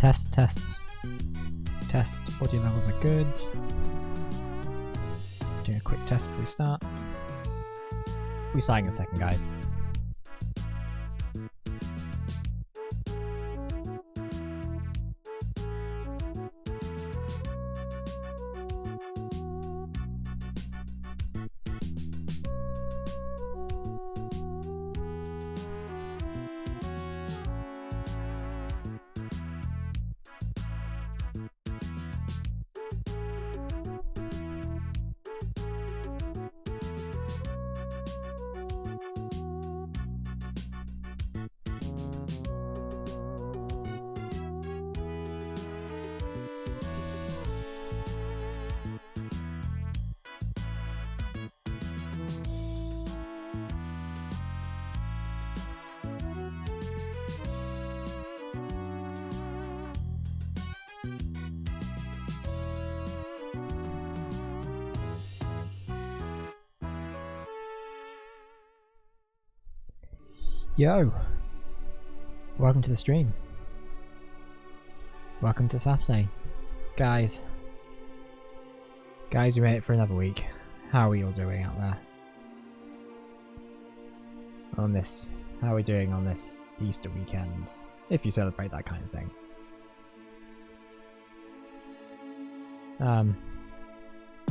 Test. Audio levels are good. Doing a quick test before we start. We're starting in a second, guys. Yo! Welcome to the stream. Welcome to Saturday. Guys, we made it for another week. How are we all doing out there? How are we doing on this Easter weekend? If you celebrate that kind of thing.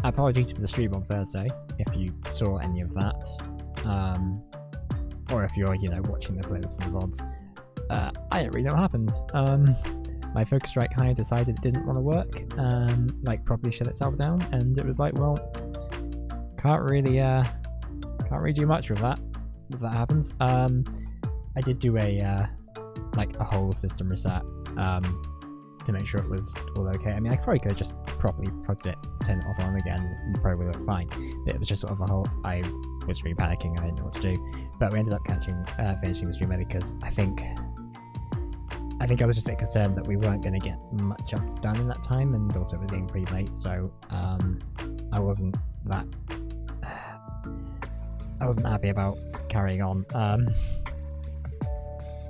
Apologies for the stream on Thursday, if you saw any of that. Or if you're, watching the clips and the VODs. I don't really know what happened. My Focusrite kind of decided it didn't want to work, properly shut itself down, and it was like, well, can't really do much with that if that happens. I did do a whole system reset to make sure it was all okay. I mean, I probably could have just properly plugged it, turned it off and on again, and probably would look fine. But it was just sort of a whole. I was really panicking. I didn't know what to do. But we ended up finishing the stream early because I think I was just a bit concerned that we weren't going to get much else done in that time, and also it was getting pretty late, so I wasn't happy about carrying on.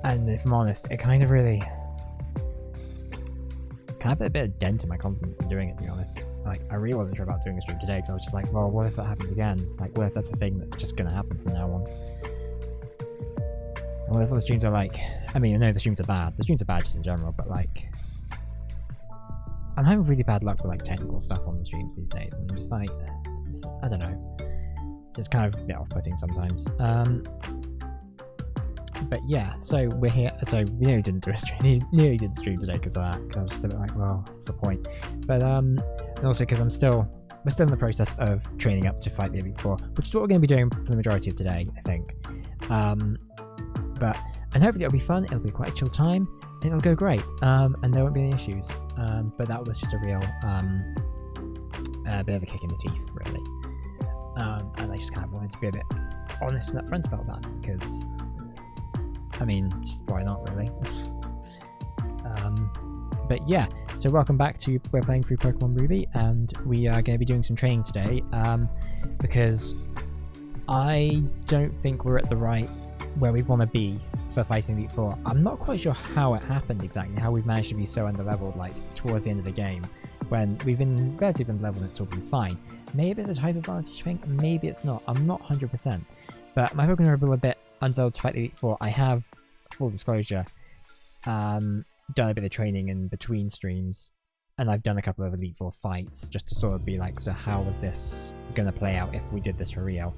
And if I'm honest, it kind of put a bit of dent in my confidence in doing it, to be honest. I really wasn't sure about doing a stream today because I was just like, well, what if that happens again? What if that's a thing that's just going to happen from now on? And what if the streams are I know the streams are bad. The streams are bad just in general, but I'm having really bad luck with technical stuff on the streams these days, and I'm just I don't know. Just kind of a bit off-putting sometimes. But yeah, so we're here. So we nearly didn't do a stream. Nearly didn't stream today because of that. Because I was just a bit well, what's the point? But and also because we're still in the process of training up to fight the Elite Four, which is what we're going to be doing for the majority of today, I think. And hopefully it'll be fun. It'll be quite a chill time. And it'll go great. And there won't be any issues. But that was just a real bit of a kick in the teeth, really. And I just kind of wanted to be a bit honest and upfront about that because. I mean, just why not, really? But yeah, so welcome back to We're Playing Through Pokemon Ruby, and we are going to be doing some training today, because I don't think we're at the where we want to be for fighting Elite Four. I'm not quite sure how it happened exactly, how we've managed to be so under-leveled, towards the end of the game, when we've been relatively under-leveled and it's all been fine. Maybe it's a type advantage thing, maybe it's not. I'm not 100%. But my Pokemon are a bit under-leveled to fight the Elite Four. I have, full disclosure, done a bit of training in between streams, and I've done a couple of Elite Four fights just to sort of be so how was this going to play out if we did this for real?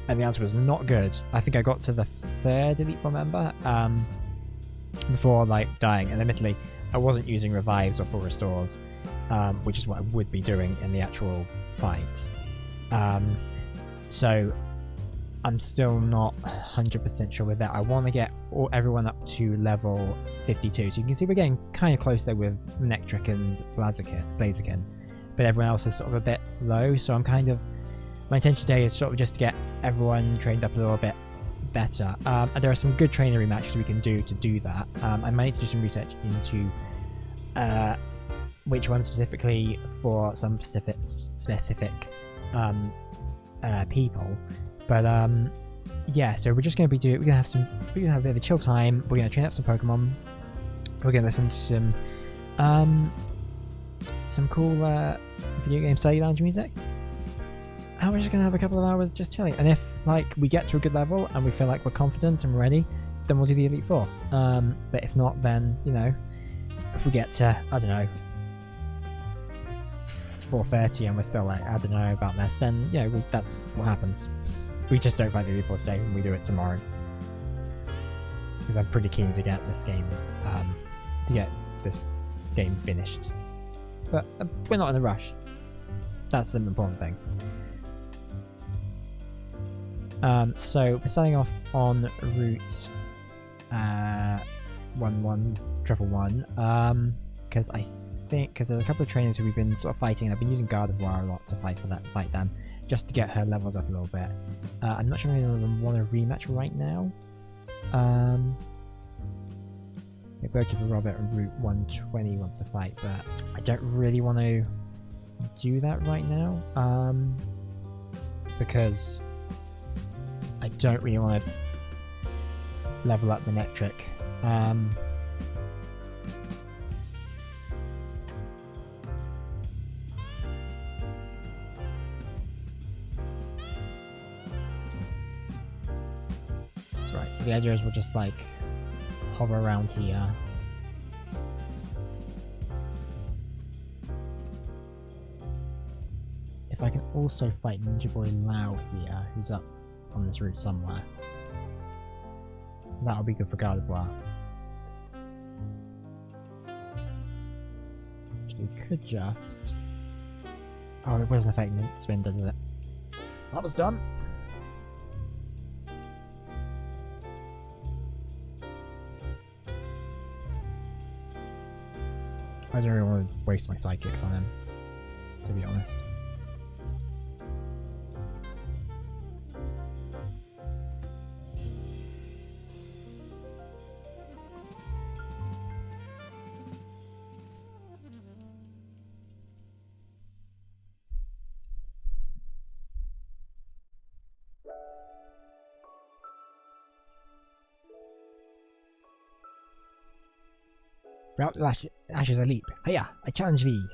And the answer was not good. I think I got to the 3rd Elite Four member before dying, and admittedly I wasn't using revives or full restores, which is what I would be doing in the actual fights. So I'm still not 100% sure with that. I want to get everyone up to level 52. So you can see we're getting kind of close there with Nectric and Blaziken. But everyone else is sort of a bit low. So my intention today is sort of just to get everyone trained up a little bit better. And there are some good trainer rematches we can do to do that. I might need to do some research into which one specifically for some specific people. But yeah, so we're just going to be we're going to have a bit of a chill time. We're going to train up some Pokemon. We're going to listen to some Some cool video game study lounge music. And we're just gonna have a couple of hours just chilling. And if like we get to a good level and we feel like we're confident and ready, then we'll do the Elite Four. But if not, then you know, if we get to I don't know 4:30 and we're still like I don't know about this, then yeah, that's what happens. We just don't fight the Elite Four today, and we do it tomorrow. Because I'm pretty keen to get this game finished. But we're not in a rush. That's the important thing. So we're starting off on route 11111. Because there's a couple of trainers who we've been sort of fighting. I've been using Gardevoir a lot to fight them, just to get her levels up a little bit. I'm not sure if any of them want a rematch right now. Bokeeper Robert on Route 120 wants to fight, but I don't really want to do that right now, because I don't really want to level up the Nectric. Right, so the idea is we'll just like hover around here. If I can also fight Ninja Boy Lao here, who's up on this route somewhere, that'll be good for Gardevoir. Actually, we could just... Oh, it wasn't affecting spin, does it? That was done. I don't really want to waste my sidekicks on him, to be honest. Throughout the ashes I leap. Hiya! I challenge thee!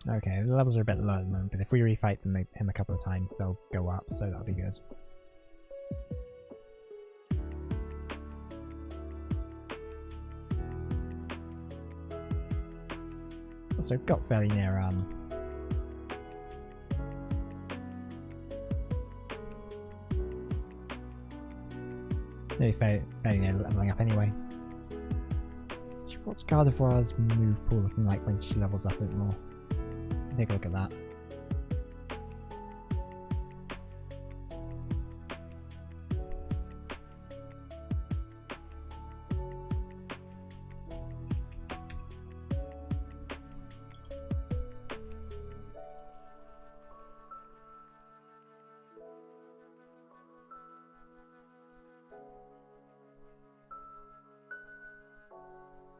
Okay, the levels are a bit low at the moment, but if we refight him a couple of times, they'll go up, so that'll be good. Also, got fairly near, Maybe fairly near leveling up anyway. What's Gardevoir's move pool looking like when she levels up a bit more? Take a look at that.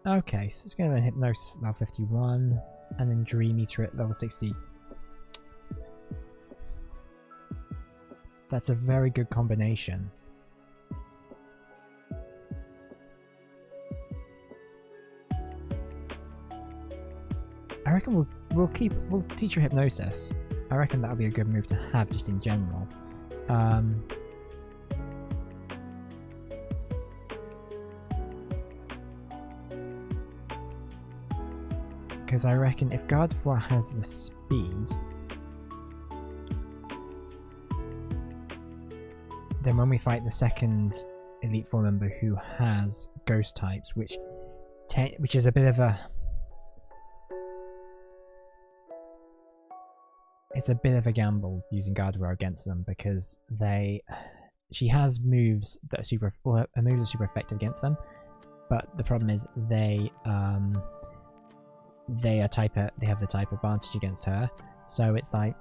Okay, so it's going to Hypnosis at level 51, and then Dream Eater at level 60. That's a very good combination. I reckon we'll teach her Hypnosis. I reckon that'll be a good move to have just in general. Because I reckon if Gardevoir has the speed, then when we fight the second Elite Four member who has Ghost types, which is a bit of a... It's a bit of a gamble using Gardevoir against them, because she has moves that are super effective against them, but the problem is they have the type advantage against her, so it's like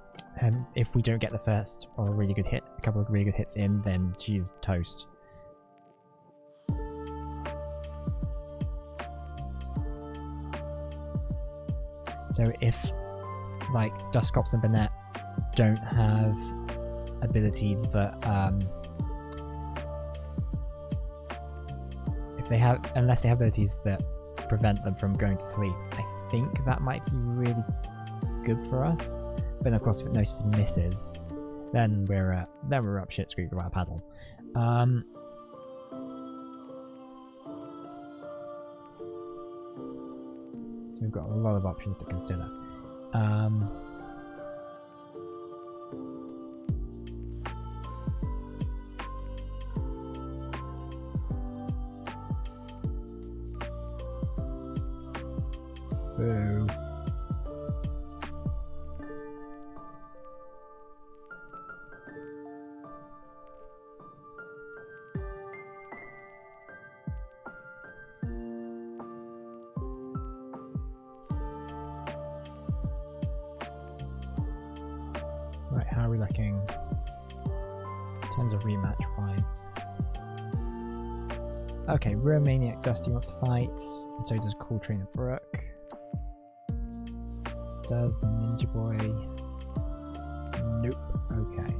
if we don't get the first or a couple of really good hits in, then she's toast. So if like Dusclops and Banette don't have abilities that unless they have abilities that prevent them from going to sleep, I think that might be really good for us. But of course, if it notices misses, then we're up shit creek without a paddle. So we've got a lot of options to consider. Boo. Right, how are we looking in terms of rematch wise? Okay, Romaniac Dusty wants to fight, and so does Cool Trainer Brooke. Does Ninja Boy? Nope. Okay.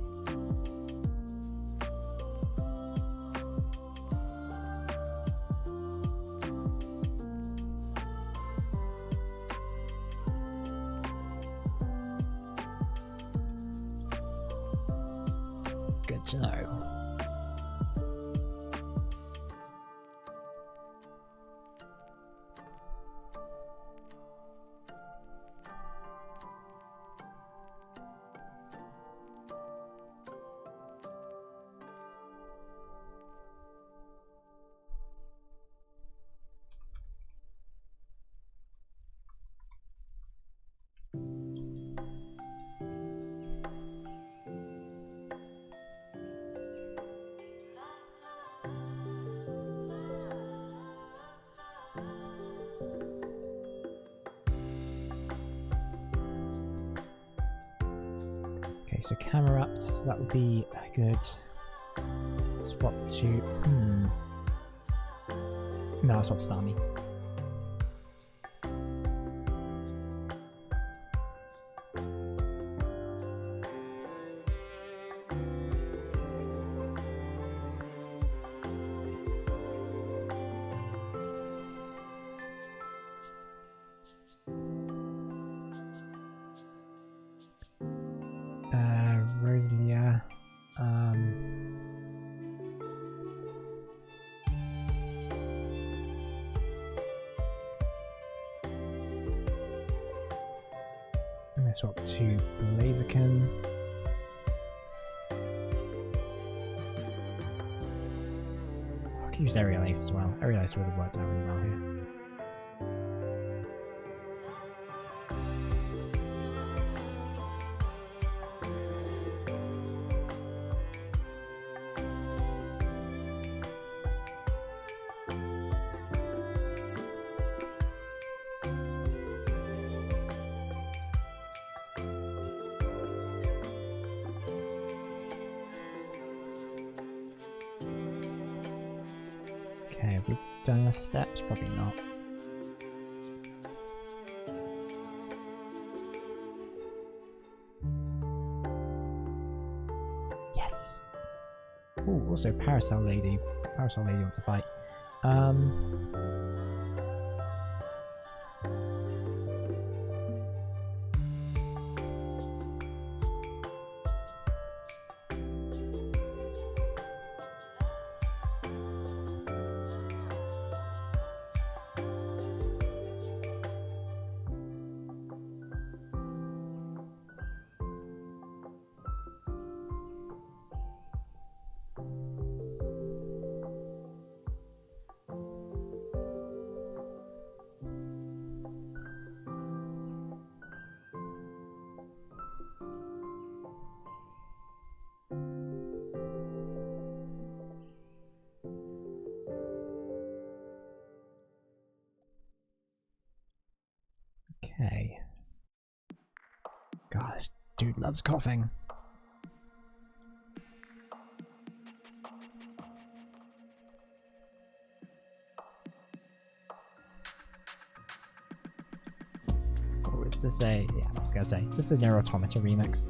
Good to know. So Camerupt, that would be a good swap to... No, I'll swap Starmie. Rosalia. I'm gonna swap to Blaziken. I could use Aerial Ace as well. Aerial Ace would have worked out really well here. Okay, have we done enough steps? Probably not. Yes! Ooh, also Parasol Lady. Parasol Lady wants to fight. Okay. God, this dude loves coughing. Oh, is this a... yeah, I was gonna say, this is a Neuroautomata remix.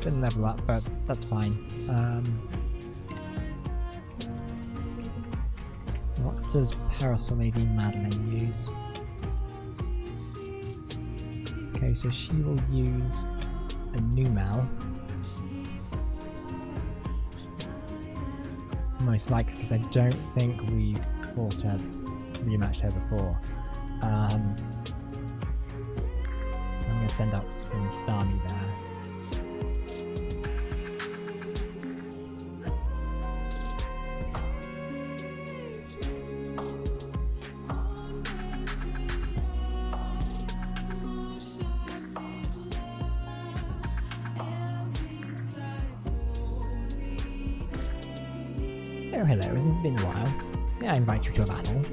Didn't level up, but that's fine. What does Parasol Lady Madeline use? Okay, so she will use a Numel. Most likely, because I don't think we fought her, rematched her before. So I'm going to send out Spin Starmie there. Oh hello, hasn't it been a while? Yeah, I invite you to a battle.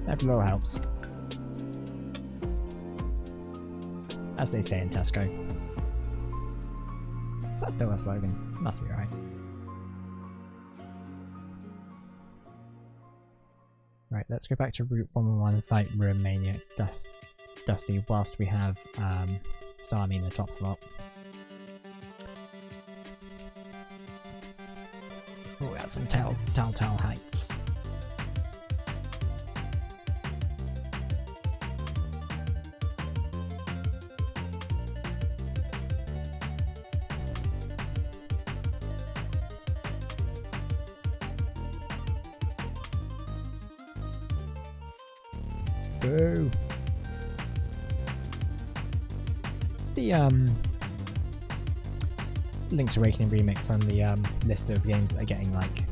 Every little helps. As they say in Tesco. Is that still a slogan? Must be right. Right, let's go back to Route 111 and fight Ruin Maniac Dusty whilst we have Starmie in the top slot. Oh, we got some Telltale Heights. Boo! It's the Link's Awakening remix on the list of games that are getting like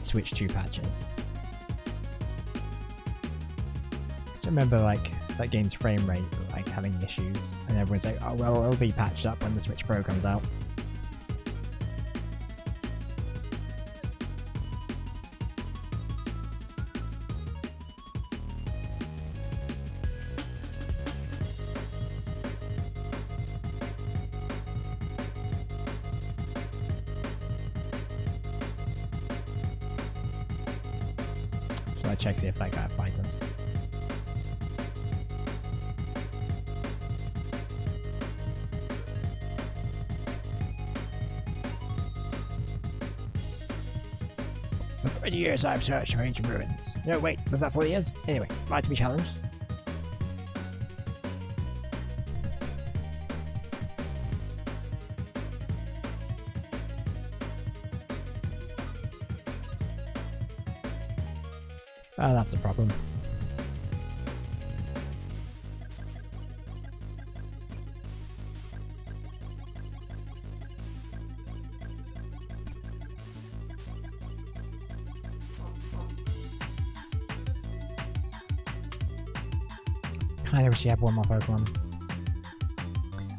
Switch 2 patches. So remember like that game's frame rate like having issues, and everyone's like, oh well, it'll be patched up when the Switch Pro comes out. I check see if that guy fights us. For 30 years I've searched for ancient ruins. No wait, was that 40 years? Anyway, like to be challenged. Oh, that's a problem. Kinda wish you had one more Pokemon.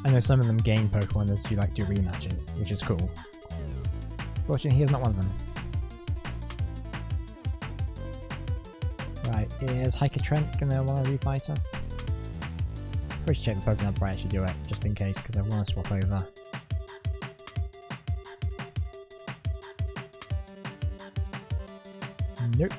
I know some of them gain Pokemon as you like do rematches, which is cool. Fortunately, here's not one of them. Right, is Hiker Trent gonna want to refight us? Probably should check the Pokemon before I actually do it, just in case, because I want to swap over. Nope.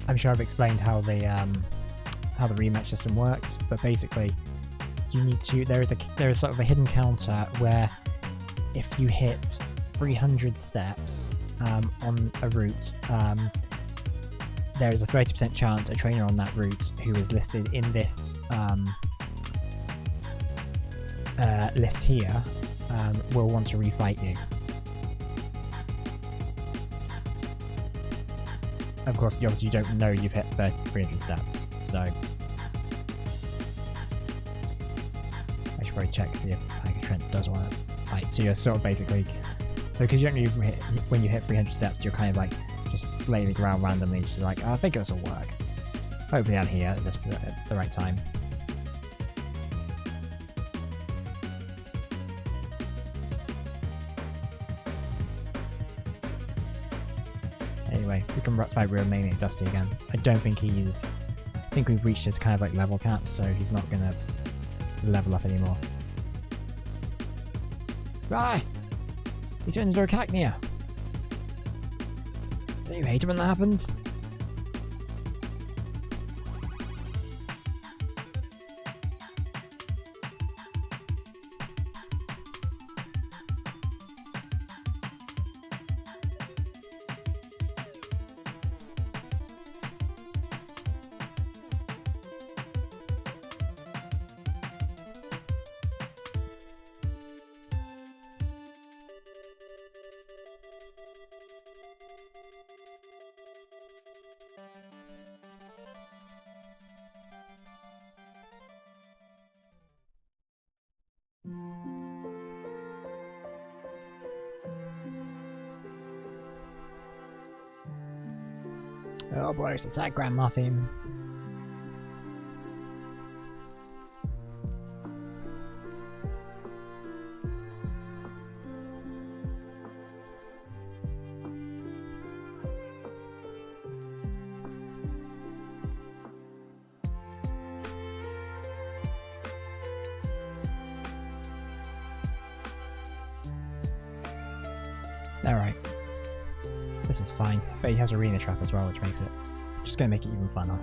I'm sure I've explained how the rematch system works, but basically, you need to. There is sort of a hidden counter where, if you hit 300 steps on a route, there is a 30% chance a trainer on that route who is listed in this list here will want to refight you. Of course, obviously you don't know you've hit 300 steps, so I should probably check to see if Tiger Trent does want to fight. So you're sort of basically, so because you don't know when you hit 300 steps, you're kind of like just flailing around randomly, just like, oh, I think this will work. Hopefully I'm here at the right time. Anyway, we can fight Romanian Dusty again. I don't think he's... I think we've reached his kind of like level cap, so he's not gonna level up anymore. Right! He turned into a Cacnea! Don't you hate it when that happens? Oh boy, it's the sad grandma theme. Alright. This is fine. But he has Arena Trap as well, which makes it just gonna make it even funner.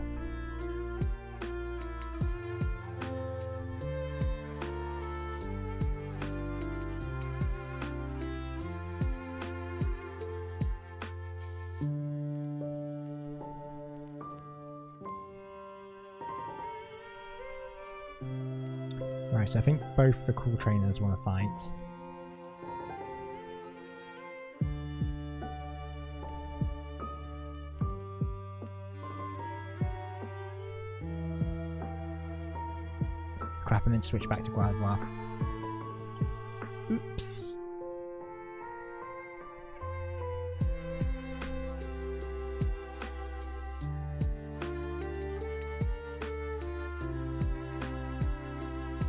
Right, so I think both the cool trainers want to fight. Crap, and then switch back to Guadua. Oops.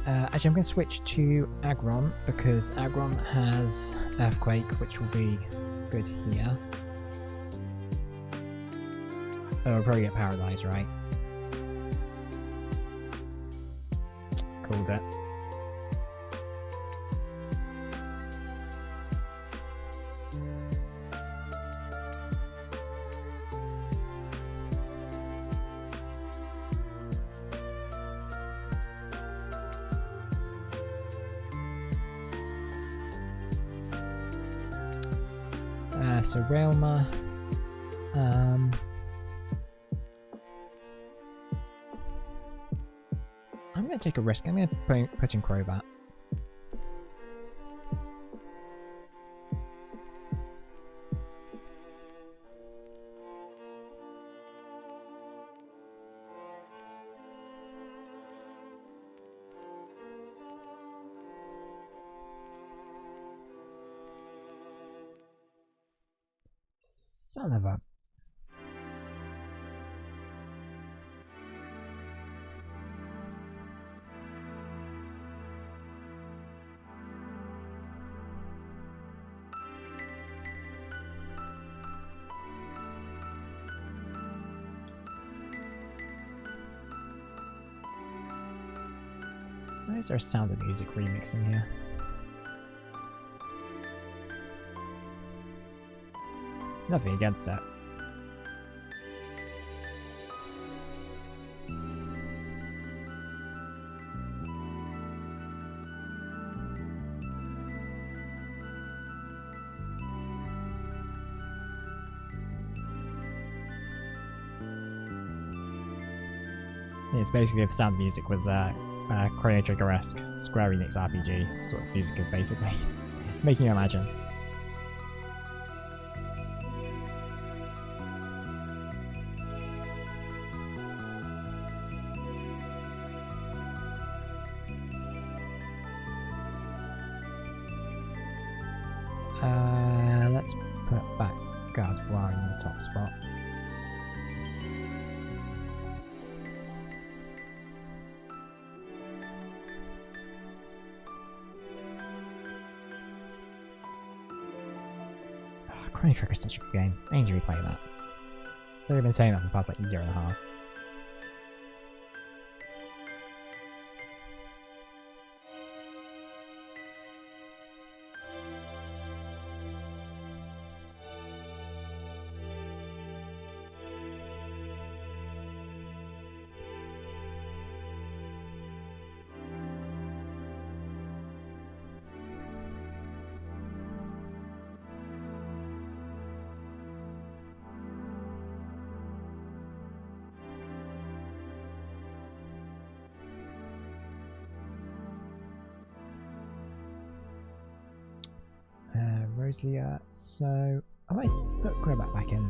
Actually, I'm going to switch to Aggron because Aggron has Earthquake, which will be good here. Oh, we'll probably get Paralyzed, right? Called it. So Realma, I'm going to take a risk. I'm going to put in Crobat. Son of a... Why is there a Sound of Music remix in here? Nothing against it. It's basically if the Sound of Music was Chrono Trigger-esque Square Enix RPG sort of music is basically making you imagine. Let's put back God of War in the top spot. Chrono Trigger is such a good game. I need to replay that. They've been saying that for the past like year and a half. Rosalia, so I might put Crobat back in.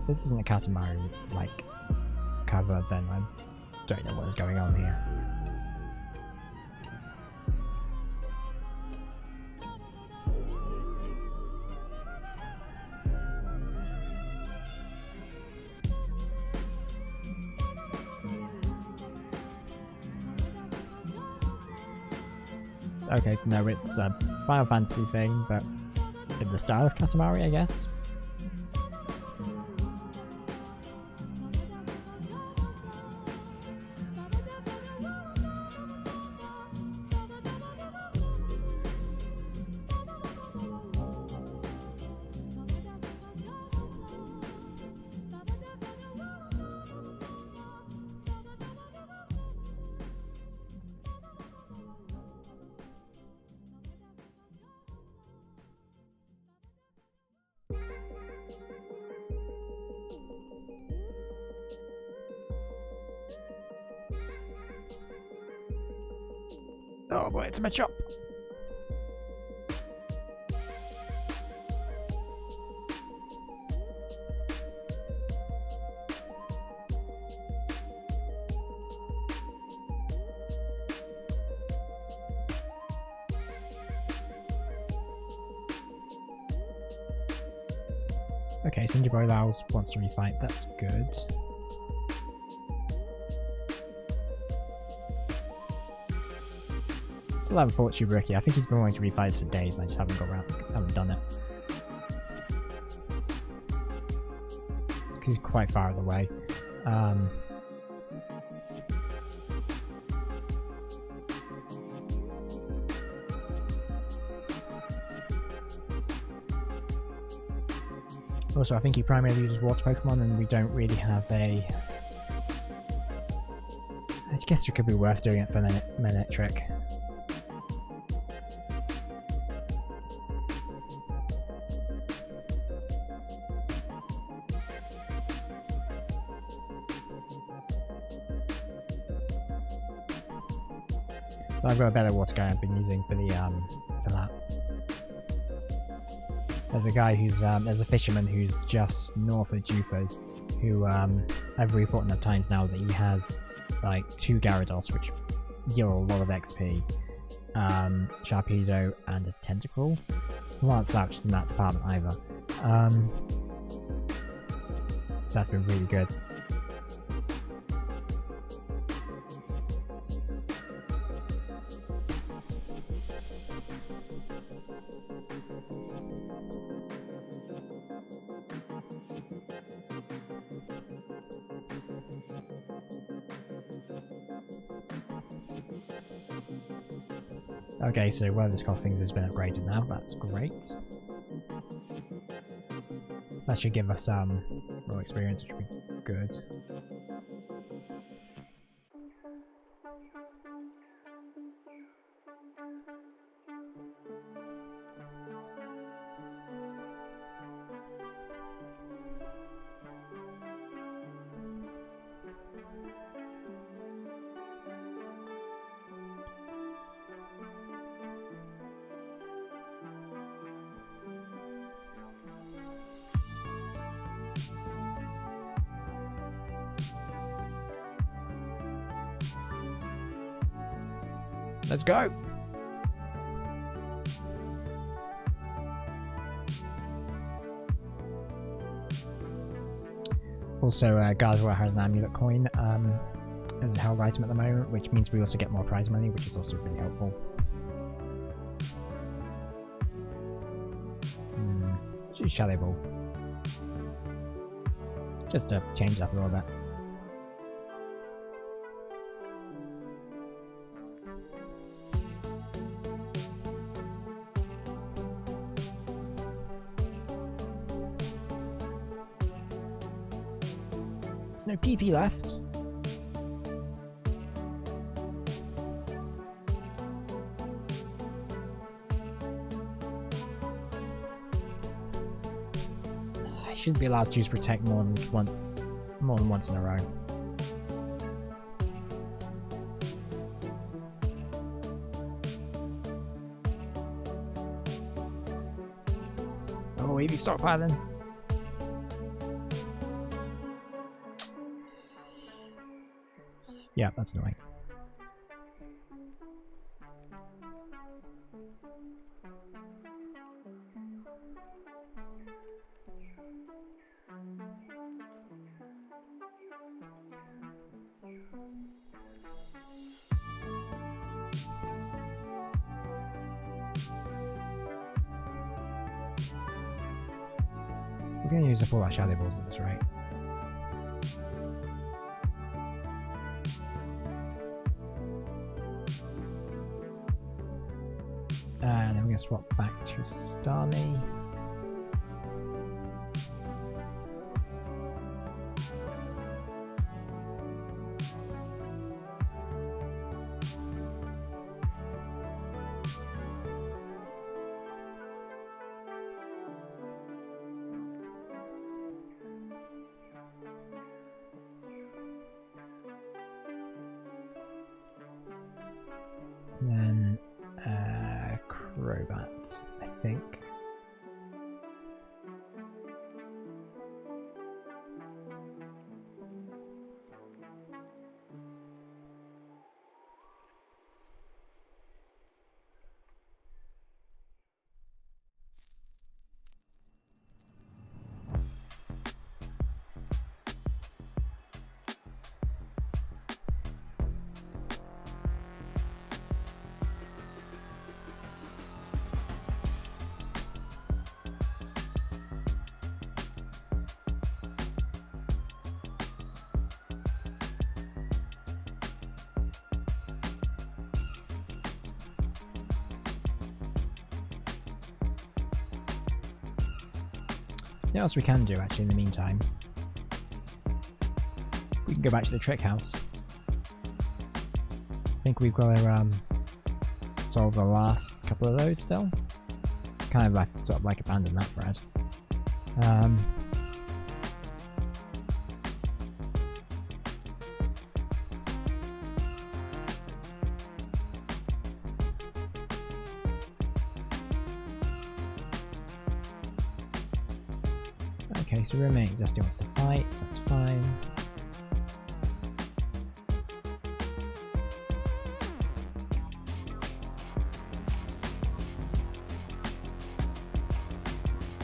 If this isn't a Katamari like cover, then I don't know what is going on here. Okay, no, it's a Final Fantasy thing, but in the style of Katamari, I guess. Oh boy, it's a Machop! Okay, Cinder Bowls wants to refight, that's good. Still haven't fought Shibariki. I think he's been wanting to refight for days and I just haven't got around, haven't done it. Because he's quite far out of the way. Also, I think he primarily uses water Pokemon and we don't really have a... I guess it could be worth doing it for Manectric. But I've got a better water guy I've been using for the for that. There's a guy who's there's a fisherman who's just north of Juford who I've refought enough times now that he has like 2 Gyarados which yield a lot of XP, Sharpedo and a Tentacruel. Lance Slouch is in that department either. So that's been really good. Okay, so one of the Koffings has been upgraded now, that's great. That should give us more experience, which would be good. Let's go! Also, Gardevoir has an amulet coin as a held item at the moment, which means we also get more prize money, which is also really helpful. Let's use Shadow Ball. Just to change it up a little bit. There's no PP left. I shouldn't be allowed to use Protect more than once in a row. Oh, Eevee stockpiling. Yeah, that's annoying. We're going to use up all our Shadow Balls at this rate. And then we're going to swap back to Starmie. And then Crobat, I think. What else we can do actually in the meantime? We can go back to the trick house. I think we've got to solve the last couple of those still. Kind of like abandon that thread. Okay, so Roommate Dusty wants to fight, that's fine.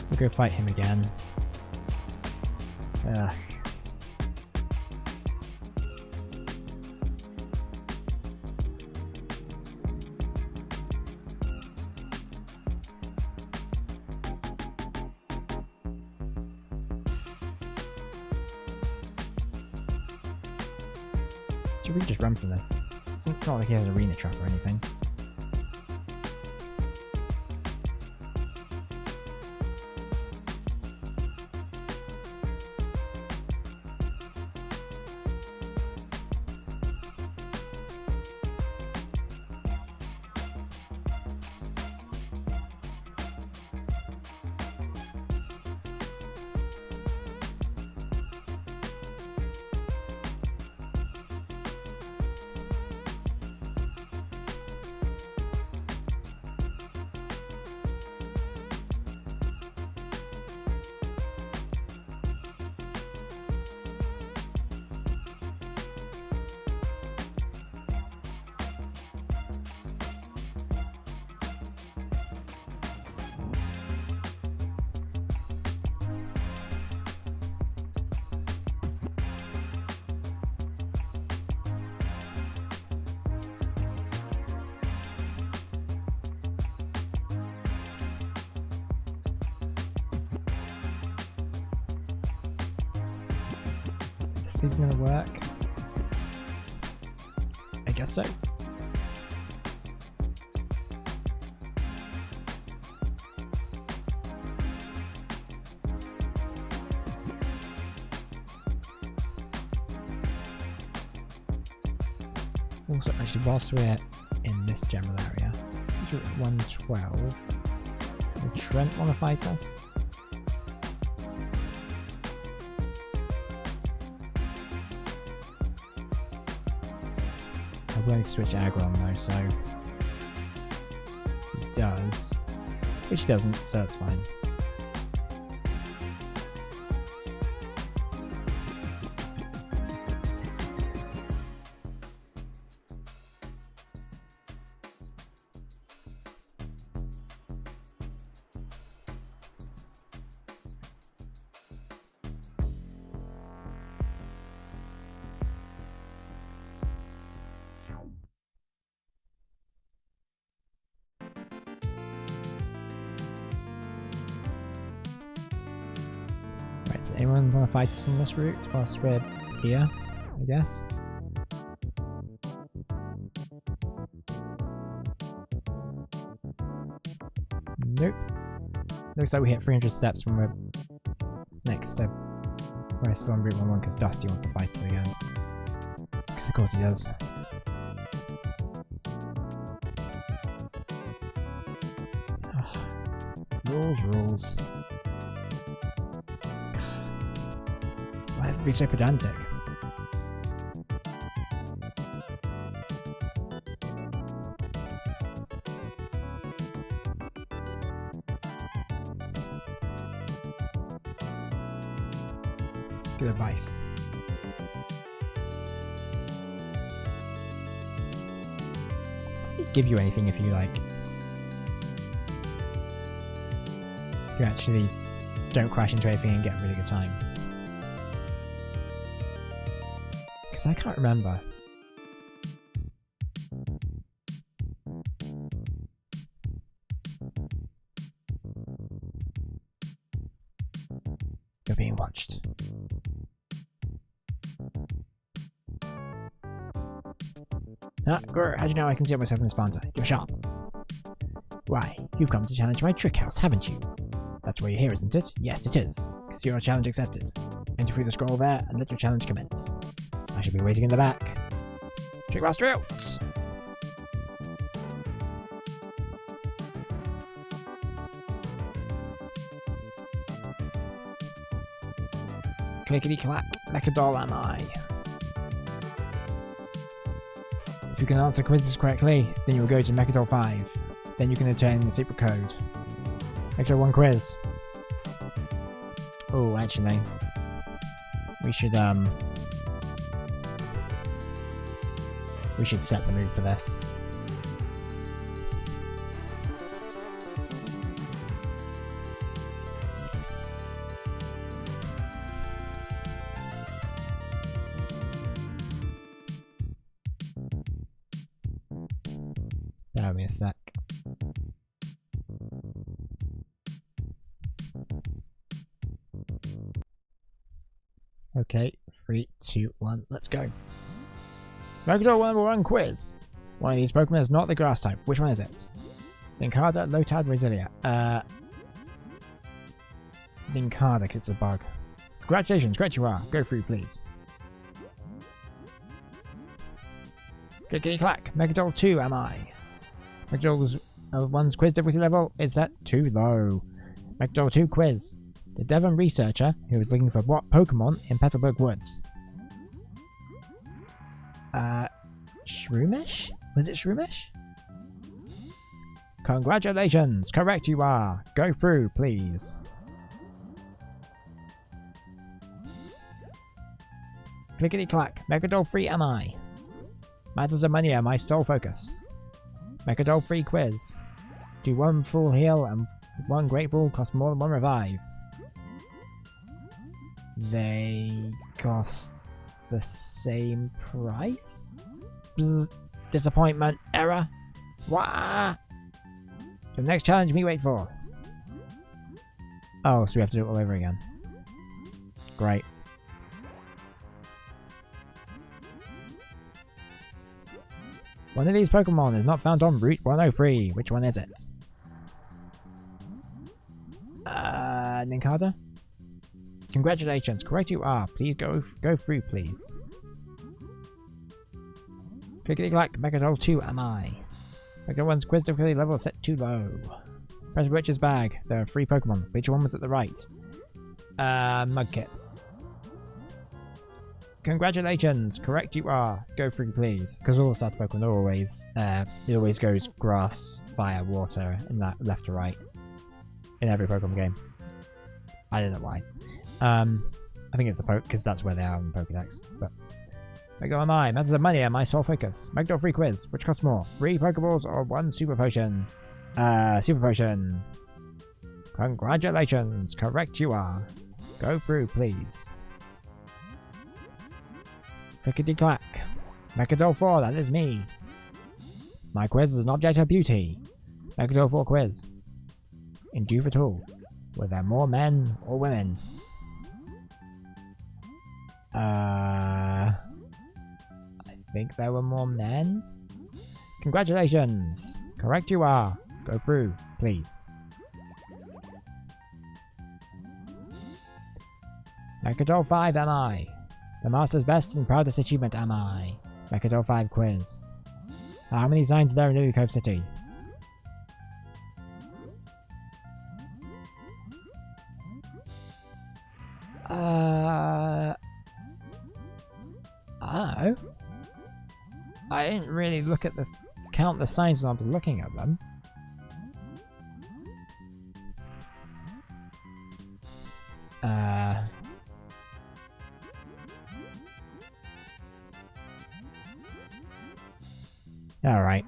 We'll go fight him again. Ugh. Should we just run from this? It's not like he has an arena trap or anything. Is this even gonna work? I guess so. Also, actually, whilst we're in this general area, we're at 112. Will Trent want to fight us? I'm going to switch aggro on though, so he does, which he doesn't, so that's fine. Right, does anyone want to fight us on this route whilst we're here, I guess? Nope. Looks like we hit 300 steps when we're next to... We're still on Route 11 because Dusty wants to fight us again. Because of course he does. Rules. Why have to be so pedantic? Good advice. Does he give you anything if you like? You actually don't crash into anything and get a really good time. Because I can't remember. You're being watched. Ah, Gurr, how'd you know I can see myself in the sponsor? You're sharp. Why, you've come to challenge my trick house, haven't you? That's why you're here, isn't it? Yes, it is. Because you're a challenge accepted. Enter through the scroll there and let your challenge commence. I shall be waiting in the back. Trickmaster out! Clickety clack, Mechadol am I. If you can answer quizzes correctly, then you will go to Mechadol 5. Then you can obtain the secret code. Extra 1 quiz. Oh, actually, we should set the mood for this. Bear with me a sec. Okay, 3, 2, 1, let's go. Mechadol number 1 quiz. One of these Pokemon is not the grass type. Which one is it? Linkada, Lotad, Roselia. Linkada, because it's a bug. Congratulations, correct you are. Go through, please. Clickety clack. Mechadol 2 am I. Mechadol 1's quiz difficulty level is set too low. Mechadol 2 quiz. The Devon researcher who was looking for what Pokemon in Petalburg Woods? Shroomish? Was it Shroomish? Congratulations! Correct you are! Go through, please. Clickety clack. Mechadol 3 am I. Matters of money are my sole focus. Mechadol 3 quiz. Do 1 full heal and 1 great ball cost more than 1 revive. They cost the same price? Bzz, disappointment, error. Wah! The next challenge we wait for. Oh, so we have to do it all over again. Great. One of these Pokemon is not found on Route 103. Which one is it? Nincada? Congratulations, correct you are. Please go through, please. Clickety clack, Mechatol 2 am I. Mega 1's quiz difficulty level set too low. Press Witch's bag. There are 3 Pokemon. Which one was at the right? Mudkip. Congratulations, correct you are. Go through, please. Because all the starter Pokemon are always, it always goes grass, fire, water, in that left to right. In every Pokemon game. I don't know why. I think it's the because that's where they are in Pokedex. But Mega am I? Matters of money am my sole focus. Megdol free quiz. Which costs more? 3 Pokeballs or 1 Super Potion? Super Potion. Congratulations. Correct you are. Go through, please. Clickety clack. Mechatol 4, that is me. My quiz is an object of beauty. Mechatol 4 quiz. In Duvatul. Were there more men or women? I think there were more men. Congratulations! Correct you are. Go through, please. Mechatol 5 am I. The master's best and proudest achievement am I. Mechatol 5 quiz. How many signs are there in Lily Cove City? Oh. I didn't really look at this, count the signs when I was looking at them. Alright.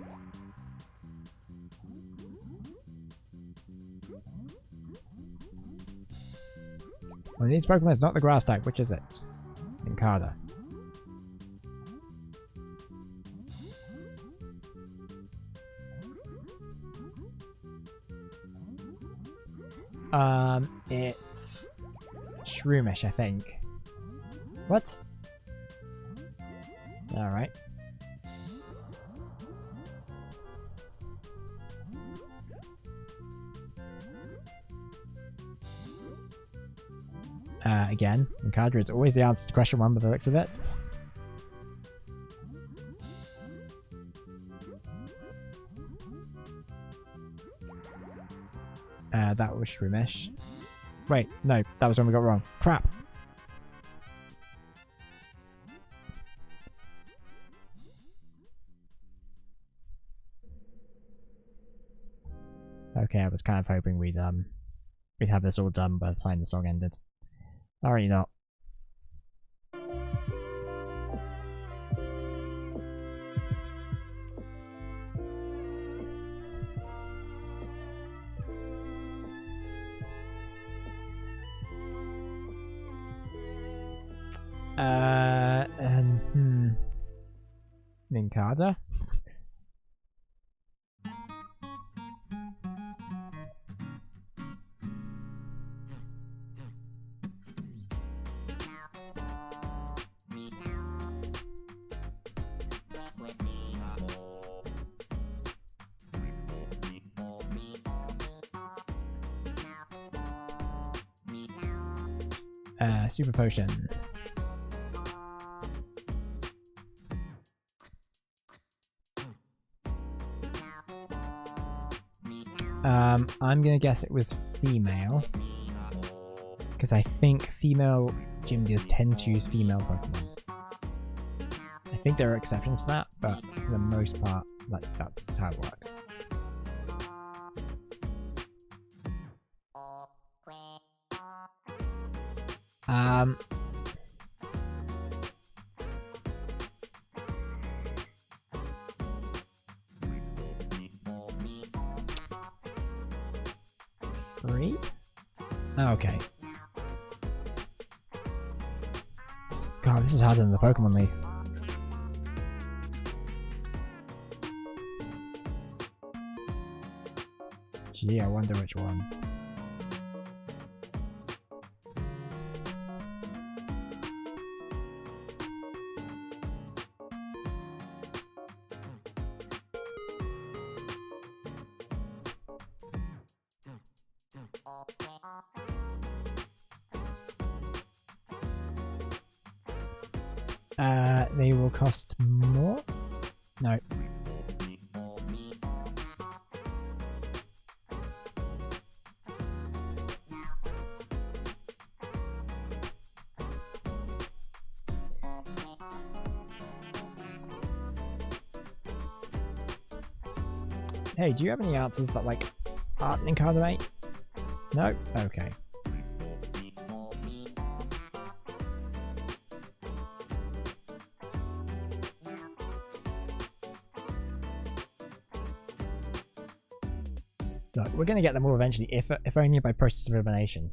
Well, these Pokemon is not the grass type. Which is it? Nincada. It's Shroomish, I think. What? Alright. Again, Nincada is always the answer to question 1 by the looks of it. That was Shroomish. Wait, no, that was when we got wrong. Crap! Okay, I was kind of hoping we'd have this all done by the time the song ended. Alrighty not. Nincada? Super Potion. I'm gonna guess it was female. Because I think female gym leaders tend to use female Pokemon. I think there are exceptions to that, but for the most part, that's how it works. Three? Okay. God, this is harder than the Pokemon League. Gee, I wonder which one. They will cost more? No. Hey, do you have any answers that, like, aren't in Cardam 8? No? Okay. Look, we're gonna get them all eventually, if only by process of elimination.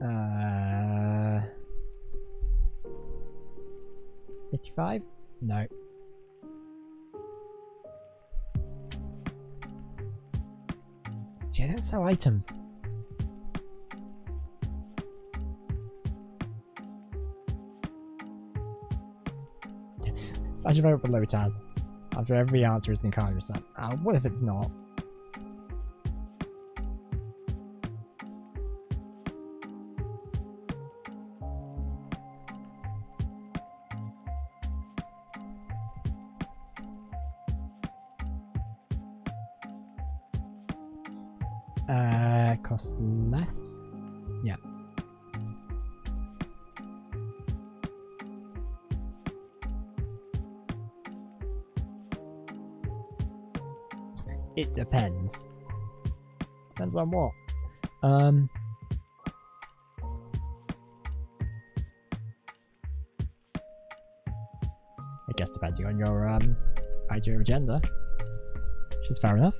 Uh... 55? No. See, I don't sell items. I should vote for Lotad. After every answer is Ninkara. What if it's not? Cost less? Yeah. It depends. Depends on what. I guess depending on your idea of agenda, which is fair enough.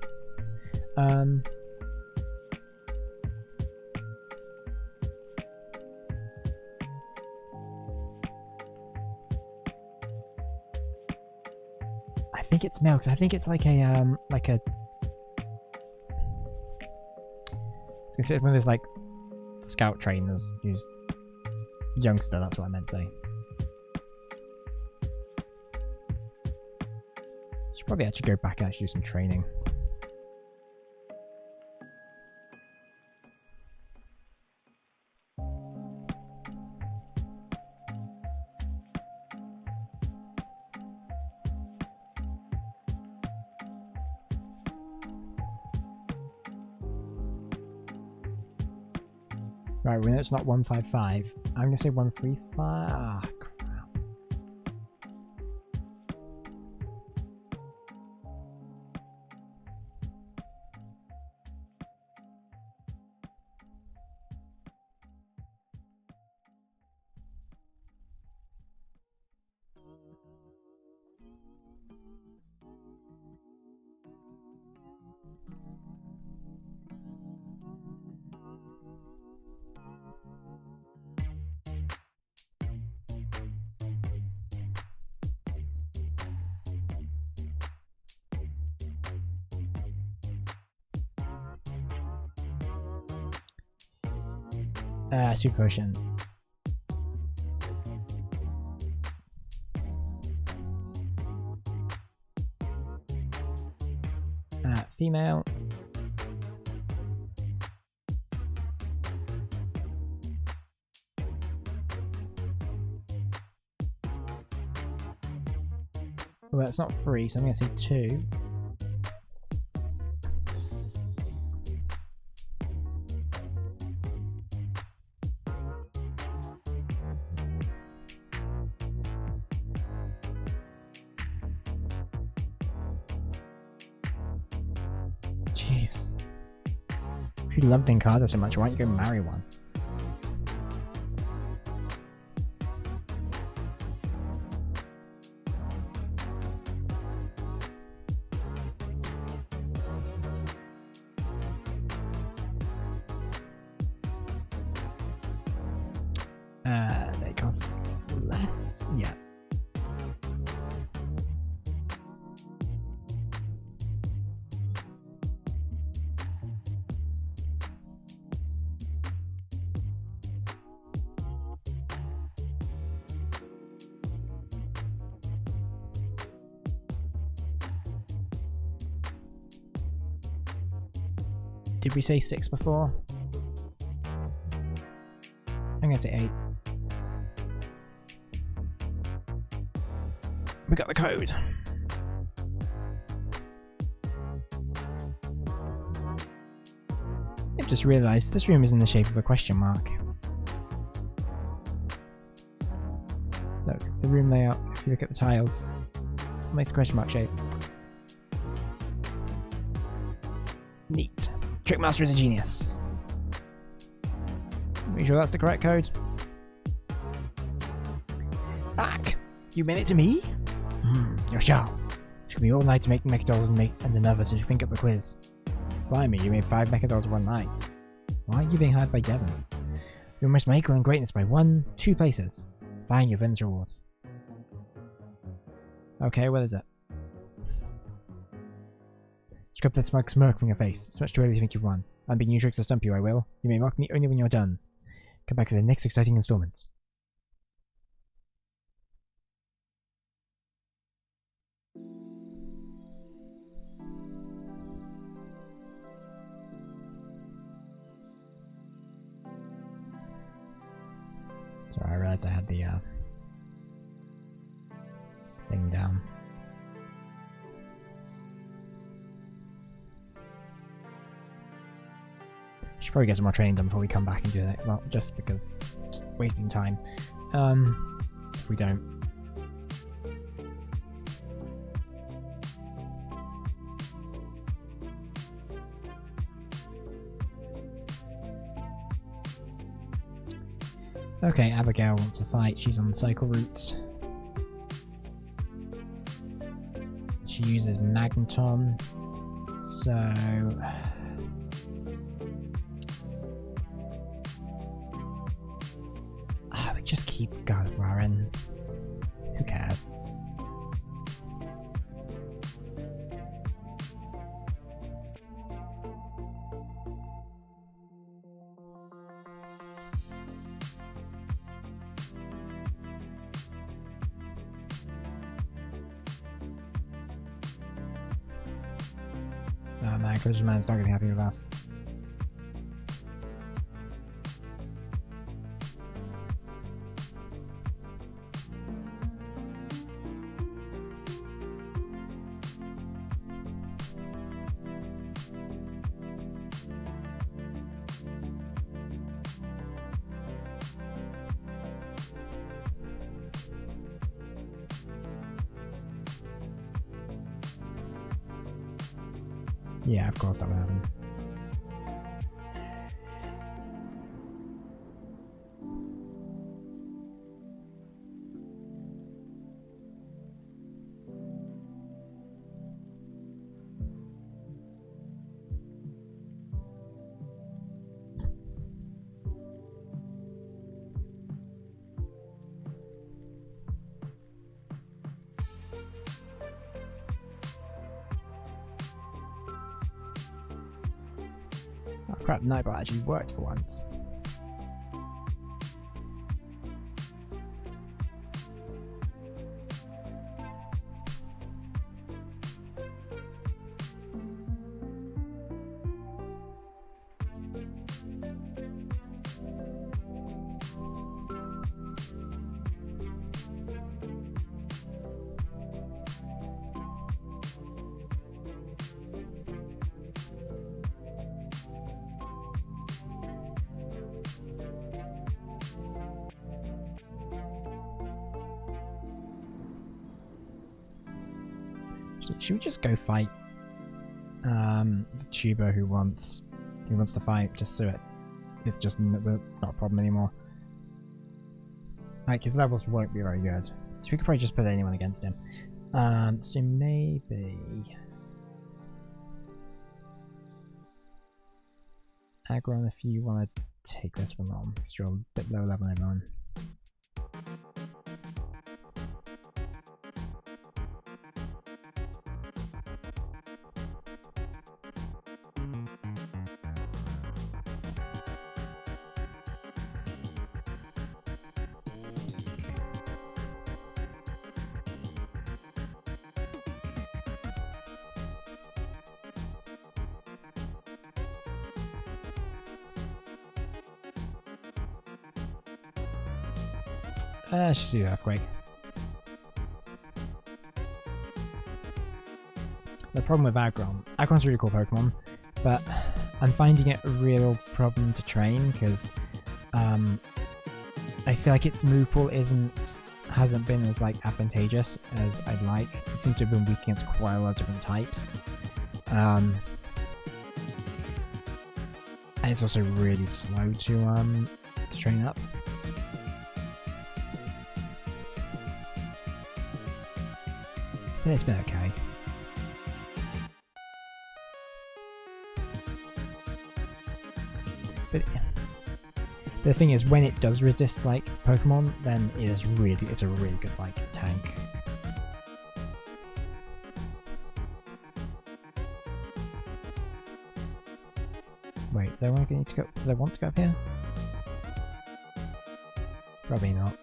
I think it's milks. I think it's like a it's considered one of those like scout trainers use youngster, that's what I meant to say. Should probably actually go back and actually do some training. Right, we know it's not 155. I'm gonna say 135. Ah, crap. Super potion. Female. Well, it's not free, so I'm going to say 2. Jeez. If you love Ninkara so much, why don't you go marry one? They cost less? Yeah. Did we say 6 before? I'm gonna say 8. We got the code. I've just realised this room is in the shape of a question mark. Look, the room layout, if you look at the tiles, it makes a question mark shape. Neat. Trickmaster is a genius. Are you sure that's the correct code? Back! You meant it to me? You're sharp. Took me all night to make mechadolls and another to think up the quiz. Blimey, you made 5 mechadolls in one night. Why are you being hired by Devon? You must make in greatness by 2 places. Fine, your Vin's reward. Okay, what is it? Scrub that smug smirk from your face. It's much too early to think you've won. I'm being new tricks to stump you, I will. You may mock me only when you're done. Come back for the next exciting installment. Sorry, I realized I had the thing down. Should probably get some more training done before we come back and do the next lot, just because just wasting time. If we don't. Okay, Abigail wants to fight. She's on the cycle route. She uses Magneton. So I would just keep Gardevoir. Who cares? Oh man, Collision Man's not gonna be happy with us. Yeah, of course that would happen. Oh crap, Nightbot actually worked for once. Should we just go fight the tuber who wants to fight, just so it's just not a problem anymore. Like his levels won't be very good, so we could probably just put anyone against him. So maybe Aggron if you want to take this one on, because you're a bit low level than everyone. Let's do Earthquake. The problem with Aggron's a really cool Pokemon, but I'm finding it a real problem to train because I feel like its move pool hasn't been as like advantageous as I'd like. It seems to have been weak against quite a lot of different types. And it's also really slow to train up. But it's been okay. But the thing is, when it does resist like Pokemon, then it's a really good like tank. Wait, do they want to go? Do they want to go up here? Probably not.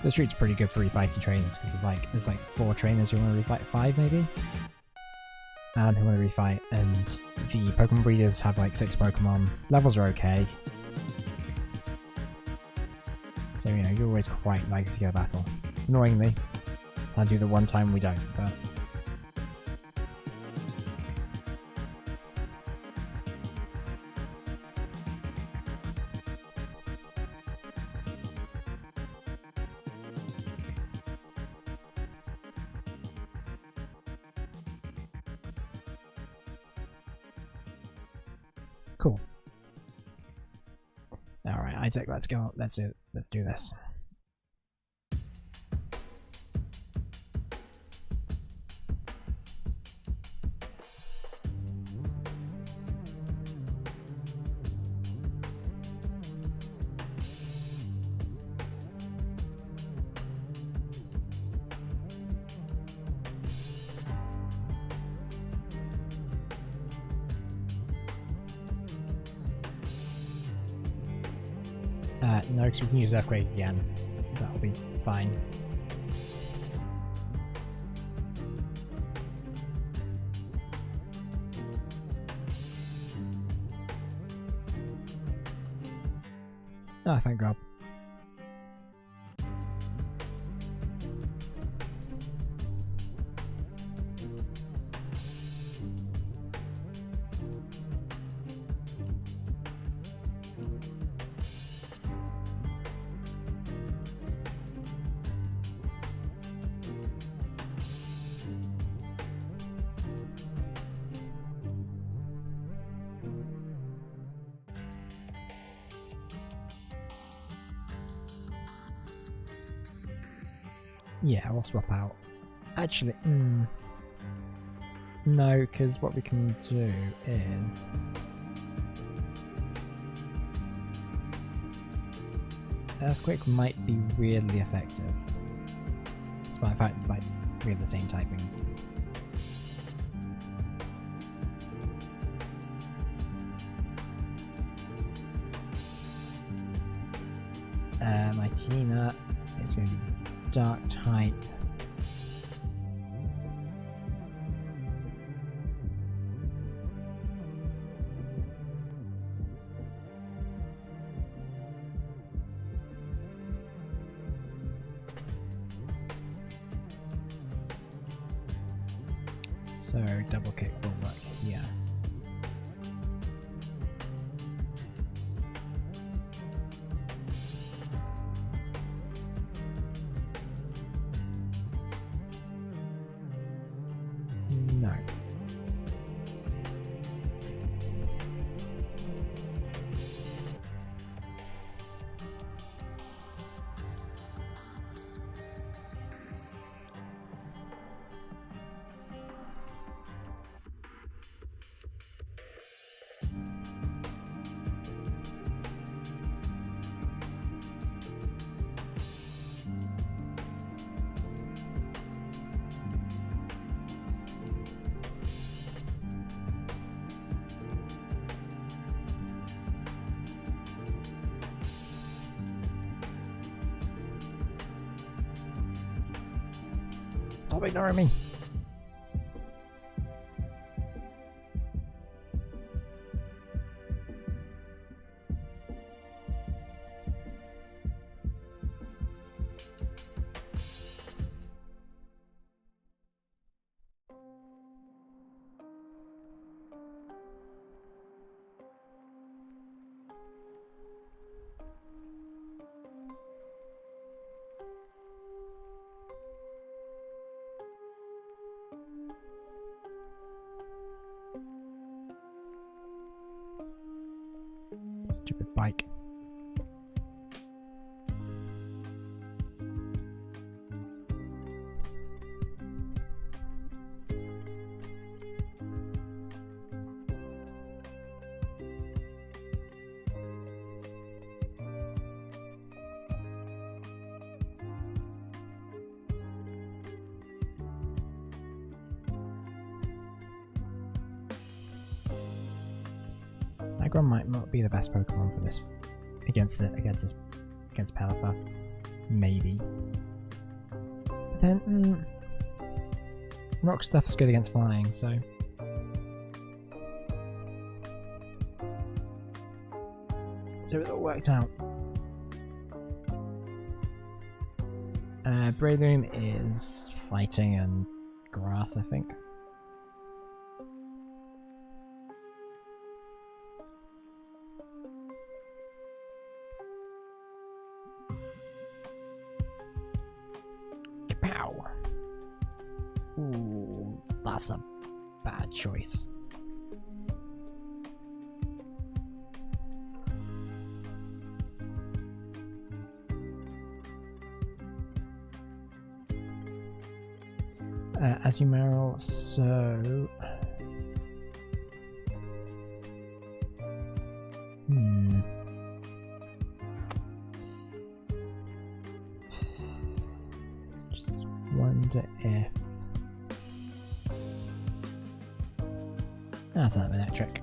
This route's pretty good for refighting trainers because there's like 4 trainers who want to refight 5 maybe, and who want to refight, and the Pokemon breeders have like 6 Pokemon. Levels are okay, so you know you're always quite likely to get a battle. Annoyingly, so I do the one time we don't, but. Cool. All right, Isaac, let's go. Let's do this. No, because we can use Earthquake again. That'll be fine. Oh, thank God. Yeah, we'll swap out. Actually, no, because what we can do is... Earthquake might be weirdly effective. Despite the fact that like, we have the same typings. My Tina is going to be Dark type. So double kick will work here. No. Stop ignoring me. Stupid bike. Aggron might not be the best Pokemon for this against Pelipper. Maybe. But then Rock Stuff's good against flying, so it all worked out. Breloom is fighting and grass, I think. Kapow! Ooh, that's a bad choice. Azumarill, so... Just wonder if... That's not electric.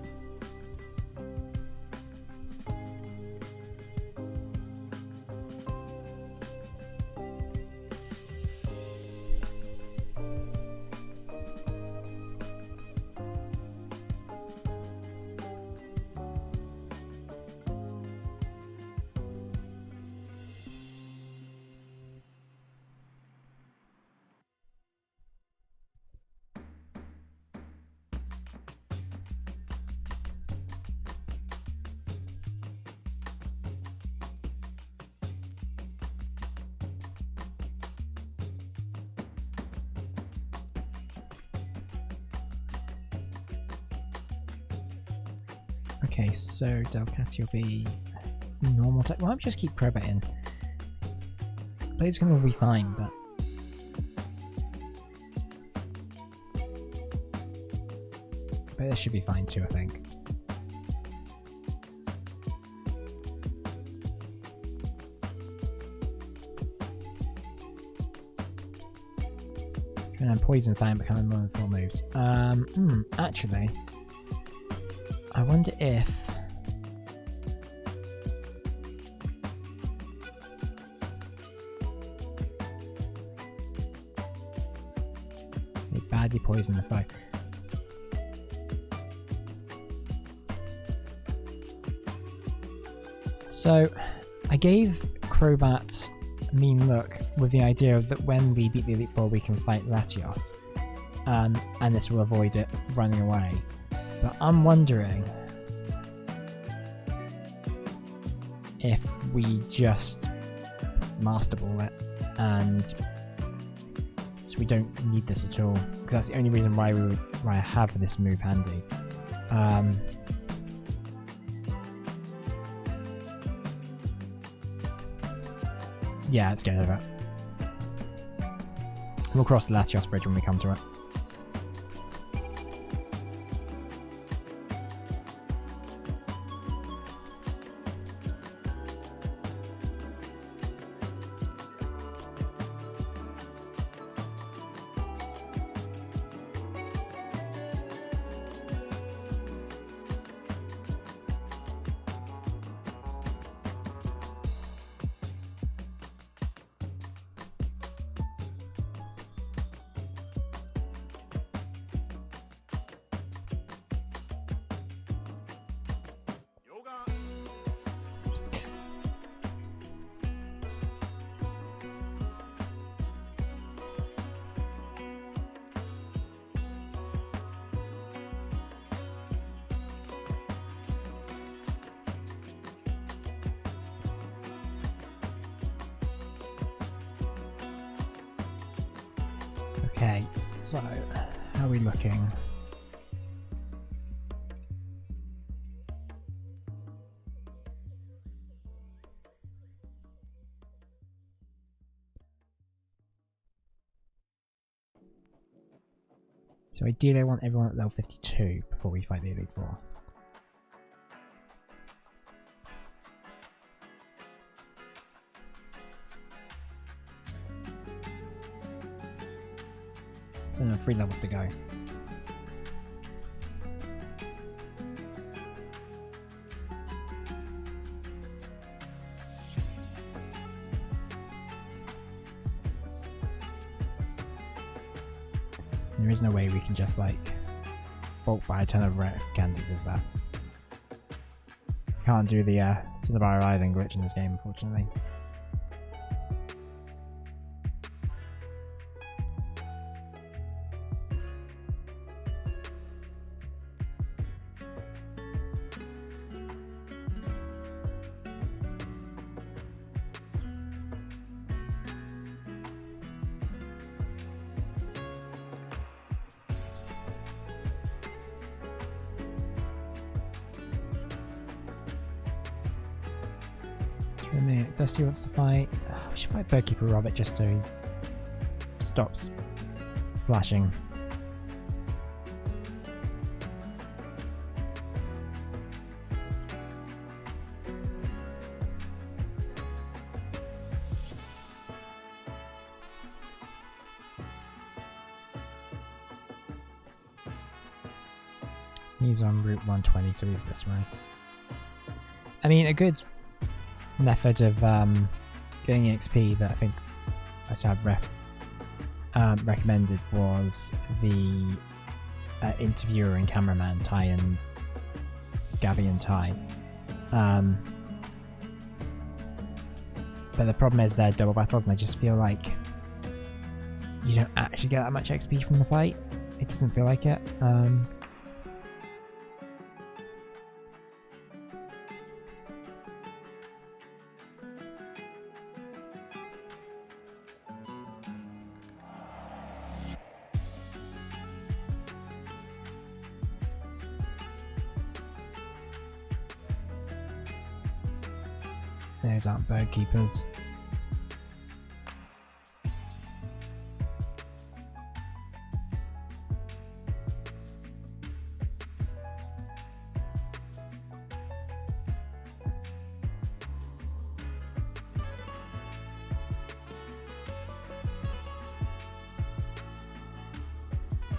Okay, so Delcatty will be normal type. Well, I'll just keep Crobat in. Blade's gonna be fine, but... But this should be fine too, I think. And Poison Fang becoming more than 4 moves. Actually... I wonder if... They badly poison the foe. So, I gave Crobat a mean look with the idea that when we beat the Elite Four we can fight Latios. And this will avoid it running away. But I'm wondering if we just Master Ball it, and so we don't need this at all, because that's the only reason why I have this move handy. Yeah, let's get over it. We'll cross the Latios bridge when we come to it. Okay, so how are we looking? So ideally I want everyone at level 52 before we fight the Elite Four. So there are 3 levels to go. There is no way we can just like bulk buy a ton of rare candies as that. Can't do the Cinnabar Island glitch in this game, unfortunately. Dusty wants to fight. We should fight Birdkeeper Robert just so he stops flashing. He's on Route 120, so he's this way. I mean, a good method of getting XP that I think Asad recommended was the interviewer and cameraman Ty and Gavi and Ty. But the problem is they're double battles and I just feel like you don't actually get that much XP from the fight. It doesn't feel like it. Those aren't bird keepers.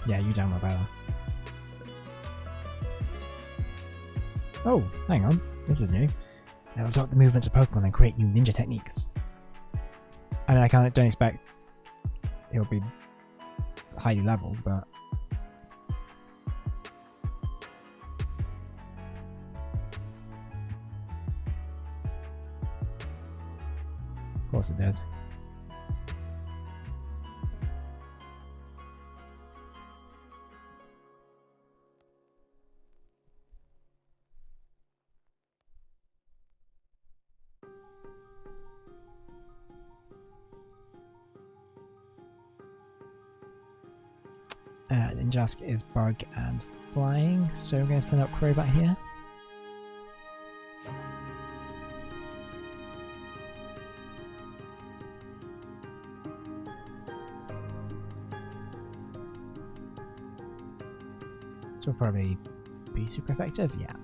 Yeah, you down my better. Oh, hang on. This is new. They'll adopt the movements of Pokemon and create new ninja techniques. I mean, don't expect it'll be highly leveled, but of course it did. Ninjask is bug and flying, so we're going to send out Crobat here. So we'll probably be super effective, yeah.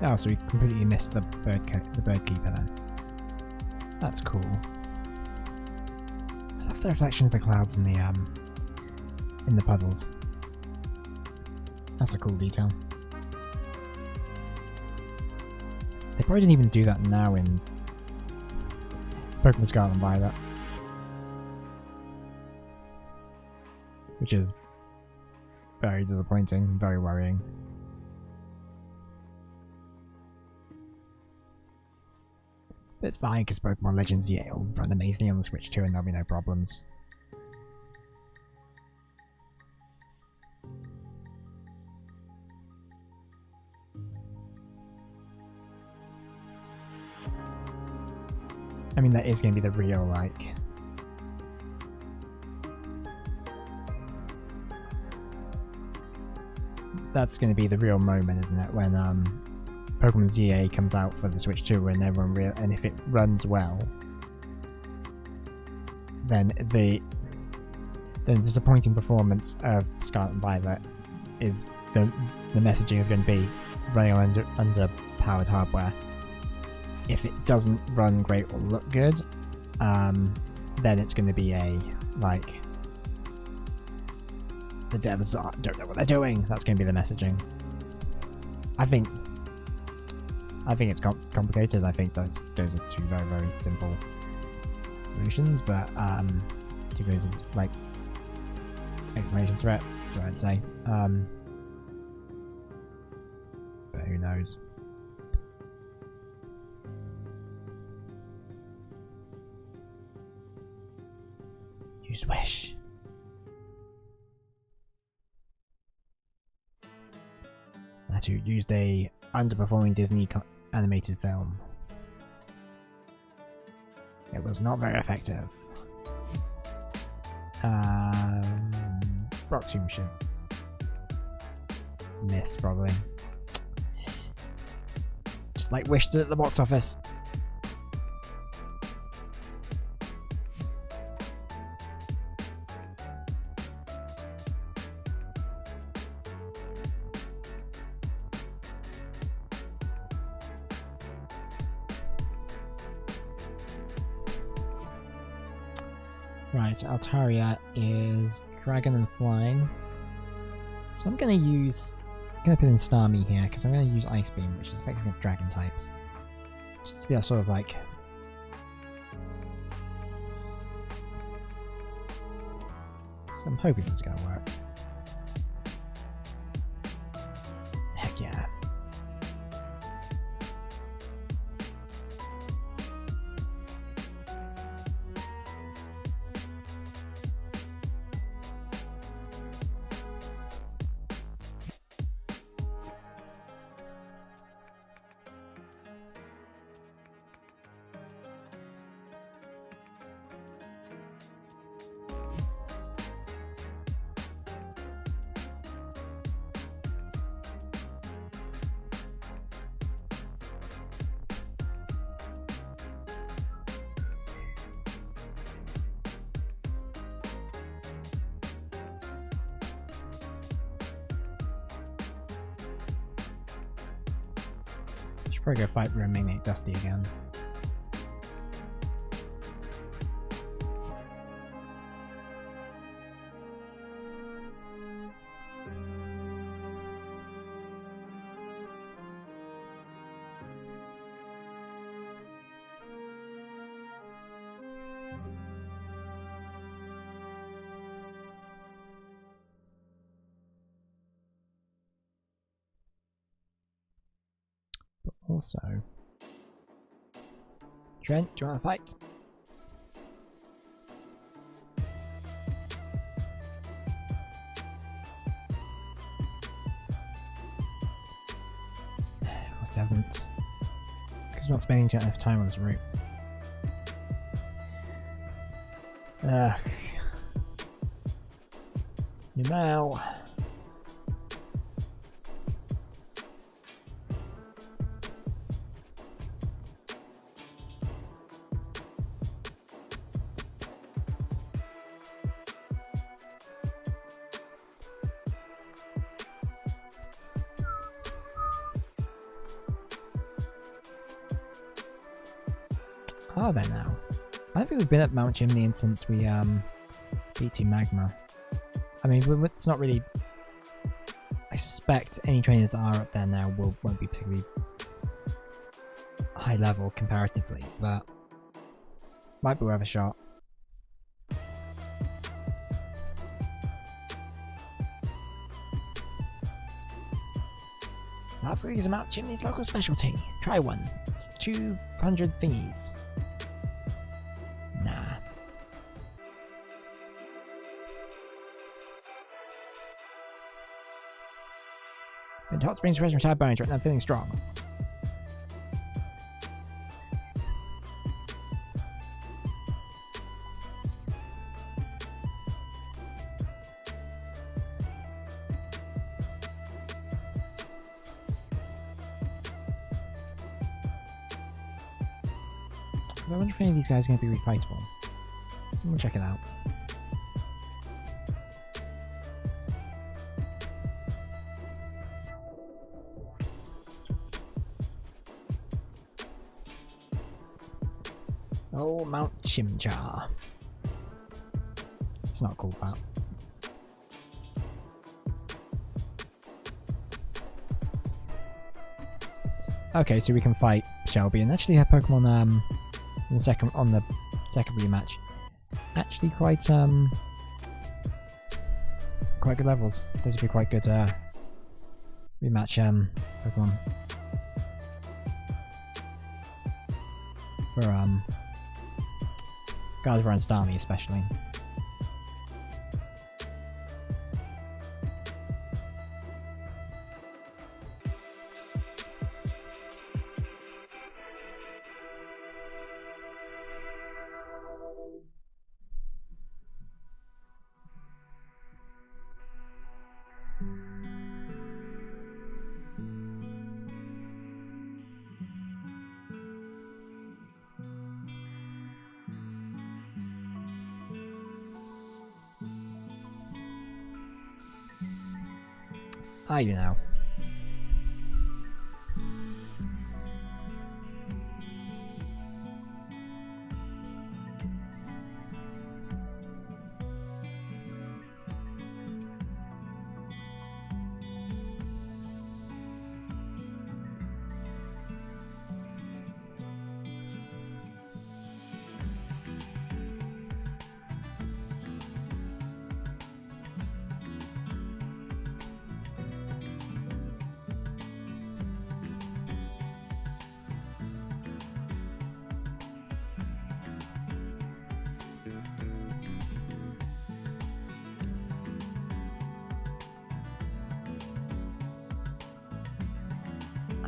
Oh, so we completely missed the bird keeper then. That's cool. I love the reflection of the clouds in the puddles. That's a cool detail. They probably didn't even do that now in Pokemon Scarlet and Violet, which is very disappointing, very worrying. It's fine because Pokemon Legends, yeah, it'll run amazingly on the Switch too and there'll be no problems. I mean, that is going to be the real, like... That's going to be the real moment, isn't it? When Pokemon ZA comes out for the Switch 2 and everyone and if it runs well, then the disappointing performance of Scarlet and Violet is the messaging is going to be running on underpowered hardware. If it doesn't run great or look good, then it's going to be a, like, the devs don't know what they're doing. That's going to be the messaging. I think it's complicated. I think those are two very, very simple solutions, but degrees of, like, explanations for it, so I'd say. But who knows? Use Wish. Natu used a underperforming Disney animated film. It was not very effective. Rock Tomb should miss probably. Just like Wish did at the box office. Right, Altaria is Dragon and Flying. So I'm going to put in Starmie here, because I'm going to use Ice Beam, which is effective against Dragon types. Just to be a sort of like... So I'm hoping this is going to work. Heck yeah. Probably go fight Magnate Dusty again. Also, Trent, do you want to fight? Of course, he hasn't, because he's not spending enough time on this route. Ugh. You know. Are there now? I don't think we've been at Mount Chimney since we beat Team Magma. I mean, it's not really. I suspect any trainers that are up there now won't be particularly high level comparatively, but might be worth a shot. Malfoy is a Mount Chimney's local specialty. Try one. It's 200 thingies. Nah. Been to Hot Springs fresh from Tired Bones right now, feeling strong. I wonder if any of these guys are going to be refightable. We'll check it out. Oh, Mount Chimchar. It's not called that. Okay, so we can fight Shelby and actually have Pokemon in the second rematch. Actually quite good levels. Those would be quite good rematch Pokemon. For Gardevoir and Starmie especially. Are you now?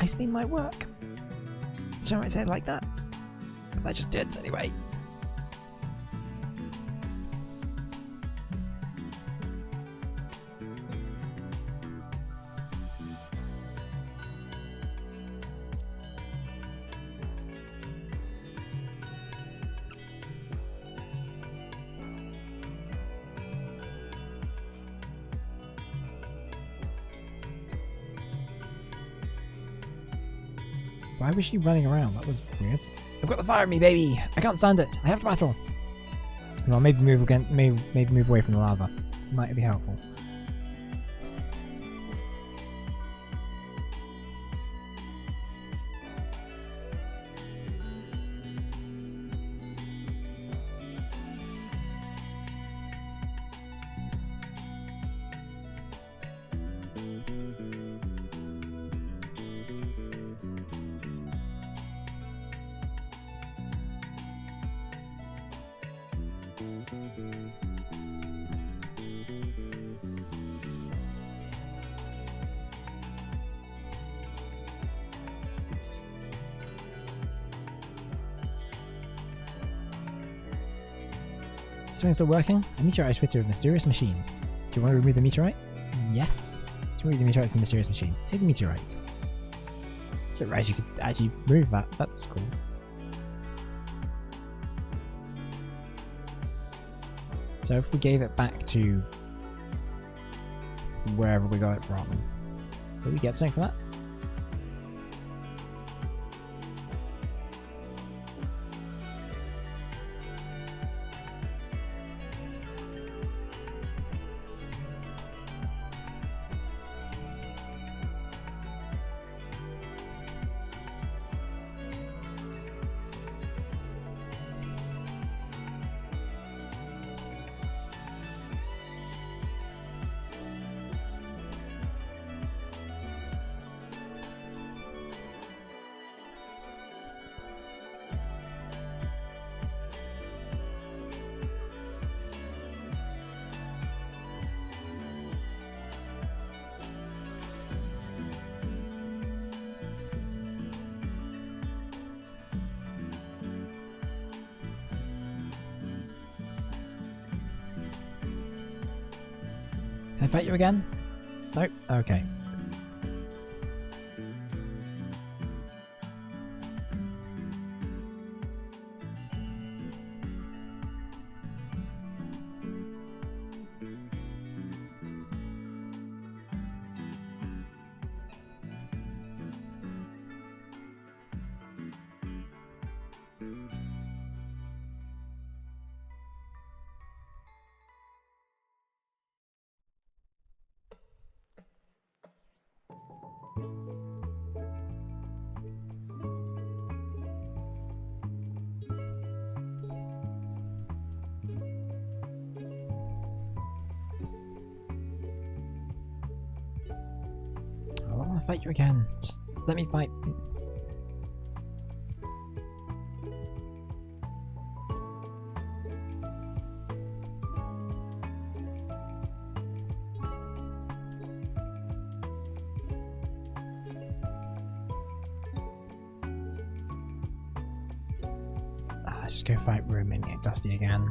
Ice Beam might work. So I might say it like that. But I just did anyway. Why was she running around? That was weird. I've got the fire in me, baby! I can't stand it! I have to battle! Well, maybe move again. Maybe move away from the lava. Might be helpful. Something still working? A meteorite is fitted with a mysterious machine. Do you want to remove the meteorite? Yes. Let's remove the meteorite from the mysterious machine. Take the meteorite. I didn't realize you could actually move that. That's cool. So if we gave it back to wherever we got it from, will we get something for that? Can I fight you again? Nope. Okay. I want to fight you again. Just let me fight. Let's go fight Room and get Dusty again.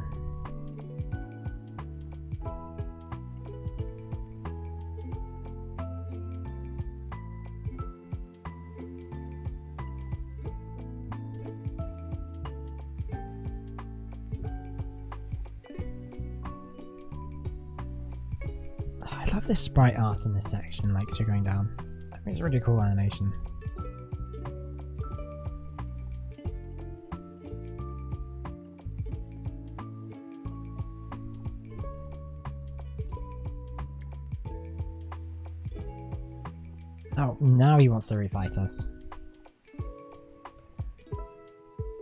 I love this sprite art in this section, like as you're going down. I think it's a really cool animation. Oh, now he wants to refight us.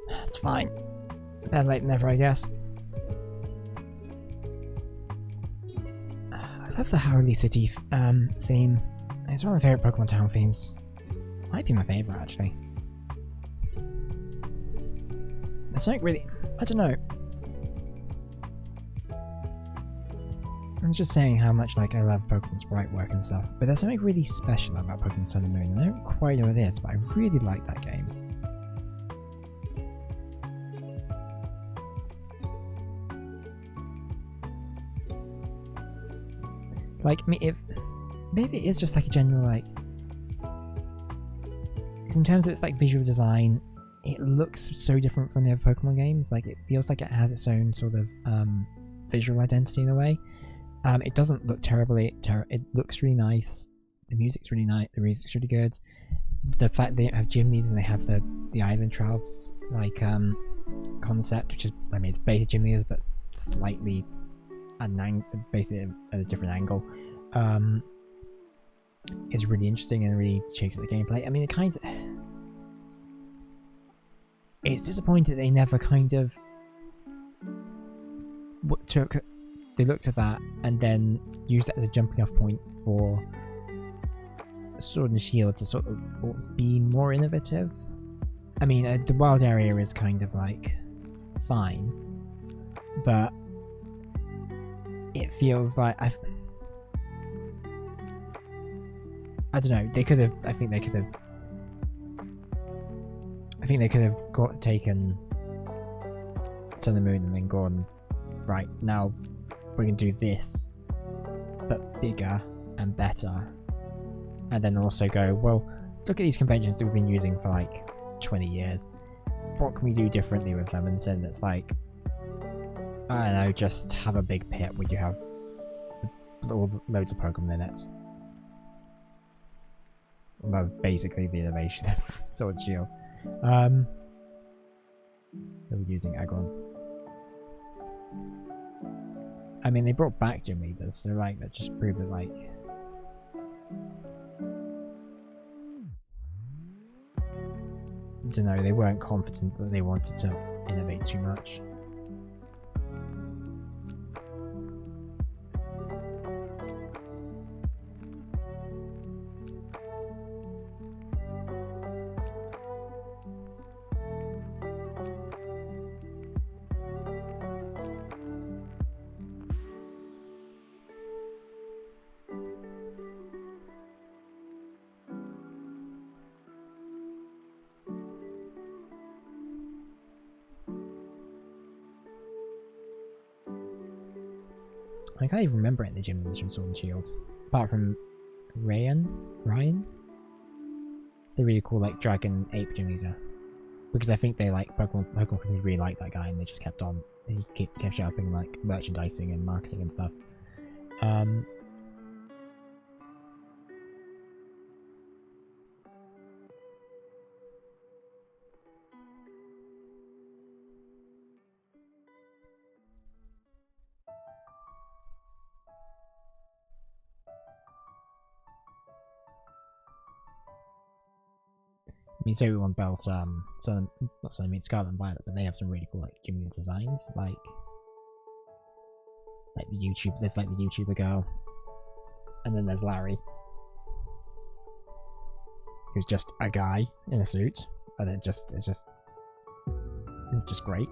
That's fine. Better late than never, I guess. I love the Howley City theme. It's one of my favourite Pokemon Town themes. Might be my favourite, actually. It's like really... I don't know. I'm just saying how much like I love Pokemon sprite work and stuff, but there's something really special about Pokemon Sun and Moon, and I don't quite know what it is, but I really like that game. Like, I mean, if maybe it is just like a general like, because in terms of its like visual design, it looks so different from the other Pokemon games. Like, it feels like it has its own sort of visual identity in a way. It doesn't look terribly. It looks really nice. The music's really nice. The music's really good. The fact they have gym leaders and they have the island trials like concept, which is, I mean, it's basic gym leaders but slightly at basically at a different angle, is really interesting and really shakes up the gameplay. I mean, it kind of, it's disappointing they never kind of took. They looked at that and then used that as a jumping off point for Sword and Shield to sort of be more innovative. I mean, the wild area is kind of like fine, but it feels like I don't know. They could have. I think they could have taken Sun and Moon and then gone right now. We're going to do this, but bigger and better. And then also go, well, let's look at these conventions that we've been using for like 20 years. What can we do differently with them? And so it's like, I don't know, just have a big pit where you have loads of Pokemon in it. And that's basically the innovation of Sword and Shield. They were using Aggron. I mean, they brought back gym leaders, so like that just proved that like I don't know, they weren't confident that they wanted to innovate too much. I can't even remember it in the gym edition Sword and Shield. Apart from Ryan? The really cool like dragon ape gym leader. Because I think they like Pokemon company really liked that guy and they just kept on kept sharpening like merchandising and marketing and stuff. I mean, so everyone built Sun, not Sun, I mean Scarlet and Violet, but they have some really cool like gym designs, like the YouTube. There's like the YouTuber girl, and then there's Larry, who's just a guy in a suit, and it's just great.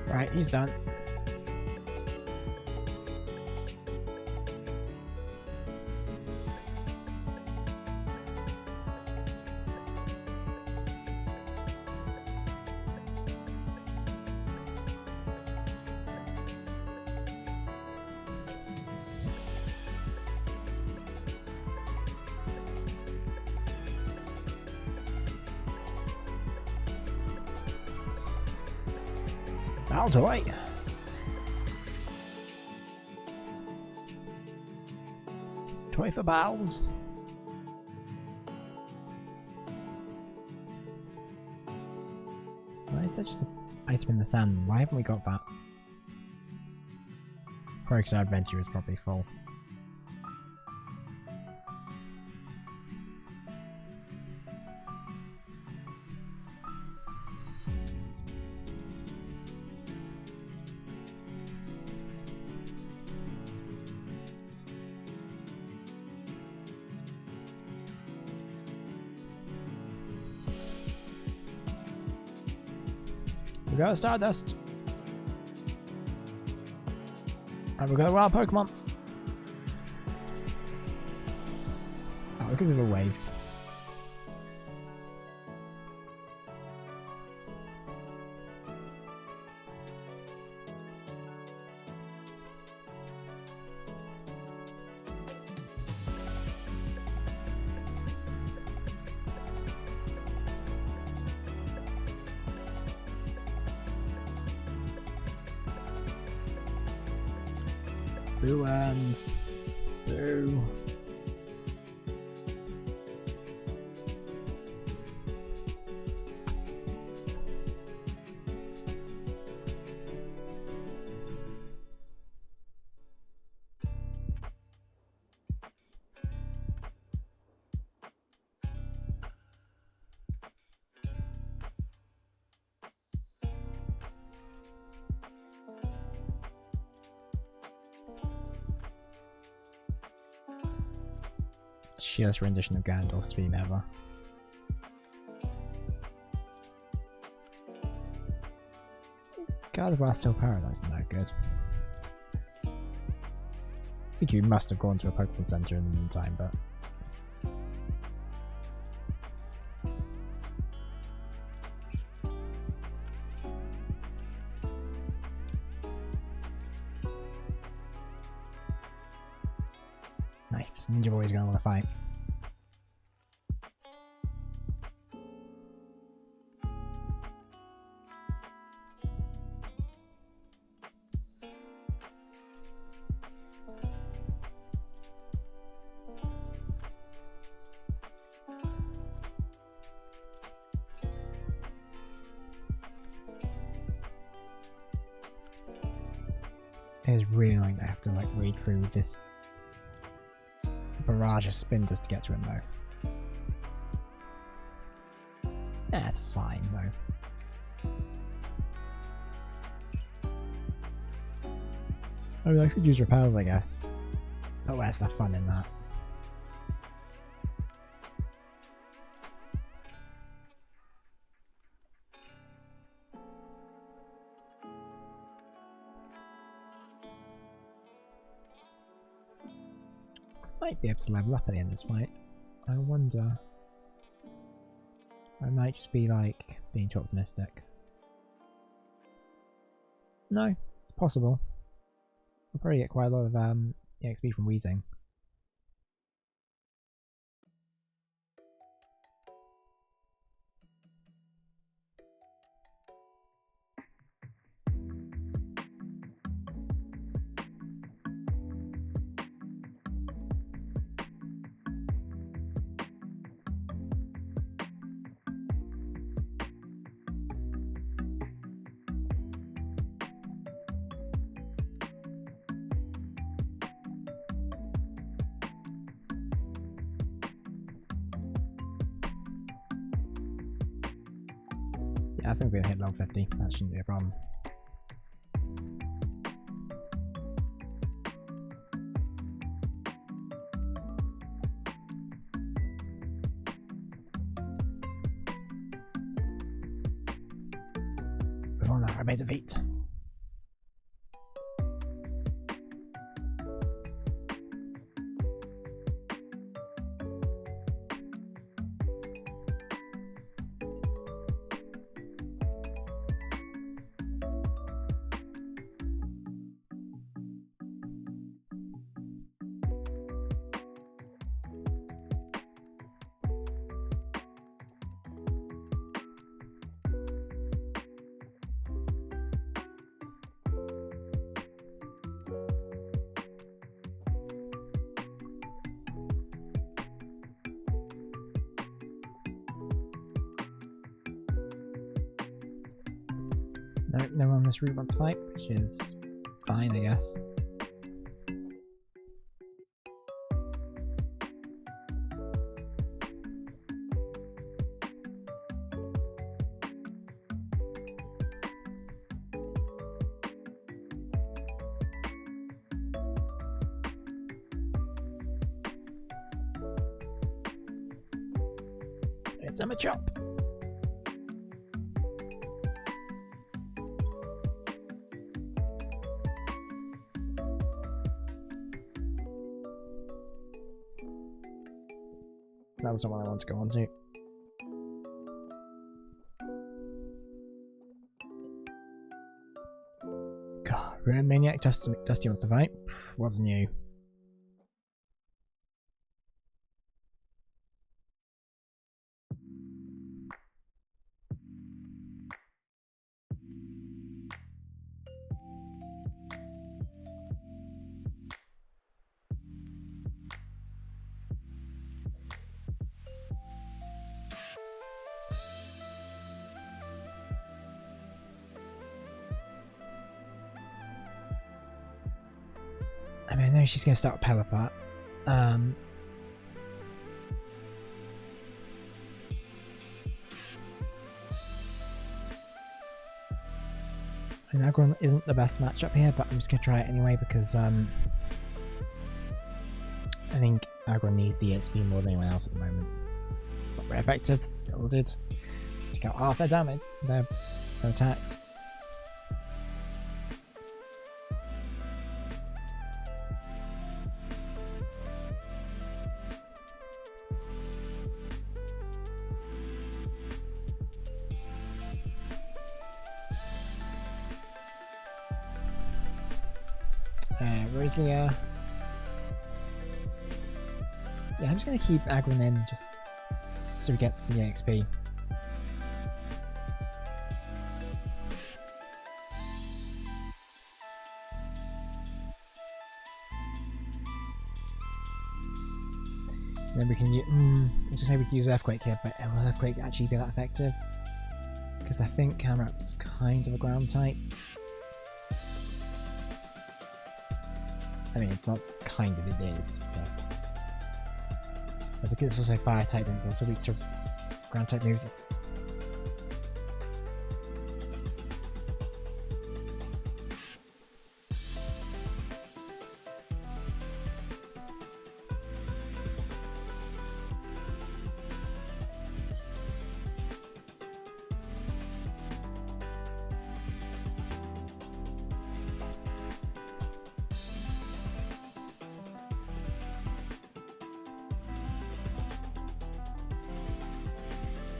Right, he's done. That'll do it. Toy for pals. Why is there just an item in the sand? Why haven't we got that? Probably our adventure is probably full. We got a Stardust. And we got a wild Pokemon. Oh, look at this little wave. Boo ends. Boo. Shield's rendition of Ganondorf's theme ever. Is Gardevoir still paralyzed? No, good. I think you must have gone to a Pokemon Center in the meantime, but... Nice, Ninja Boy's gonna want to fight. It is really annoying that I have to like read through this barrage of spin just to get to him though. Yeah, it's fine though. I mean, I could use repels, I guess. But where's the fun in that? Might be able to level up at the end of this fight. I wonder. I might just be like being too optimistic. No, it's possible. I'll probably get quite a lot of EXP from wheezing. Yeah, I think we'll hit level 50. That shouldn't be a problem. Move on now, I made a feat. No one on this route wants to fight, which is fine, I guess. It's a chop. That was the one I wanted to go on to. God, Ruin Maniac Dusty wants to fight. What's new? I mean, I know she's going to start Pelipper. And Aggron isn't the best matchup here, but I'm just going to try it anyway because I think Aggron needs the EXP more than anyone else at the moment. It's not very effective, still did. She got half their damage, their attacks. Rosalia. Yeah, I'm just going to keep Aggron in just so he gets the EXP. And then we can use, I was going to say we could use Earthquake here, but will Earthquake actually be that effective? Because I think Camerap's kind of a ground type. I mean, it's not kind of, it is, but because it's also fire type and it's also weak to ground type moves, it's...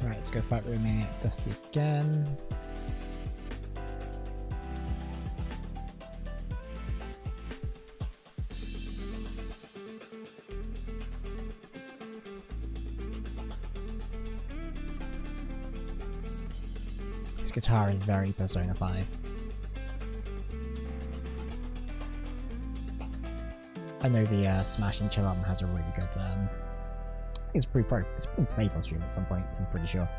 Right, let's go fight with Maniac Dusty again. This guitar is very Persona 5. I know the Smash and Chill album has a really good it's been played on stream at some point, I'm pretty sure.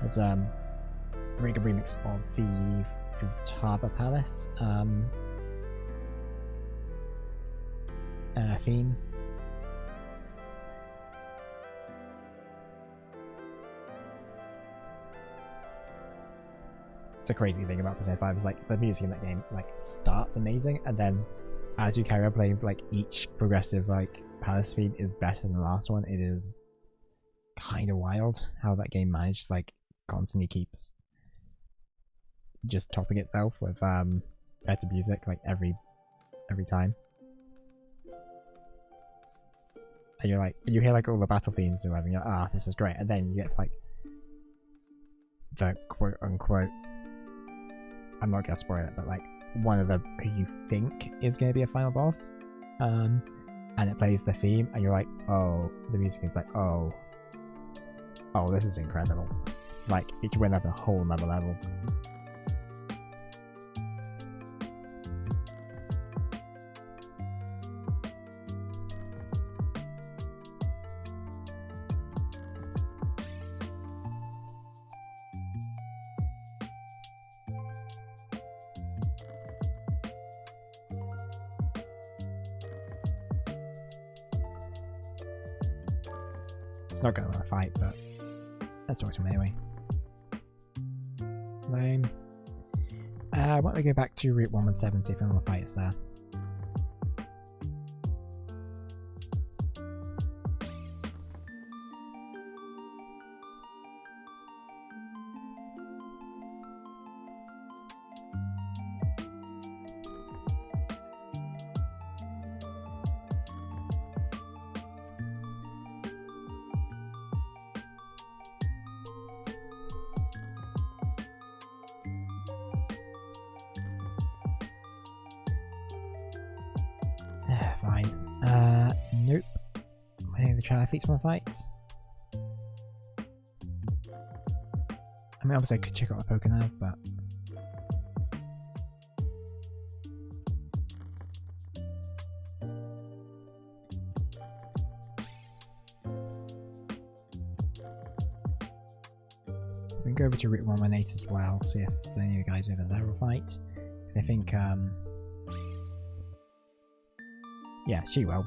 There's a really good remix of the Futaba Palace theme. It's a crazy thing about Persona 5 is like the music in that game like starts amazing, and then as you carry on playing, like each progressive like Palace theme is better than the last one. It is kind of wild how that game managed like constantly keeps just topping itself with better music like every time. And you're like, you hear like all the battle themes or whatever, and you're like, ah, this is great, and then you get to, like the quote unquote, I'm not gonna spoil it, but like one of the who you think is gonna be a final boss, and it plays the theme, and you're like, oh, the music is like, oh, this is incredible. It's like it went up a whole nother level. It's not gonna fight, but let's talk to him anyway. Lame. Why don't we go back to Route 117, see if anyone fights there. Fine. Nope. I think the try fix my fights. I mean, obviously I could check out the Pokénav, but we can go over to Route 118 as well, see if any of you guys over there will fight. Because I think, yeah, she will.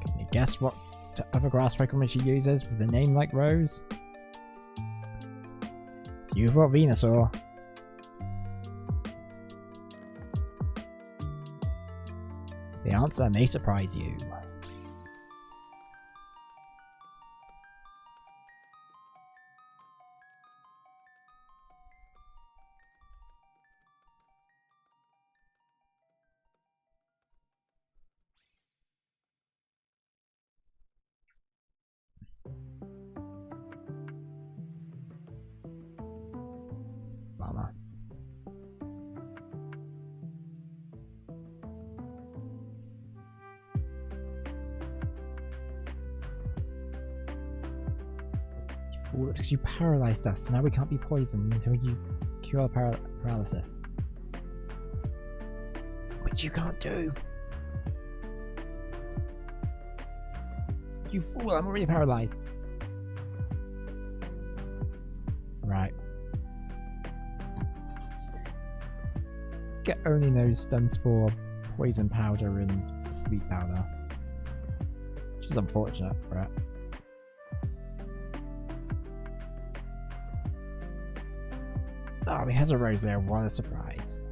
Can you guess what other grass Pokemon she uses with a name like Rose? You thought Venusaur. The answer may surprise you. Bummer. You fool, it's because you paralyzed us, so now we can't be poisoned until you cure paralysis. Which you can't do. You fool, I'm already paralyzed. think it only knows Dunsparce, poison powder, and sleep powder. Which is unfortunate for it. Oh, he has a rose there. What a surprise.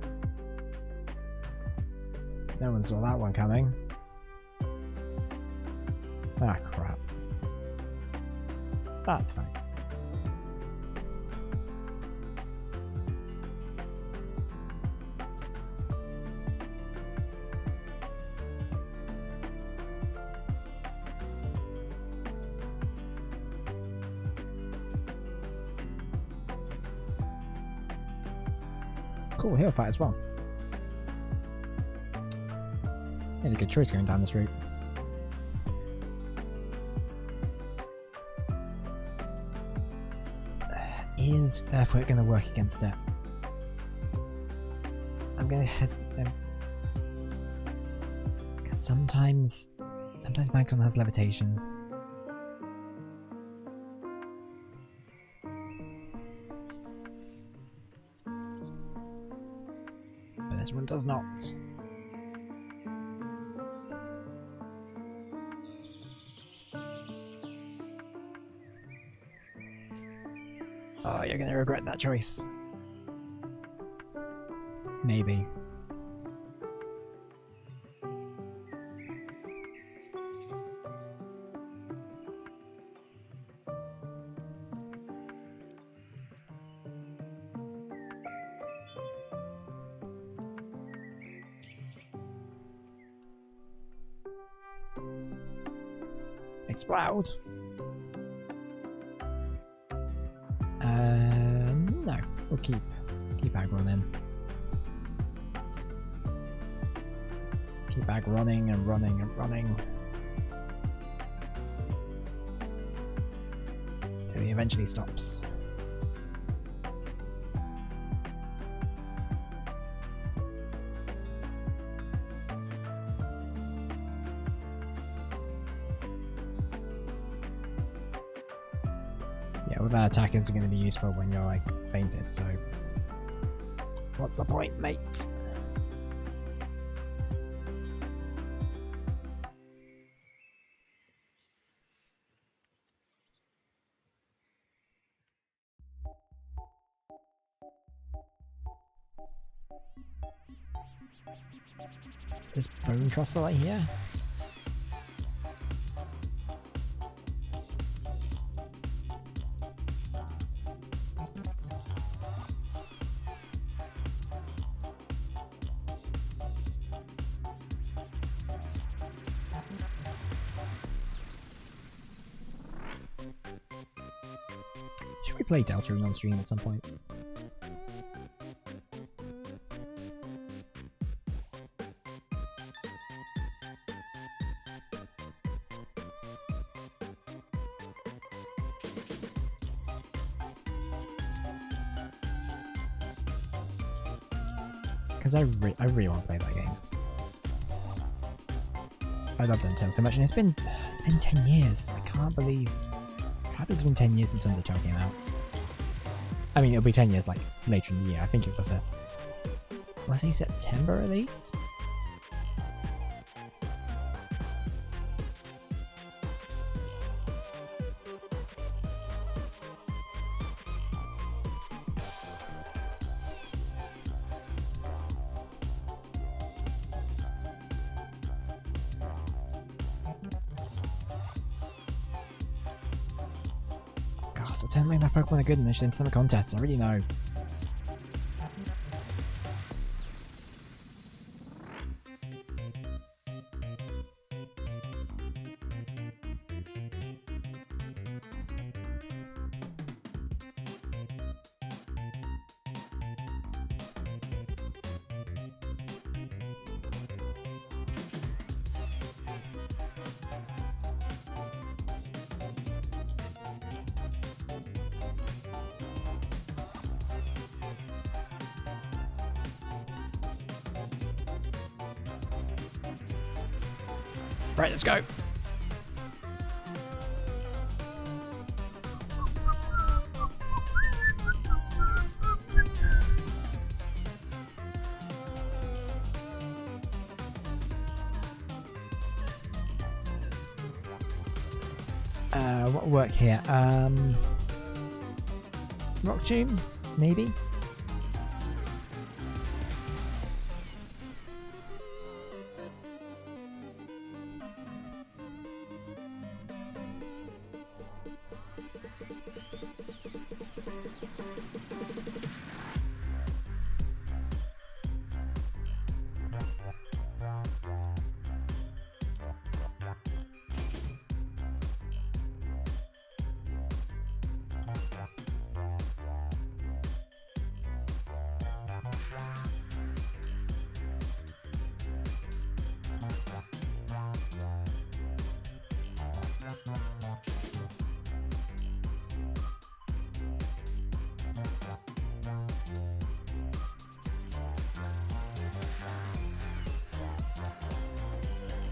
No one saw that one coming. Ah, crap. That's fine. Cool, he'll fight as well. Made a good choice going down this route. Is Earthquake going to work against it? I'm going to hesitate. Because sometimes Magdon has levitation. But this one does not. Oh, you're gonna regret that choice. Maybe. Explode. No, we'll keep Aggron in. Keep Ag running and running and running. Till he eventually stops. Yeah, well, that attack is going to be useful when you're like fainted, so what's the point, mate? This Bone Trosselite here? Should we play Deltarune on stream at some point? Because I really want to play that game. I love Dungeon so much, and it's been 10 years. I can't believe it's been 10 years since Undertale came out. I mean, it'll be 10 years like later in the year. I think it was he September release? September making that Pokemon a good initiative into the contest, I already know. Right, let's go. What work here? Rock Tomb, maybe?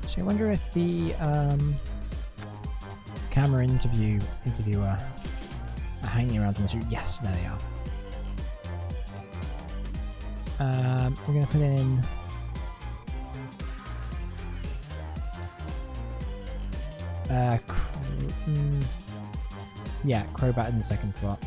So I wonder if the camera interviewer are hanging around in the street. Yes, there they are. We're going to put in yeah, Crobat in the second slot.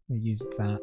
We'll use that.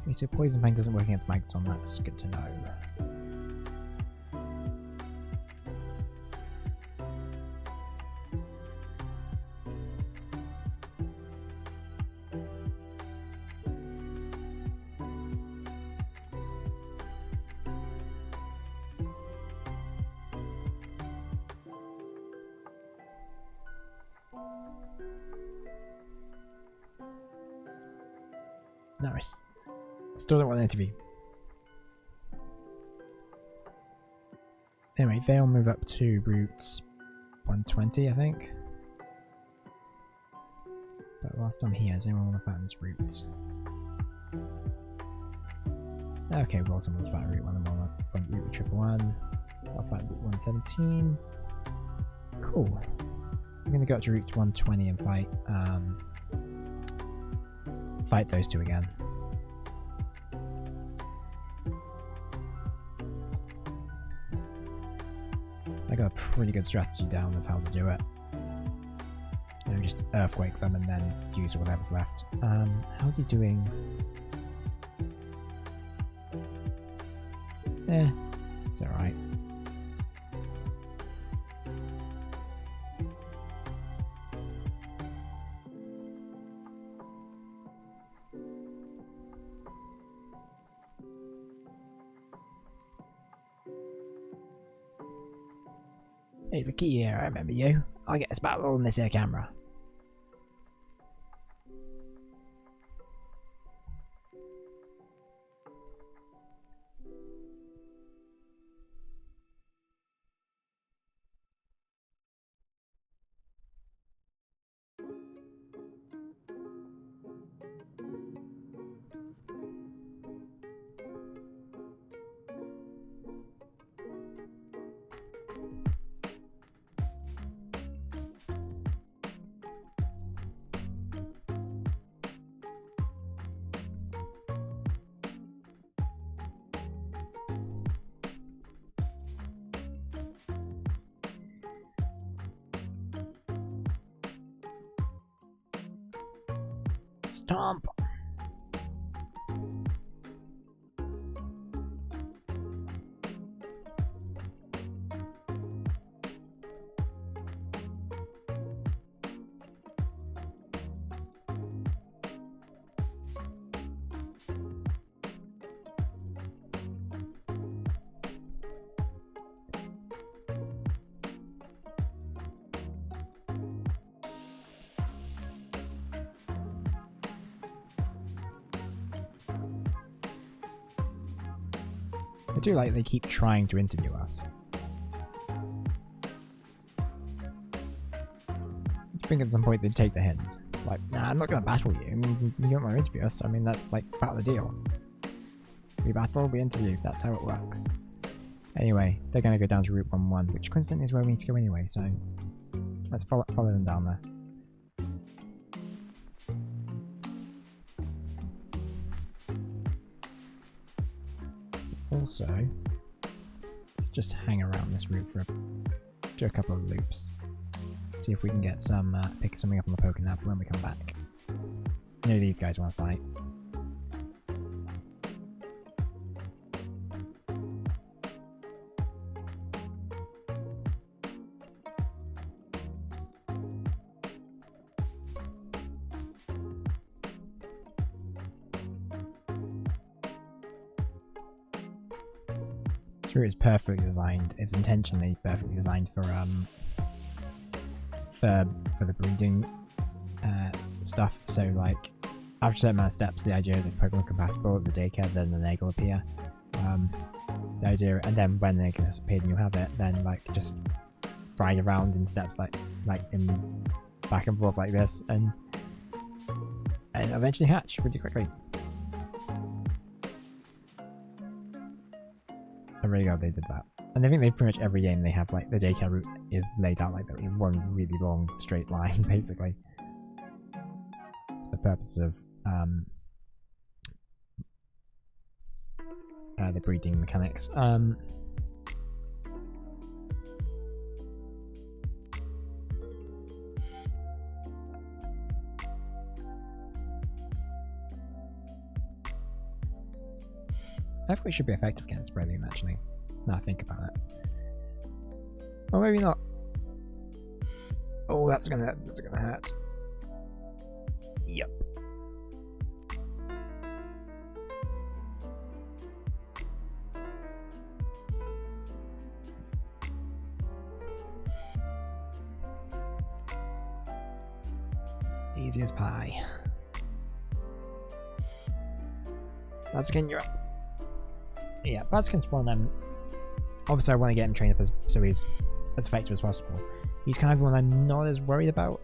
Okay, so Poison Fang doesn't work against Magneton, that's good to know. Nice. Still don't want an interview. Anyway, they'll move up to Route 120, I think. But whilst I'm here, does anyone want to find this route? Okay, well, someone's fighting Route 111, Route 111. I'll fight Route 117. Cool. I'm gonna go up to Route 120 and fight those two again. I got a pretty good strategy down of how to do it. You know, just earthquake them and then use whatever's left. How's he doing? It's alright. Hey, looky here, I remember you. I'll get us back on this here camera. Stomp! I do like they keep trying to interview us. I think at some point they'd take the hint. Like, nah, I'm not gonna battle you. I mean, you don't want to interview us. I mean, that's like part of the deal. We battle, we interview. That's how it works. Anyway, they're gonna go down to Route 11, which coincidentally is where we need to go anyway, so let's follow them down there. Also, let's just hang around this route for do a couple of loops. See if we can get some, pick something up on the Pokénav for when we come back. I know these guys want to fight. This route is perfectly designed. It's intentionally perfectly designed for the breeding stuff. So like after a certain amount of steps, the idea is if Pokemon compatible, the daycare, then the egg will appear. The idea, and then when the egg has appeared and you have it, then like just ride around in steps like in back and forth like this, and eventually hatch really quickly. I'm really glad they did that. And I think they pretty much every game they have like the daycare route is laid out like that in one really long straight line, basically. For the purpose of the breeding mechanics. I think it should be effective against Breloom, actually. Now I think about it. Or maybe not. Oh, that's gonna hurt. Yep. Easy as pie. Blaziken, you're up. Yeah, Blaziken's one of them. Obviously, I want to get him trained up so he's as effective as possible. He's kind of the one I'm not as worried about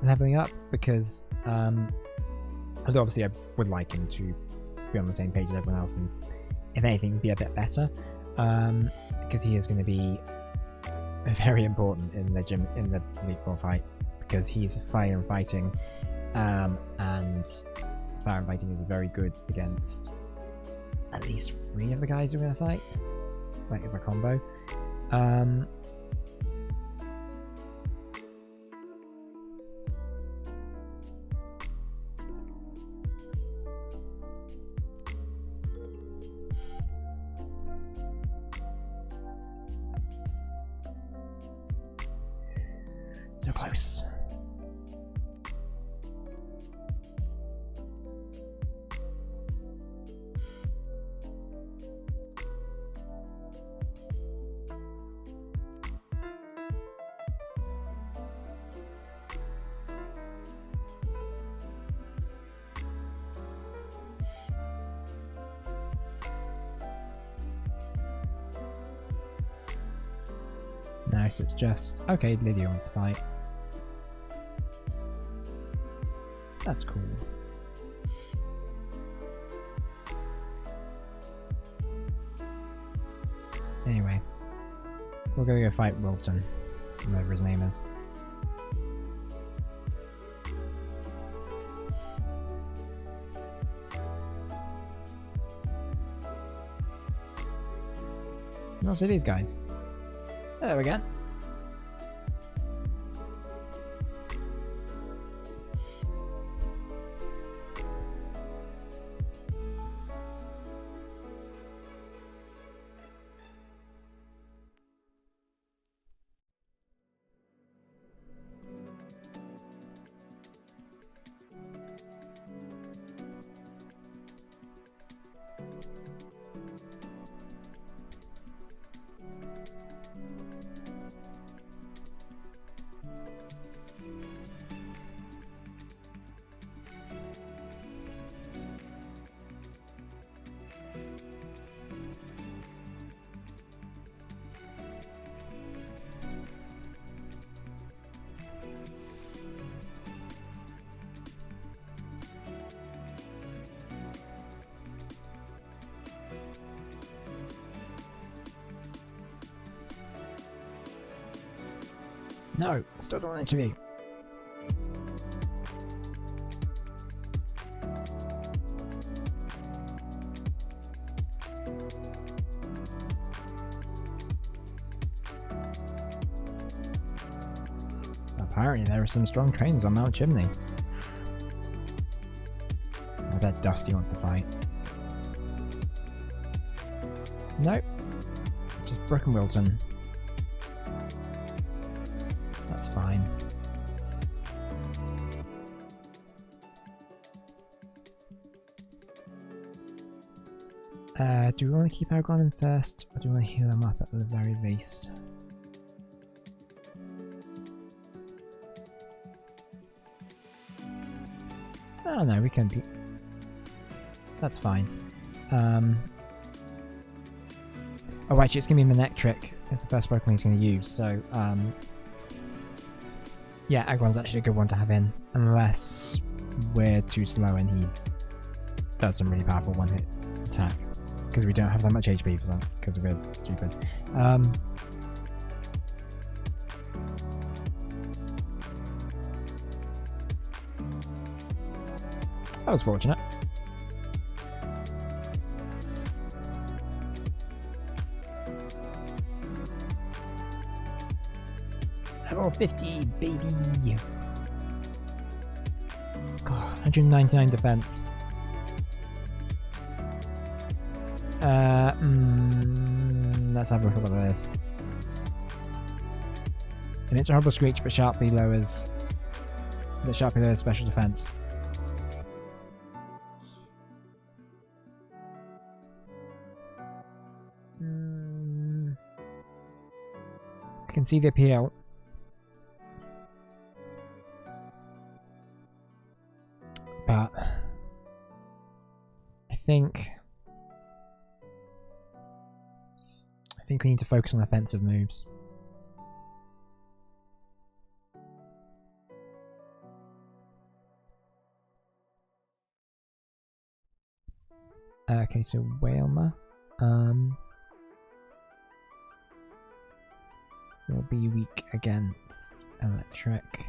leveling up because obviously I would like him to be on the same page as everyone else and if anything be a bit better because he is going to be very important in the Elite Four fight because he's fire and fighting and fire and fighting is very good against at least 3 of the guys who are going to fight, like as a combo. So close. Nice, it's just okay. Lydia wants to fight. That's cool. Anyway, we're gonna go fight Wilton, whatever his name is. And also these guys. There we go. No, still don't want to interview. Apparently there are some strong trains on Mount Chimney. I bet Dusty wants to fight. Nope. Just Brooke and Wilton. That's fine. Do we want to keep Agron in first, or do we want to heal him up at the very least? Oh no, we can be... That's fine. Oh, actually, it's going to be Manectric. It's the first Pokemon he's going to use, so... Yeah, Agron's actually a good one to have in, unless we're too slow and he does some really powerful one-hit attack. Because we don't have that much HP for that, because we're stupid. That was fortunate. Level 50, baby! God, 199 defense. Let's have a look at what that is. Emits a horrible screech, but sharply lowers special defense. I can see the appeal. But I think we need to focus on offensive moves. Okay, so Wailmer will be weak against electric.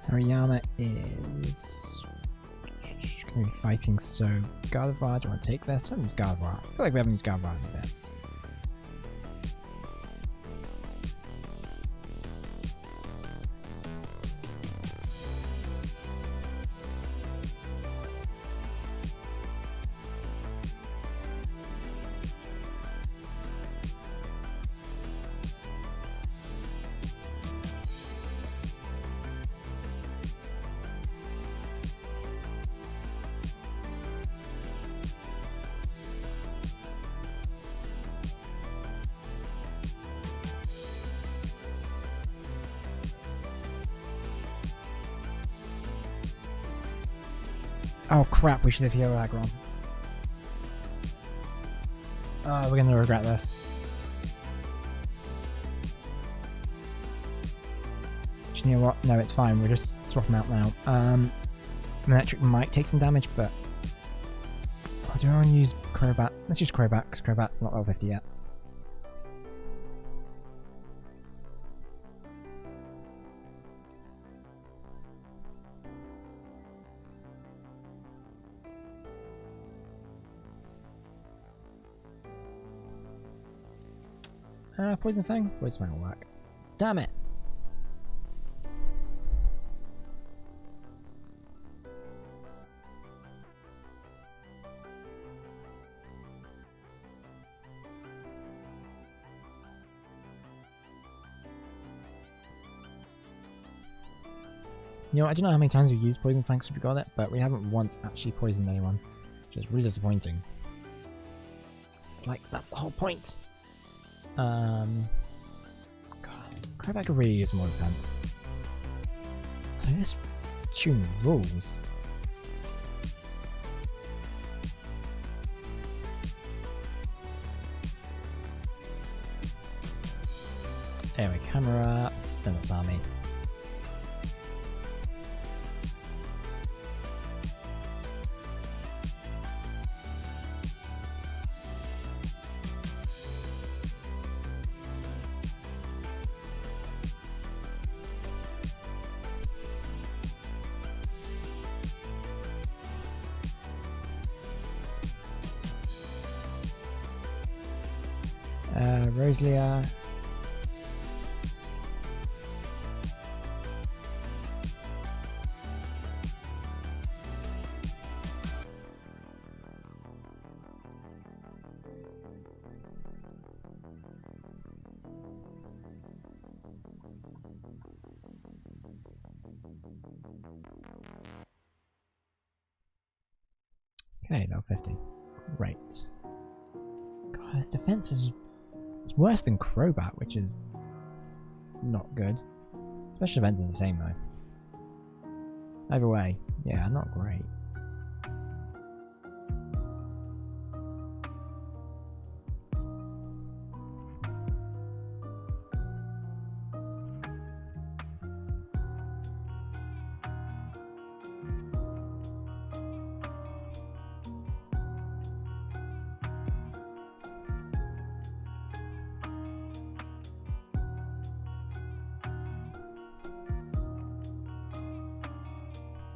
Hariyama is going to be fighting, so Gardevoir, do you want to take this? I haven't used Gardevoir. I feel like we haven't used Gardevoir in a bit. Oh crap, we should have healed Aggron. Oh, we're gonna regret this. Do you know what? No, it's fine, we'll just swap them out now. Electric might take some damage, but... Oh, do I want to use Crobat? Let's use Crobat, because Crobat's not level 50 yet. Poison Fang? Poison Fang will work. Damn it! You know, I don't know how many times we've used Poison Fang since we got it, but we haven't once actually poisoned anyone, which is really disappointing. It's like, that's the whole point! God, Crobat could really use more defense. So this Tune rules. Anyway, camera, Stennis Army. Rosalia. Okay, level 50. Great. God, his defense is it's worse than Crobat, which is not good. Special defense is the same though. Either way, yeah, not great.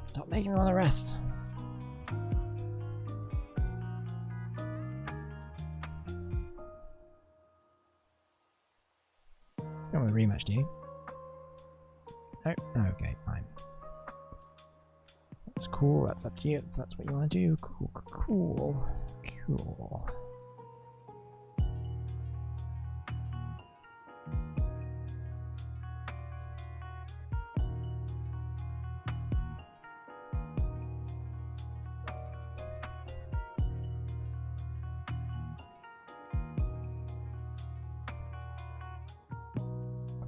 Stop making me want to rest. Don't want to rematch, do you? No? Okay, fine. That's cool, that's up to you if that's what you want to do. Cool, cool, cool.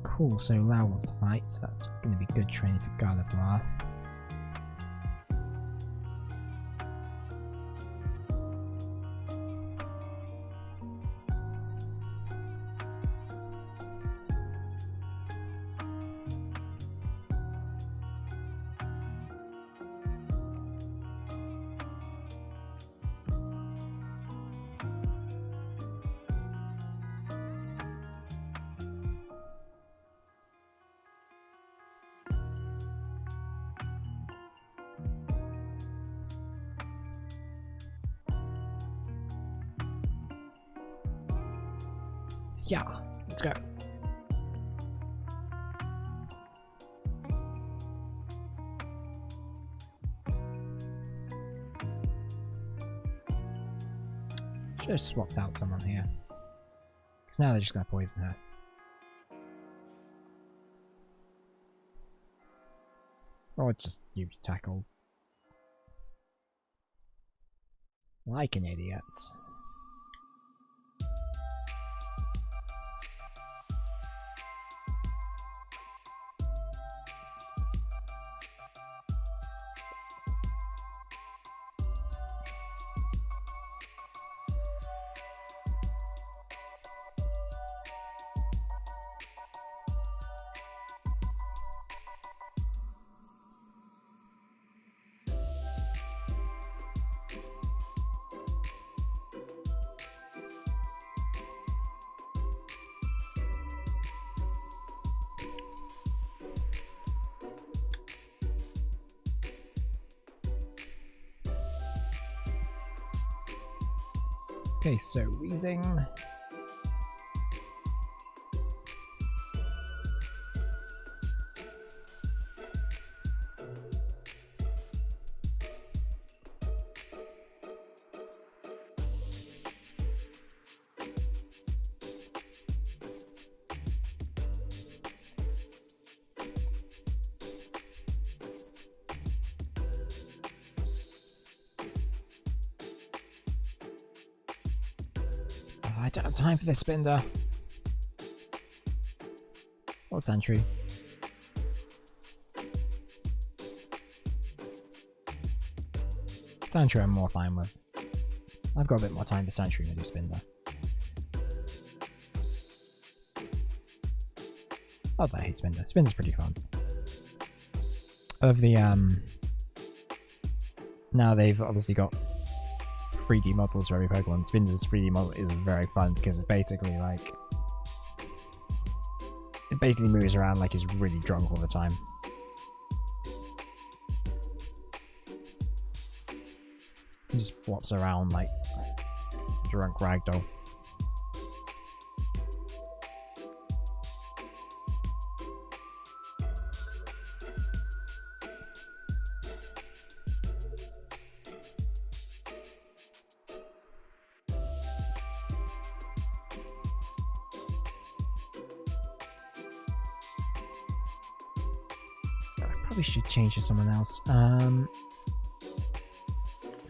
Cool, so Lau wants to fight, so that's going to be good training for Gardevoir. Yeah, let's go. Should have swapped out someone here. Because now they're just going to poison her. Or just use tackle. Like an idiot. Okay, so Weezing. I don't have time for this, Spinder. Or Sentry. Sandshrew I'm more fine with. I've got a bit more time for Sandshrew than I do Spinder. Oh, I hate Spinder. Spinder's pretty fun. Of the now they've obviously got 3D models for every Pokemon. Spinder's 3D model is very fun because it's basically like it basically moves around like it's really drunk all the time. It just flops around like drunk ragdoll. Probably should change to someone else. Who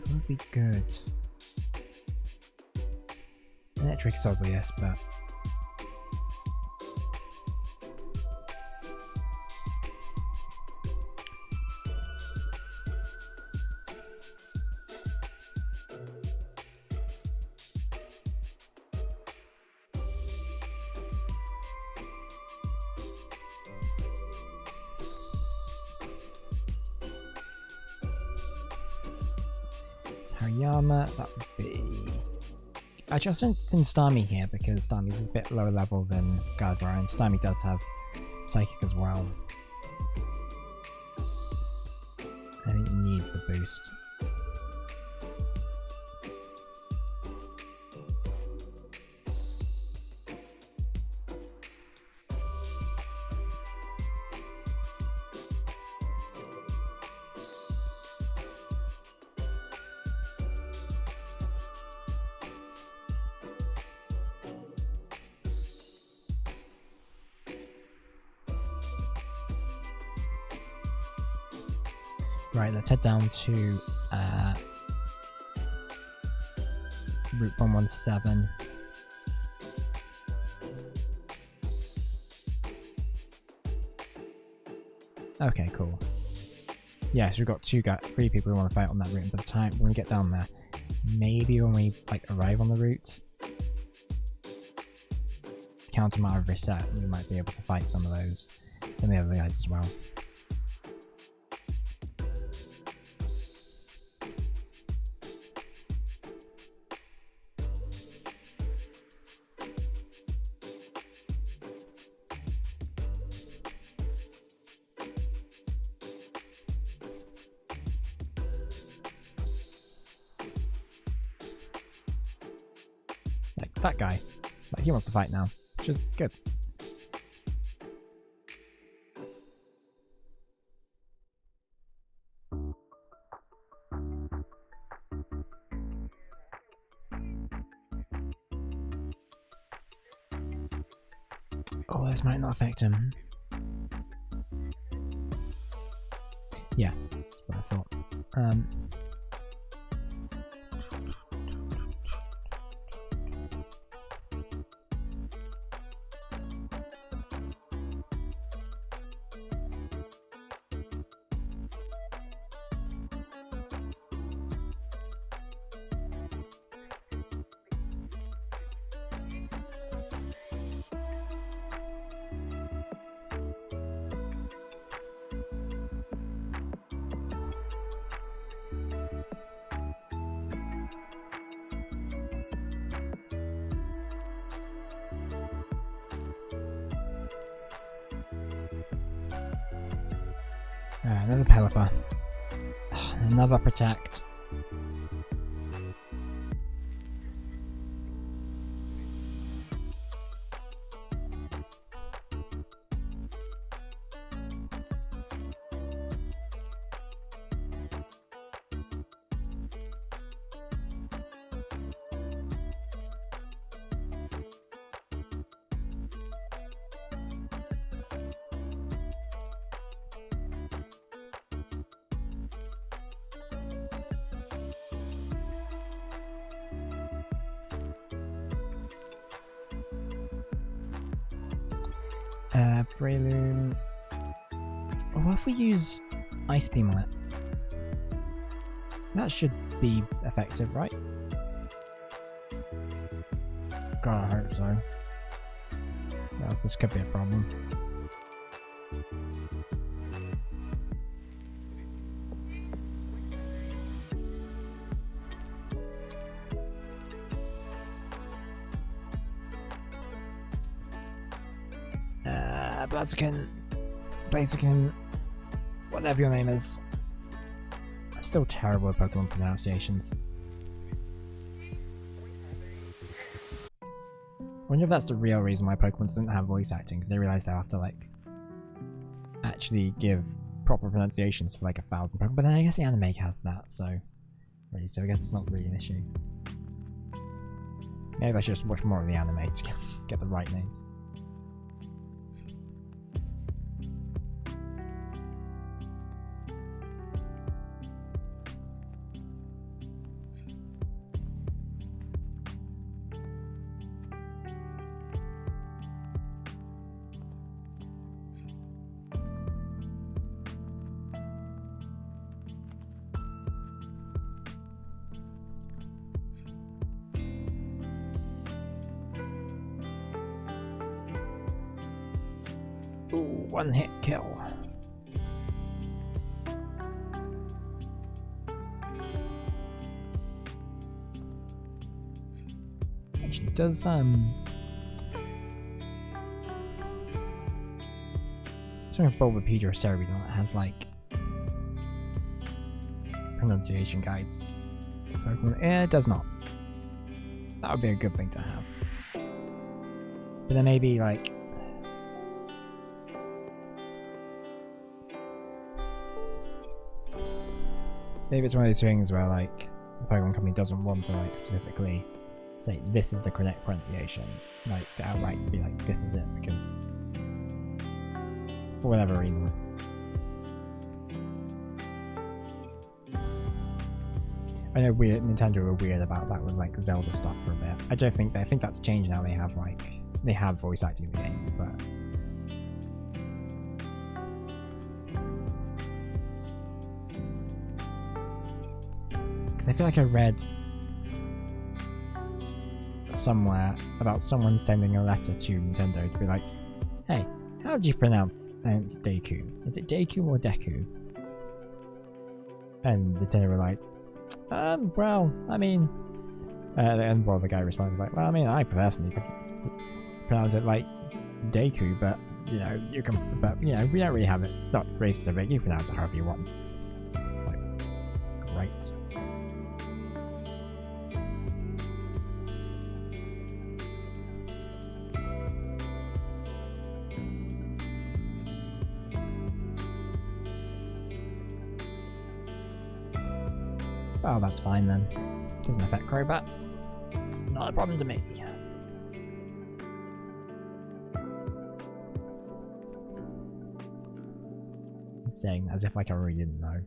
would be good? Electric is ugly, yes, but Hariyama, that would be... Actually, I sent in Starmie here because Starmie's a bit lower level than Gardevoir, and Starmie does have Psychic as well. I think it needs the boost. Right, let's head down to Route 117. Okay, cool. Yeah, so we've got three people who want to fight on that route, and by the time when we get down there, maybe when we like arrive on the route, the counter might have reset, and we might be able to fight some of the other guys as well. That guy. Like, he wants to fight now, which is good. Oh, this might not affect him. Yeah, that's what I thought. Another Pelipper. Another Protect. Breloom. Oh, what if we use Ice Beam on it? That should be effective, right? God, I hope so. Else this could be a problem. Blaziken, whatever your name is. I'm still terrible at Pokemon pronunciations. I wonder if that's the real reason why Pokemon doesn't have voice acting, because they realize they'll have to like actually give proper pronunciations for like 1,000 Pokemon. But then I guess the anime has that, so I guess it's not really an issue. Maybe I should just watch more of the anime to get the right names. Ooh, one hit kill. Actually, does something with Bulbapedia or Cerebral that has like pronunciation guides? Yeah, it does not. That would be a good thing to have. But then maybe like maybe it's one of those things where like the Pokemon company doesn't want to like specifically say this is the correct pronunciation, like to outright be like this is it, because for whatever reason. I know Nintendo were weird about that with like Zelda stuff for a bit. I think that's changed now. They have voice acting in the games, but because I feel like I read somewhere about someone sending a letter to Nintendo to be like, hey, how do you pronounce Deku? Is it Deku or Deku? And Nintendo were like, well, I mean, and well, the guy responded like, well, I mean, I personally pronounce it like Deku, but you know, we don't really have it. It's not very specific. You pronounce it however you want. It's like, great. Oh, that's fine then. Doesn't affect Crobat. It's not a problem to me. I'm saying that as if like I really didn't know.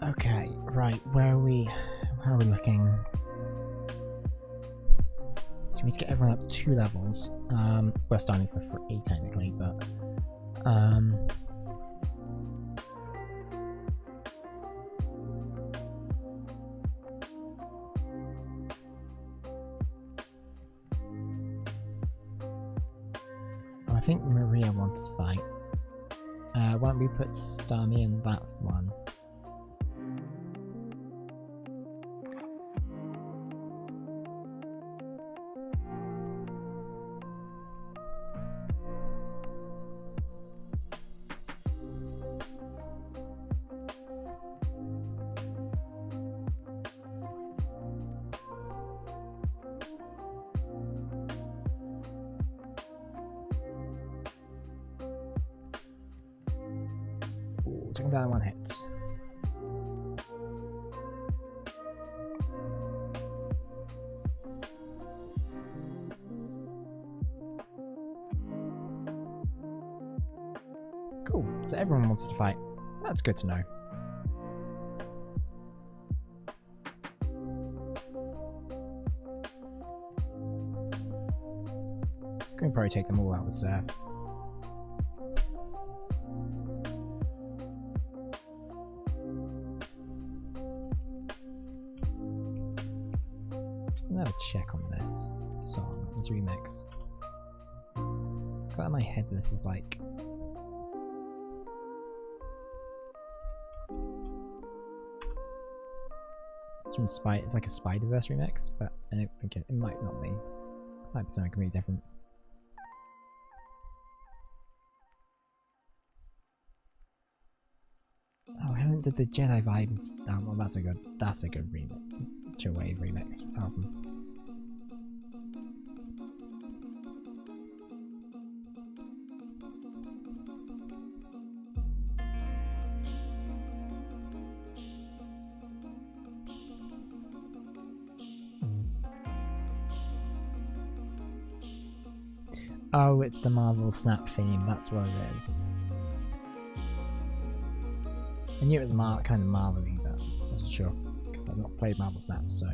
Okay, right, where are we? How are we looking? So we need to get everyone up 2 levels. We're starting with 3 technically, but I think Maria wants to fight. Why don't we put Starmie in that one? took him down in one hit. Cool, so everyone wants to fight. That's good to know. Can probably take them all out with Surf. Let's have a check on this song, this remix. Got in my head this is like it's from it's like a Spider-Verse remix, but I don't think it might not be. It might be something completely different. Oh, Helen did the Jedi vibes. Oh, well, that's a good remix. Chill-wave remix album. Oh, it's the Marvel Snap theme. That's what it is. I knew it was kind of Marvel-y, but I wasn't sure because I've not played Marvel Snap, so.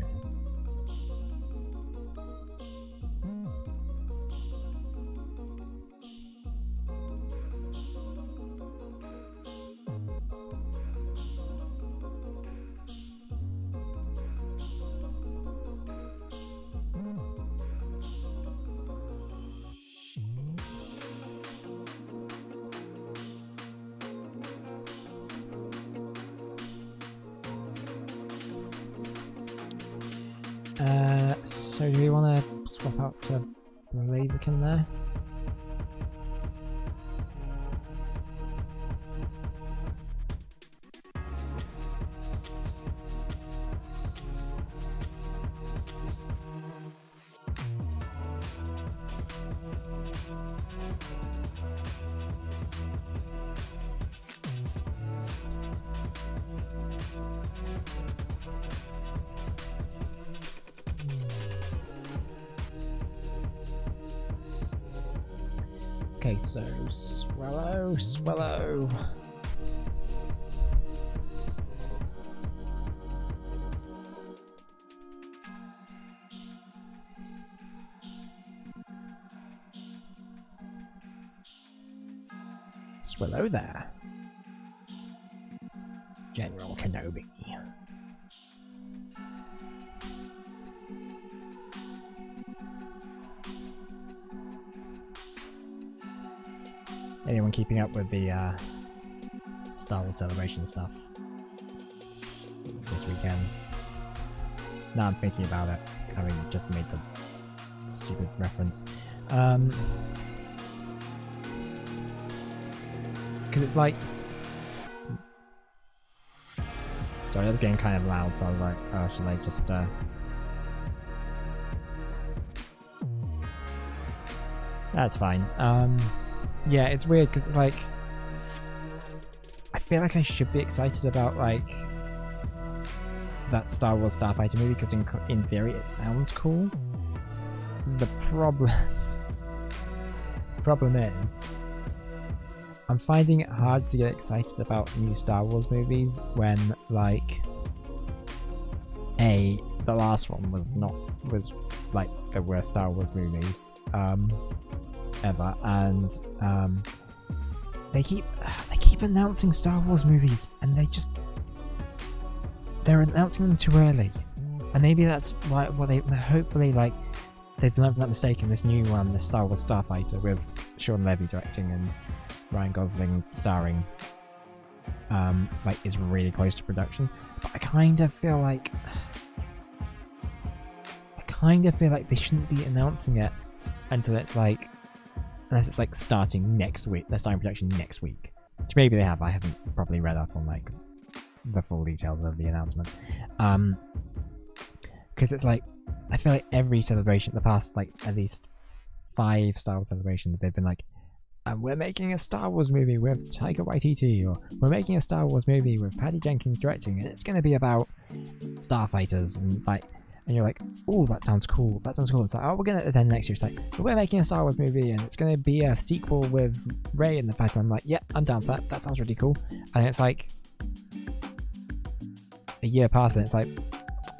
So do we want to swap out to Blaziken there? Okay, so Swallow. Swallow there. General Kenobi. Anyone keeping up with the Star Wars Celebration stuff this weekend? Now I'm thinking about it, having just made the stupid reference. Because it's like... Sorry, that was getting kind of loud, so I was like, oh, should I just... That's fine. Yeah, it's weird because it's like I feel like I should be excited about like that Star Wars Starfighter movie because in theory it sounds cool. The problem is I'm finding it hard to get excited about new Star Wars movies when like the last one was like the worst Star Wars movie ever, and they keep announcing Star Wars movies and they're announcing them too early, and maybe that's why they hopefully like they've learned from that mistake in this new one, the Star Wars Starfighter with Sean Levy directing and Ryan Gosling starring, like is really close to production. But I kind of feel like they shouldn't be announcing it until it's like, unless it's like starting next week. They're starting production next week, which maybe they have. I haven't probably read up on like the full details of the announcement, because it's like I feel like every celebration, the past like at least 5 Star Wars celebrations, they've been like, and we're making a Star Wars movie with Taika Waititi, or we're making a Star Wars movie with Patty Jenkins directing, and it's going to be about starfighters, and it's like, and you're like, oh, that sounds cool. That sounds cool. It's like, oh, we're gonna then next year. It's like, we're making a Star Wars movie, and it's gonna be a sequel with Rey in the back. I'm like, yeah, I'm down for that. That sounds really cool. And it's like a year past, and it's like,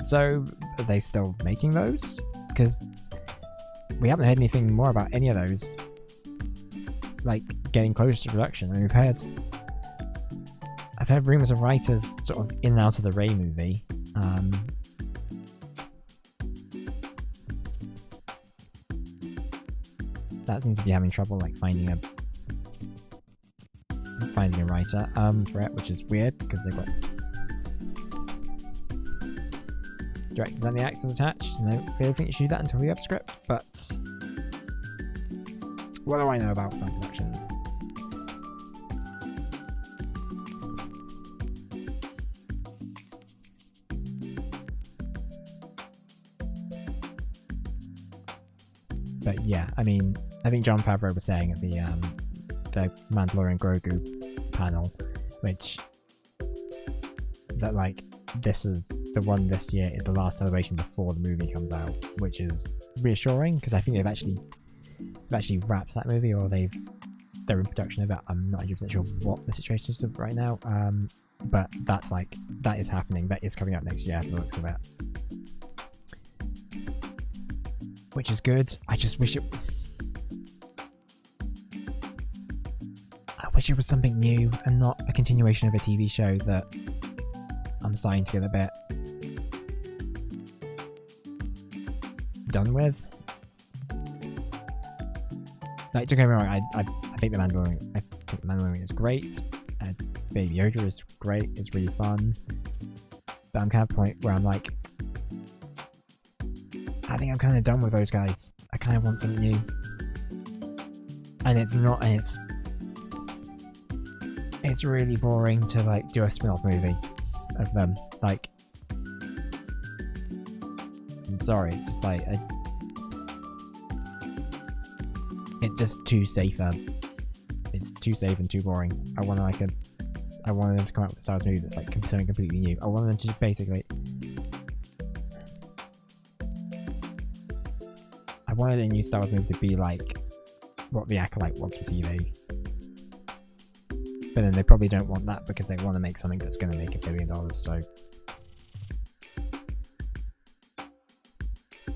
so are they still making those? Because we haven't heard anything more about any of those, like getting close to production. I mean, I've heard rumors of writers sort of in and out of the Rey movie. That seems to be having trouble like finding a writer for it, which is weird because they've got directors and the actors attached, and I don't really think you should do that until we have a script. But what do I know about film production? But yeah, I mean, I think Jon Favreau was saying at the Mandalorian Grogu panel, which that like this is the one this year is the last celebration before the movie comes out, which is reassuring because I think they've actually wrapped that movie, or they're in production of it. I'm not 100% sure what the situation is right now, but that is happening. That is coming out next year, the looks of it, which is good. I just wish it was something new and not a continuation of a TV show that I'm starting to get a bit done with. Like, don't get me wrong, I think the Mandalorian is great. Baby Yoda is great. It's really fun. But I'm kind of at a point where I'm like, I think I'm kind of done with those guys. I kind of want something new. And it's really boring to like do a spin-off movie of them. Like, I'm sorry, it's just like it's just too safer. It's too safe and too boring. I wanted them to come out with a Star Wars movie that's like something completely new. I wanted them to just basically, I wanted a new Star Wars movie to be like what The Acolyte was for TV. But then they probably don't want that because they want to make something that's going to make $1 billion, so...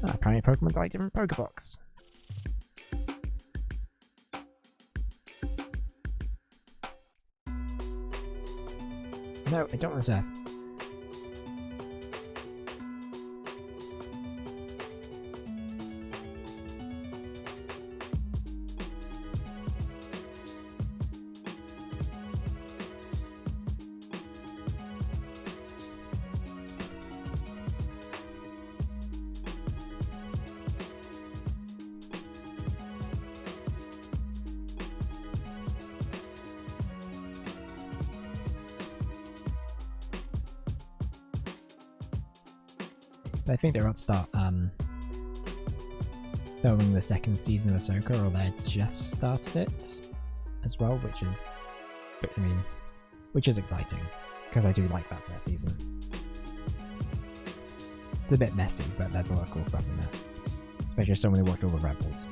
apparently Pokemon like different Pokébox. No, I don't want to surf. I think they're about to start filming the second season of Ahsoka, or they just started it as well, which is exciting because I do like that first season. It's a bit messy, but there's a lot of cool stuff in there, especially as someone who watched all the Rebels.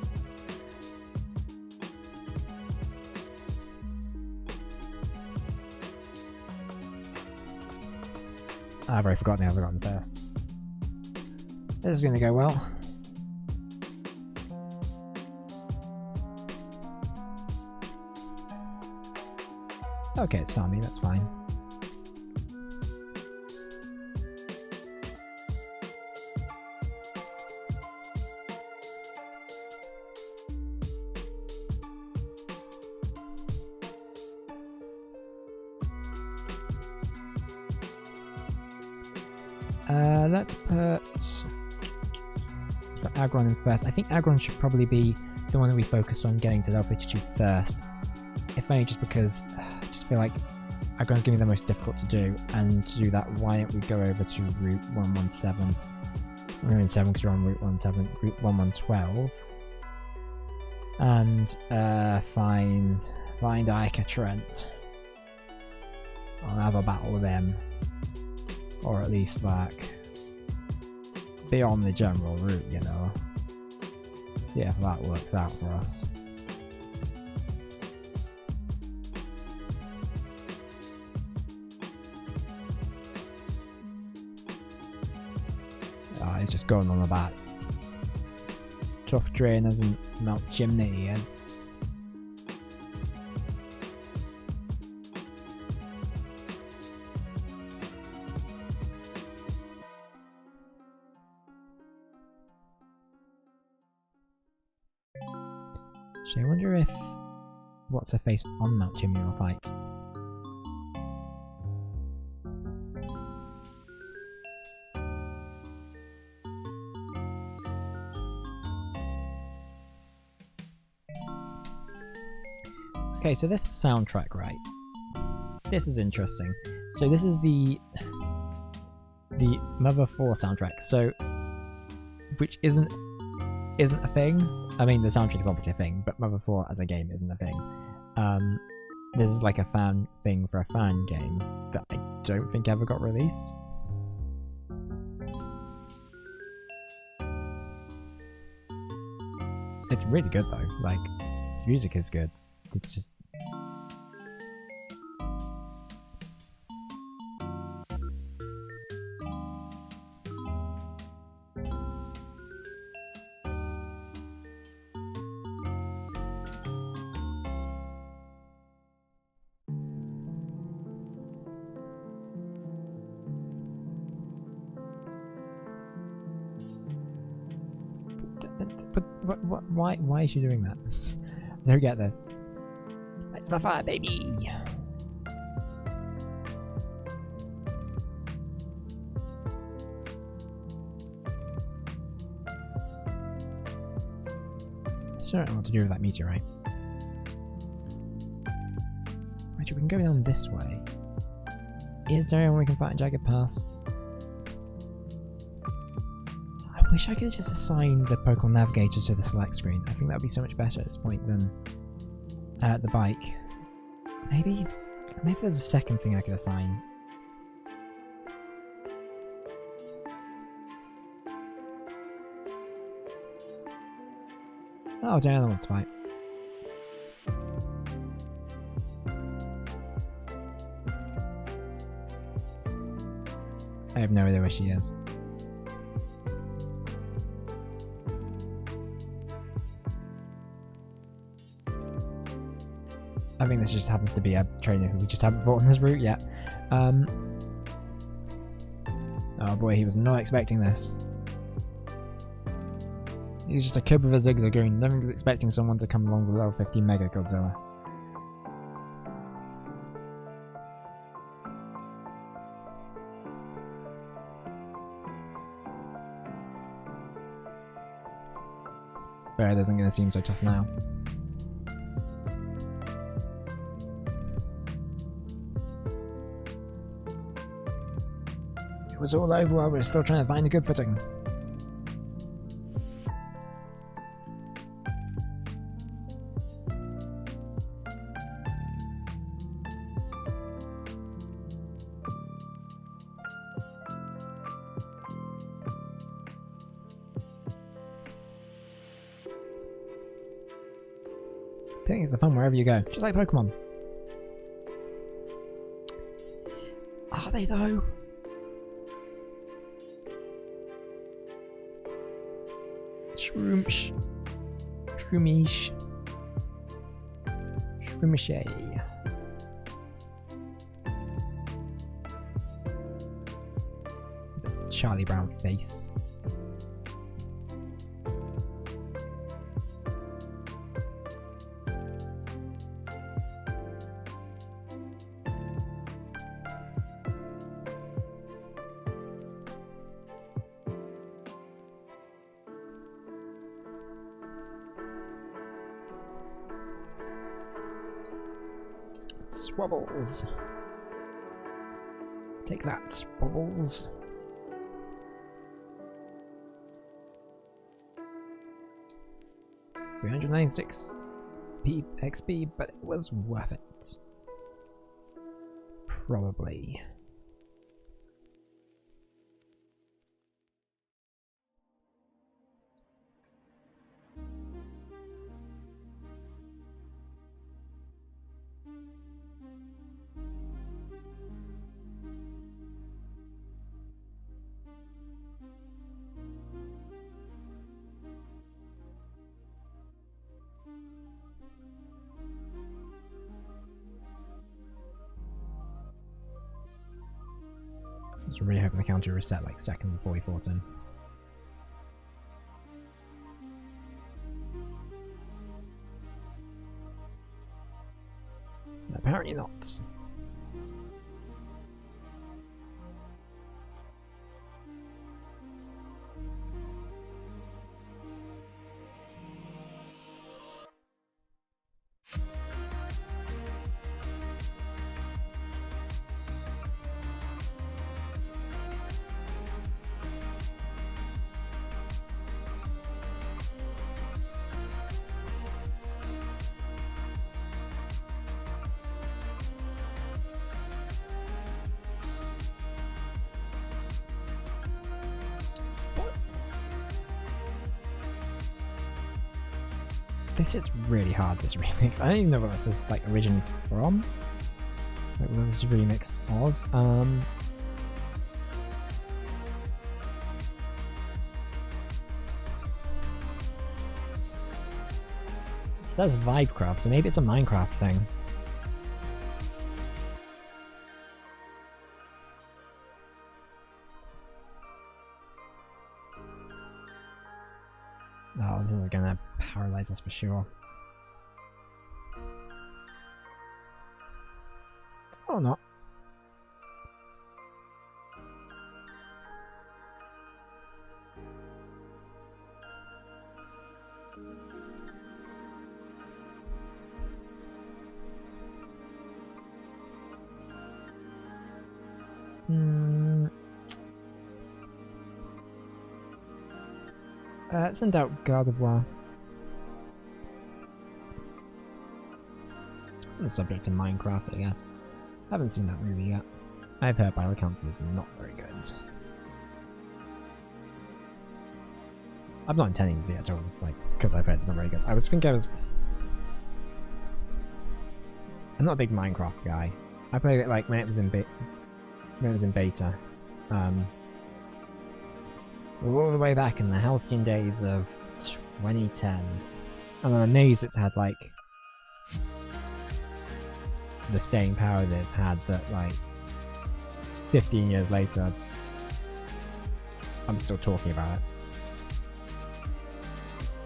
I've already forgotten how I forgotten first. This is going to go well. Okay, it's Tommy, that's fine. Let's put Agron in first. I think Agron should probably be the one that we focus on getting to level 52 first. If only just because I just feel like Agron's going to be the most difficult to do, and to do that, why don't we go over to Route 117? We're in 7 because we're on Route 117, Route 1112. and find Ica Trent. I'll have a battle with him, or at least like be on the general route, you know. See if that works out for us. Oh, he's just going on about tough drainers and melt chimneys. I wonder if what's her face on Mount Chimney will fight. Okay, so this soundtrack, right? This is interesting. So this is the Mother 4 soundtrack. So which isn't a thing. I mean, the soundtrack is obviously a thing, but Mother 4 as a game isn't a thing. This is like a fan thing for a fan game that I don't think ever got released. It's really good though. Like, its music is good. It's just but why is she doing that? I don't get this. It's my fire, baby. Still don't know what to do with that meteorite. Right, we can go down this way. Is there anyone we can fight in Jagged Pass? I wish I could just assign the Pokemon Navigator to the select screen. I think that would be so much better at this point than the bike. Maybe there's a second thing I could assign. Oh, Diana wants to fight. I have no idea where she is. I think this just happens to be a trainer who we just haven't fought on this route yet. Oh boy, he was not expecting this. He's just a kid with a Zigzagoon. Never was expecting someone to come along with level 15 Mega Godzilla. Barret isn't going to seem so tough now. It was all over while we were still trying to find a good footing. Picnics are fun wherever you go, just like Pokemon. Are they though? Shroomish. Shroomishay. That's Charlie Brown face. Swabbles. Take that, Swabbles. 396 XP, but it was worth it. Probably. I was really hoping the counter reset like seconds before we fought him. Apparently not. This is really hard, this remix. I don't even know what this is like originally from. Like what this is a remix of. It says Vibecraft, so maybe it's a Minecraft thing. Oh, this is gonna paralyze us for sure. Or not. Send out Gardevoir. The subject in Minecraft, I guess. Haven't seen that movie yet. I've heard by all accounts it's not very good. I'm not intending to see it at all, like, because I've heard it's not very good. I'm not a big Minecraft guy. I played it like when it was in beta. All the way back in the halcyon days of 2010. And I'm amazed it's had like the staying power that it's had, that like 15 years later I'm still talking about it.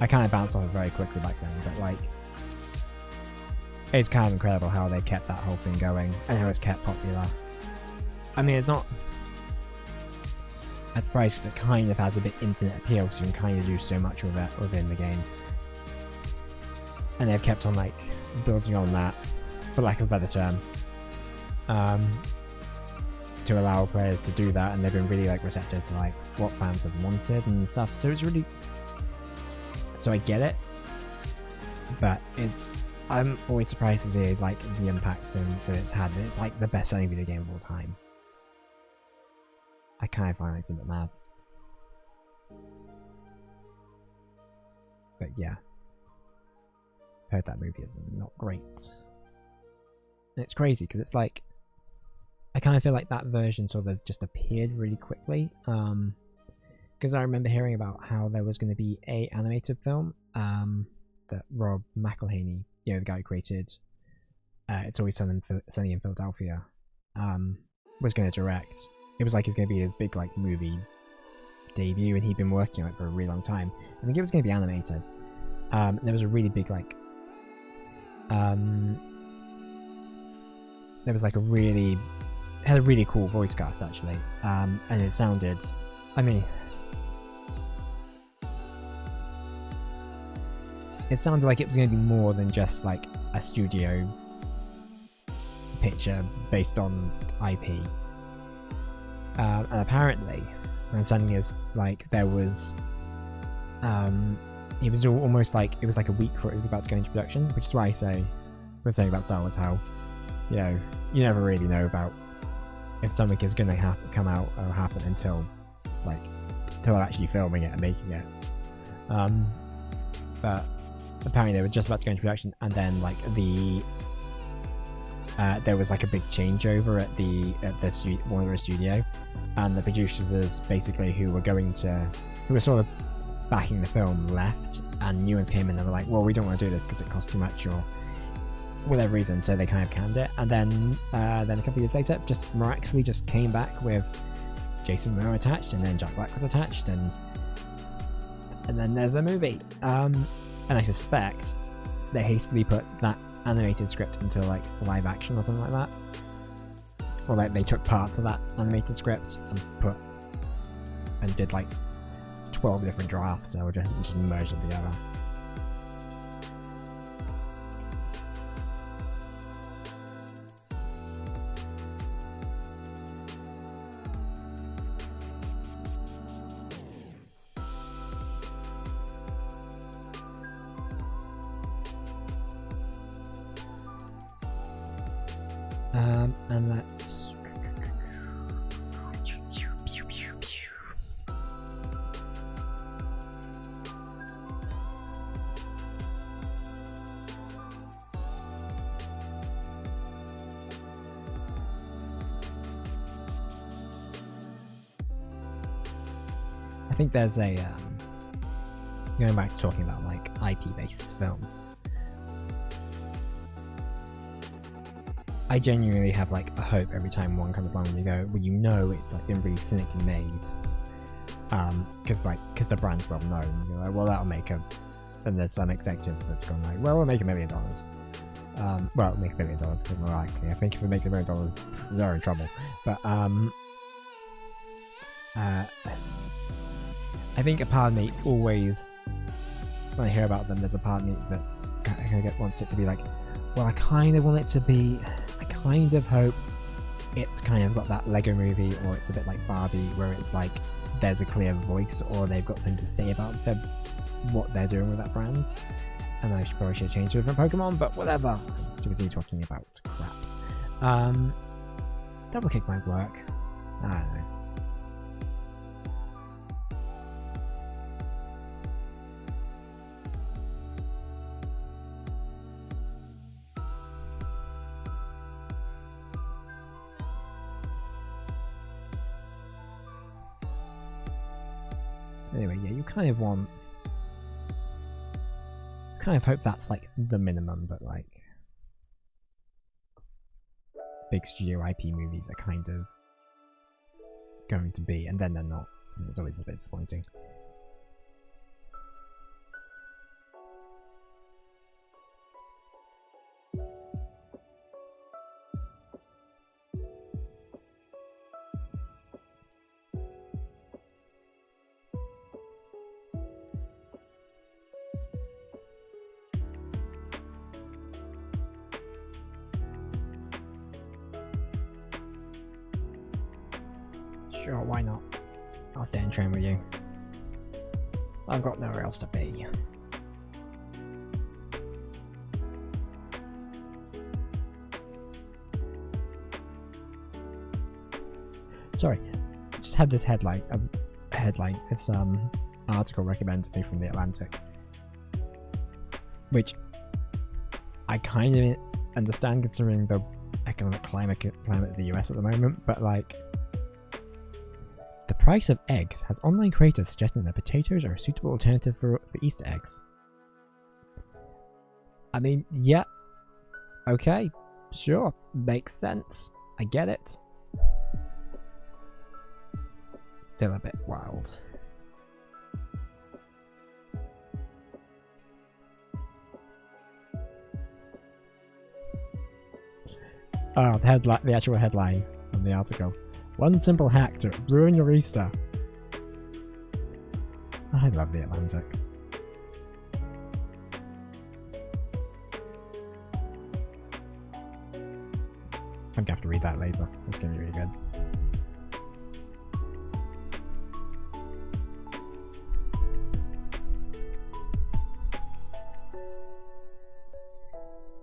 I kind of bounced off it very quickly back then, but like it's kind of incredible how they kept that whole thing going and how it's kept popular. I mean, it's not I'm surprised because it kind of has a bit infinite appeal, so you can kind of do so much with it within the game. And they've kept on like building on that, for lack of a better term, to allow players to do that, and they've been really like receptive to like what fans have wanted and stuff. So it's really, so I get it, but I'm always surprised at the impact that it's had. It's like the best-selling video game of all time. I kind of find it's a bit mad. But yeah. Heard that movie is not great. And it's crazy because it's like, I kind of feel like that version sort of just appeared really quickly. Because I remember hearing about how there was going to be a animated film that Rob McElhenney, you know, the guy who created It's Always Sunny in Philadelphia, was going to direct. It was like it's going to be his big like movie debut, and he'd been working on it for a really long time. I think it was going to be animated. There was a really big like there was like it had a really cool voice cast actually, and it sounded, I mean, it sounded like it was going to be more than just like a studio picture based on IP. And apparently, my understanding is like there was it was almost like it was like a week before it was about to go into production, which is why we're saying about Star Wars how, you know, you never really know about if something is going to come out or happen until they're actually filming it and making it. But apparently they were just about to go into production, and then like there was like a big changeover at the Warner studio, and the producers basically who were sort of backing the film left, and new ones came in and were like, well, we don't want to do this because it costs too much or whatever reason, so they kind of canned it. And then a couple of years later, just miraculously just came back with Jason Momoa attached, and then Jack Black was attached, and then there's a movie. And I suspect they hastily put that animated script into like live action or something like that, or like they took parts of that animated script and did like 12 different drafts, so just merged them together. And that's I think there's a going back to talking about like IP based films. I genuinely have like a hope every time one comes along and you go, well, you know, it's like been really cynically made, because the brand's well known. You're like, well, that'll make and there's some executive that's gone like, well, we'll make $1 million. Well, it'll make $1 million, but more likely, I think if it makes $1 million, they're in trouble. But I think a part of me always, when I hear about them, there's a part of me that wants it to be like, well, I kind of want it to be. Kind of hope it's kind of got that Lego movie, or it's a bit like Barbie, where it's like there's a clear voice, or they've got something to say about what they're doing with that brand. And I probably should change to a different Pokemon, but whatever. I'm too busy talking about crap. Double kick might work. I don't know. Anyway, yeah, you kind of hope that's like the minimum that like big studio IP movies are kind of going to be, and then they're not, and it's always a bit disappointing. Sure, why not? I'll stay and train with you. I've got nowhere else to be. Sorry, just had this headline. This article recommended me from The Atlantic, which I kind of understand considering the economic climate of the US at the moment, but like. The price of eggs has online creators suggesting that potatoes are a suitable alternative for Easter eggs. I mean, yeah. Okay. Sure. Makes sense. I get it. Still a bit wild. Oh, the actual headline of the article. One simple hack to ruin your Easter. I love The Atlantic. I'm gonna have to read that later. It's gonna be really good.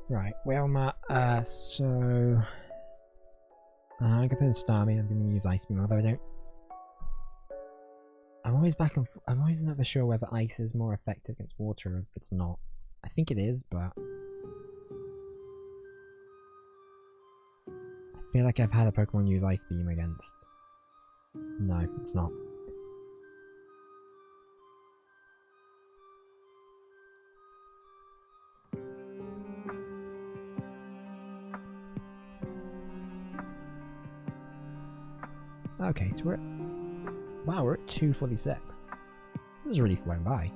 Right, Wilma, so... I'm gonna put in Starmie, I'm gonna use Ice Beam, although I don't... I'm always never sure whether Ice is more effective against water or if it's not. I think it is, but... I feel like I've had a Pokemon use Ice Beam against... No, it's not. Okay, so we're at... Wow, we're at 246. This has really flown by.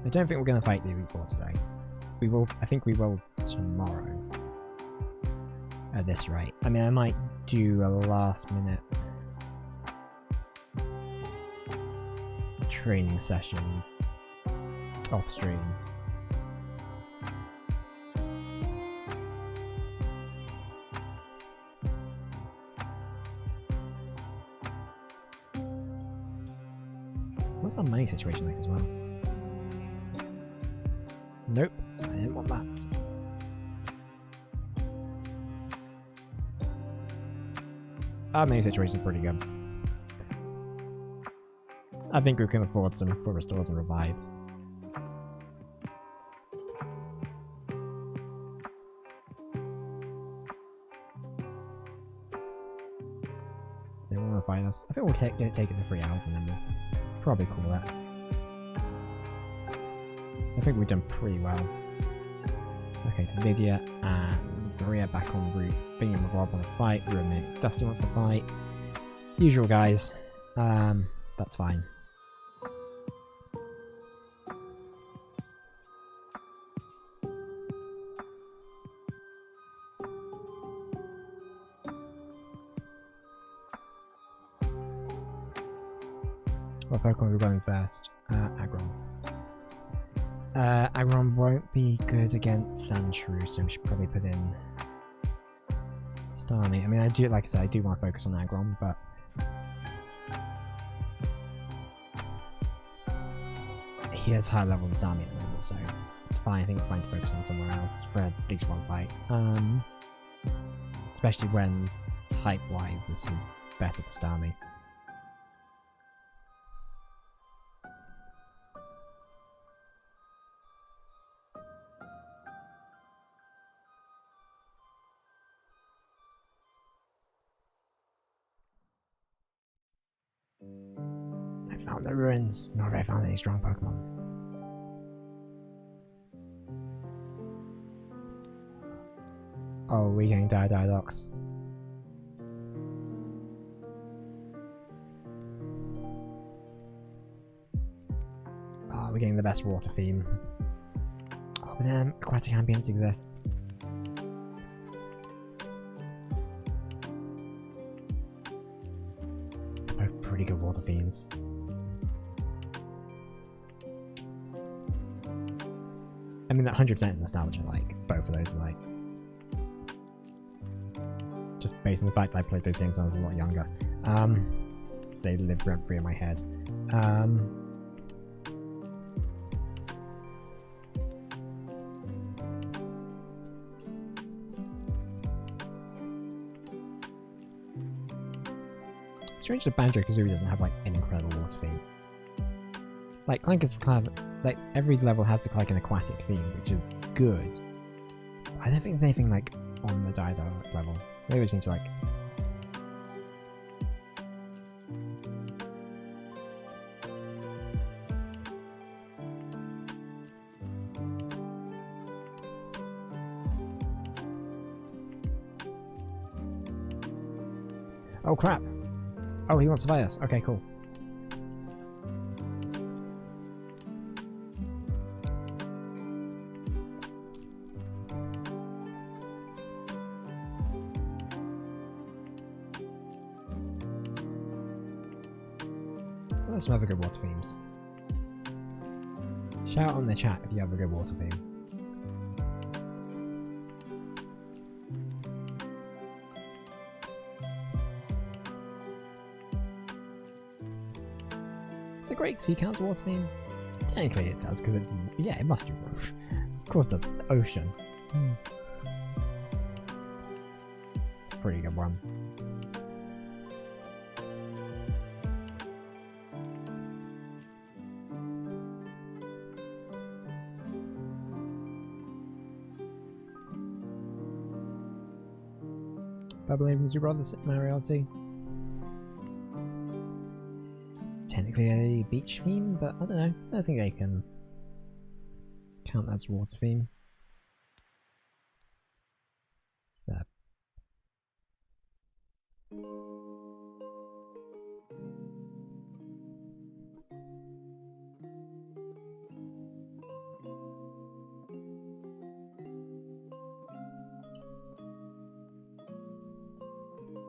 I don't think we're going to fight the Elite Four today. We will. I think we will tomorrow. At this rate. I mean, I might do a last minute training session off stream. What's our money situation like as well? Nope, I didn't want that. Our money situation is pretty good. I think we can afford some full restores and revives. Does anyone want to find us? I think we'll take it for 3 hours and then we'll probably call that. So I think we've done pretty well. Okay, so Lydia and Maria back en route. Thingy and Rob want to fight. Roommate Dusty wants to fight. Usual guys. That's fine. What Pokemon are we running first? Aggron. Aggron won't be good against Sandshrew, so we should probably put in Starmie. I mean, I do, like I said, I do want to focus on Aggron, but he has high level than Starmie at the moment, so it's fine. I think it's fine to focus on somewhere else for at least one fight. Especially when type-wise, this is better for Starmie. I found the ruins, nor have I found any strong Pokemon. Oh, we're getting Diadox. Oh, we're getting the best water theme. Oh, but then aquatic ambience exists. Both pretty good water themes. I mean, that 100% is nostalgia, like, both of those are like... Just based on the fact that I played those games when I was a lot younger. So they live rent-free in my head. Strange that Banjo-Kazooie doesn't have, like, an incredible water theme. Like, Clank is kind of... Like, every level has, like, an aquatic theme, which is good. But I don't think there's anything, like, on the Diadox level. Maybe we just need to, like... Oh, crap! Oh, he wants to fight us. Okay, cool. Well, some other good water themes. Shout out in the chat if you have a good water theme. Does the Great Sea count as water theme? Technically it does, because yeah, it must do. Of course it does, it's the ocean. It's a pretty good one. I believe was your brother Mario Odyssey. Technically a beach theme, but I don't know. I don't think they can count as water theme. So.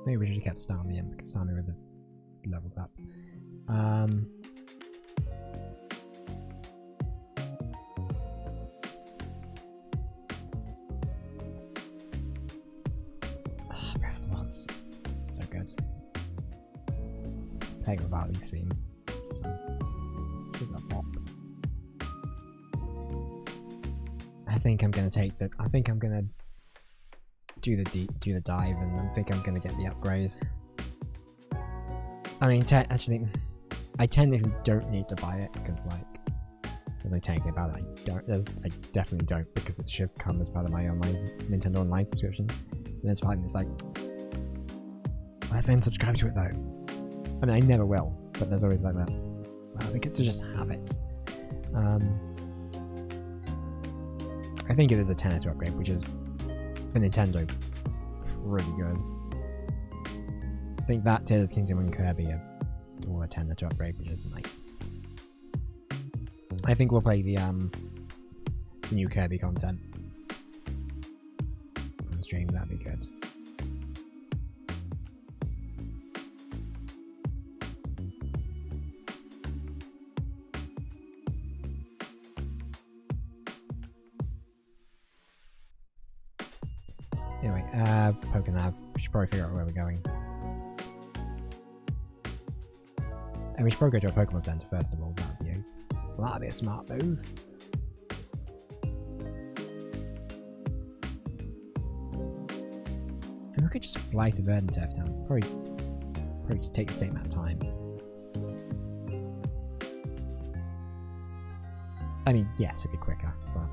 Maybe we should have kept Starmie in because Starmie would have leveled up. Breath of the Wild's so good. Playing with Valley's theme. She's a pop. I think I'm gonna take the. I think I'm gonna do the dive, and I think I'm gonna get the upgrade. I mean, actually, I technically don't need to buy it because, like, there's no technically about it. I definitely don't because it should come as part of my online Nintendo Online subscription. And there's part of me that's like, I then subscribe to it though. I mean, I never will, but there's always like that. Well, we get to just have it. I think it is a 10 to upgrade, which is for Nintendo pretty good. I think that Tears of the Kingdom and Kirby are all a 10 to upgrade, which is nice. I think we'll play the new Kirby content on stream. That'd be good. Anyway, Pokenav. We should probably figure out where we're going. And we should probably go to a Pokemon Center first of all. That'd be a smart move. And we could just fly to Verdanturf Town. Probably just take the same amount of time. I mean, yes, it'd be quicker, but.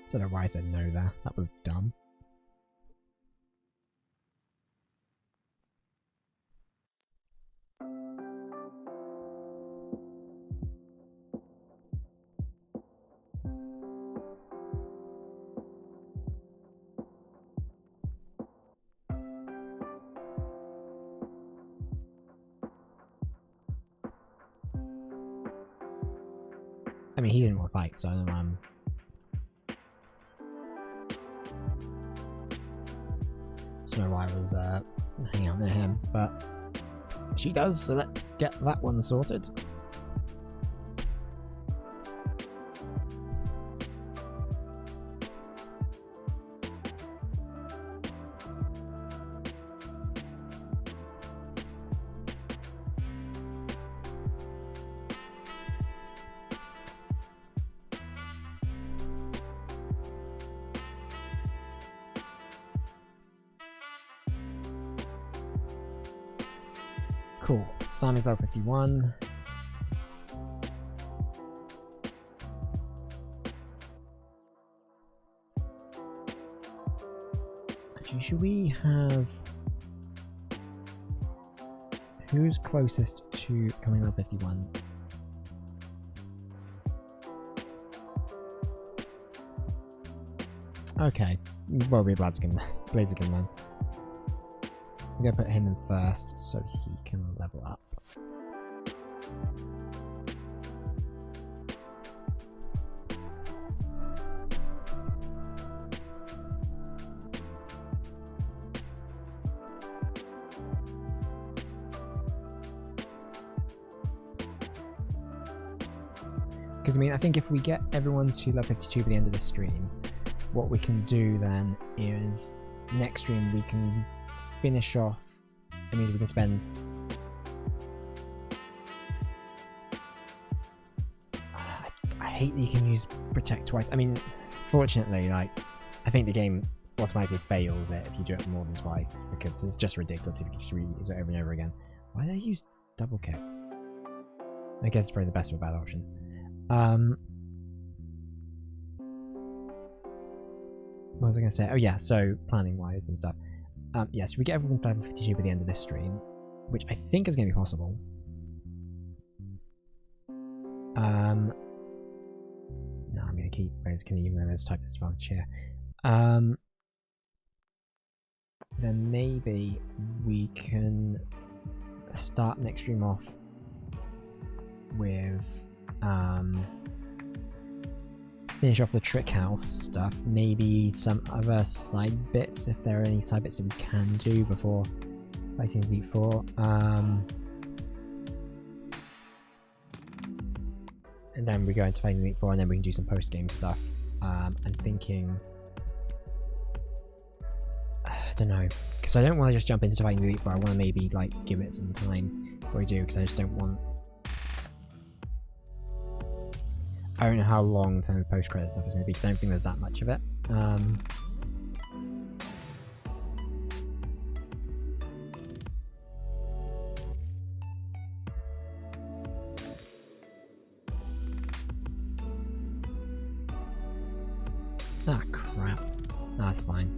I don't know why I said no there. That was dumb. I mean, he didn't want to fight, so I don't know. Know why I was hanging out near him, but she does, so let's get that one sorted. Cool. Simon's level 51. Actually, should we have... Who's closest to coming level 51? Okay. Well, we're Blaziken then. I'm gonna put him in first so he can level up. Because I mean, I think if we get everyone to level 52 by the end of the stream, what we can do then is next stream we can finish off. It means we can spend. I hate that you can use protect twice. I mean, fortunately, like I think the game automatically fails it if you do it more than twice, because it's just ridiculous if you just reuse it over and over again. Why do they use double kick? I guess it's probably the best of a bad option. What was I going to say? Oh yeah, so planning wise and stuff. Yes, we get everyone to level 52 by the end of this stream, which I think is going to be possible. No, I'm going to keep basically, even though there's type disadvantage here. Then maybe we can start next stream off with finish off the trick house stuff, maybe some other side bits if there are any side bits that we can do before fighting Elite Four. And then we go into fighting Elite Four, and then we can do some post game stuff. I'm thinking, I don't know, because I don't want to just jump into fighting Elite Four. I want to maybe like give it some time before we do, because I just don't want. I don't know how long some of the post-credit stuff is going to be, because I don't think there's that much of it. Ah, crap. That's fine.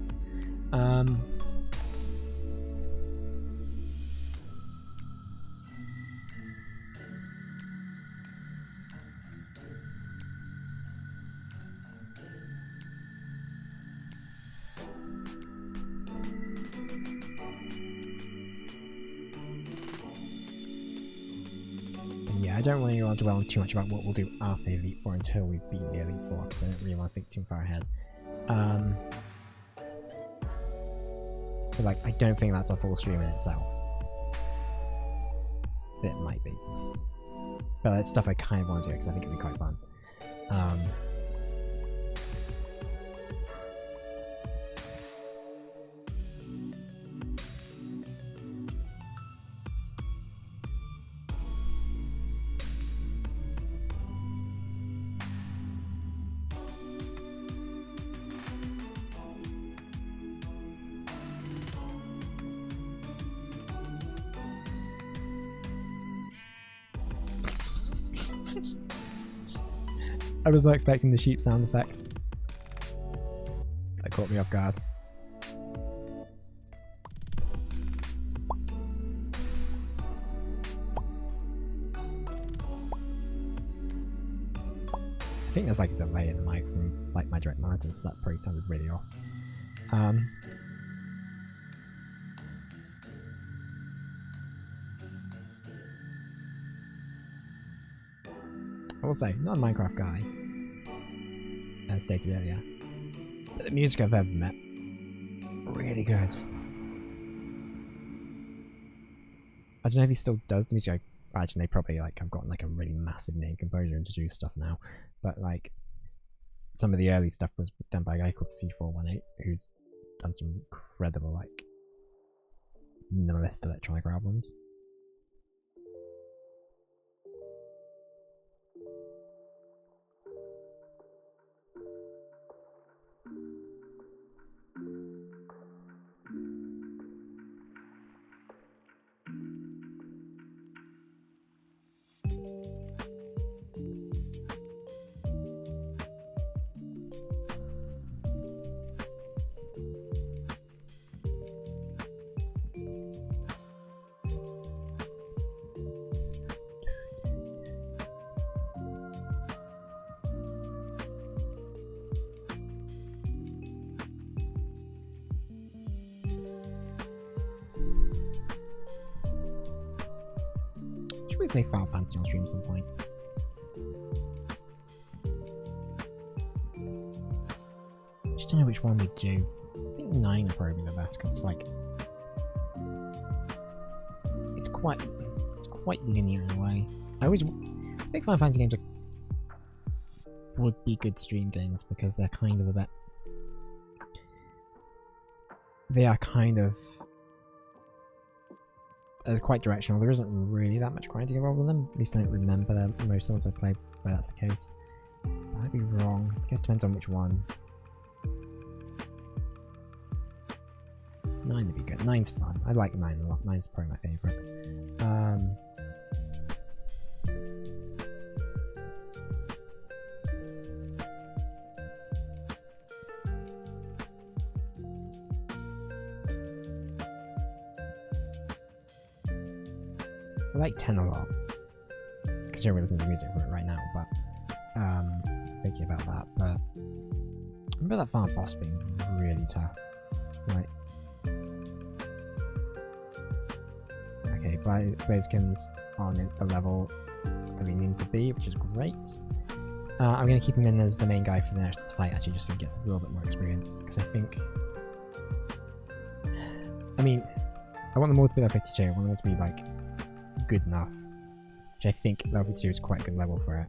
Yeah, I don't really want to dwell on too much about what we'll do after the Elite Four until we beat the Elite Four, because I don't really want to think too far ahead. But like, I don't think that's a full stream in itself. It might be, but it's stuff I kind of want to do because I think it'd be quite fun. I was not expecting the sheep sound effect. That caught me off guard. I think there's like a delay in the mic from like my direct monitor, so that probably sounded really off. I will say, not a Minecraft guy, as stated earlier, but the music I've ever met, really good. I don't know if he still does the music. I imagine they probably like have gotten like a really massive name composer and to do stuff now, but like some of the early stuff was done by a guy called C418, who's done some incredible like minimalist electronic albums. Should we play Final Fantasy on stream at some point? Just don't know which one we do. I think 9 would probably be the best, because like it's quite linear in a way. I think Final Fantasy games are would be good stream games because they're kind of a bit. They are kind of quite directional. There isn't really that much grinding involved with them. At least I don't remember most of the ones I've played where that's the case. But I'd be wrong. I guess it depends on which one. 9 would be good. 9's fun. I like 9 a lot. 9's probably my favourite. I like 10 a lot. Because you're listening to music for it right now, but thinking about that. But I remember that farm boss being really tough. Like, okay, Blazekins on the level that we need to be, which is great. I'm going to keep him in as the main guy for the next fight, actually, just so he gets a little bit more experience. Because I think, I mean, I want them all to be level 52. I want them all to be like good enough, which I think level 52 is quite a good level for it.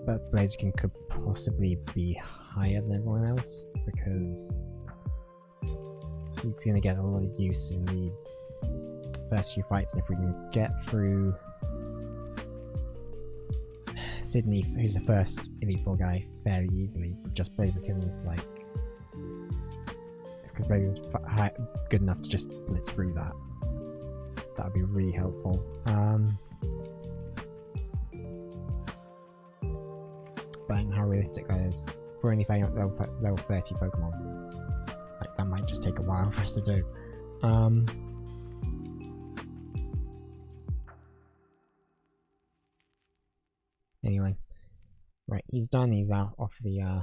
But Blaziken could possibly be higher than everyone else because he's going to get a lot of use in the first few fights, and if we can get through Sydney, who's the first Elite Four guy, fairly easily, with just Blaziken's like. Because Blaziken's good enough to just blitz through that. That would be really helpful. But I don't know how realistic that is. For only level 30 Pokemon. Like, that might just take a while for us to do. Anyway. Right, he's done. He's out off the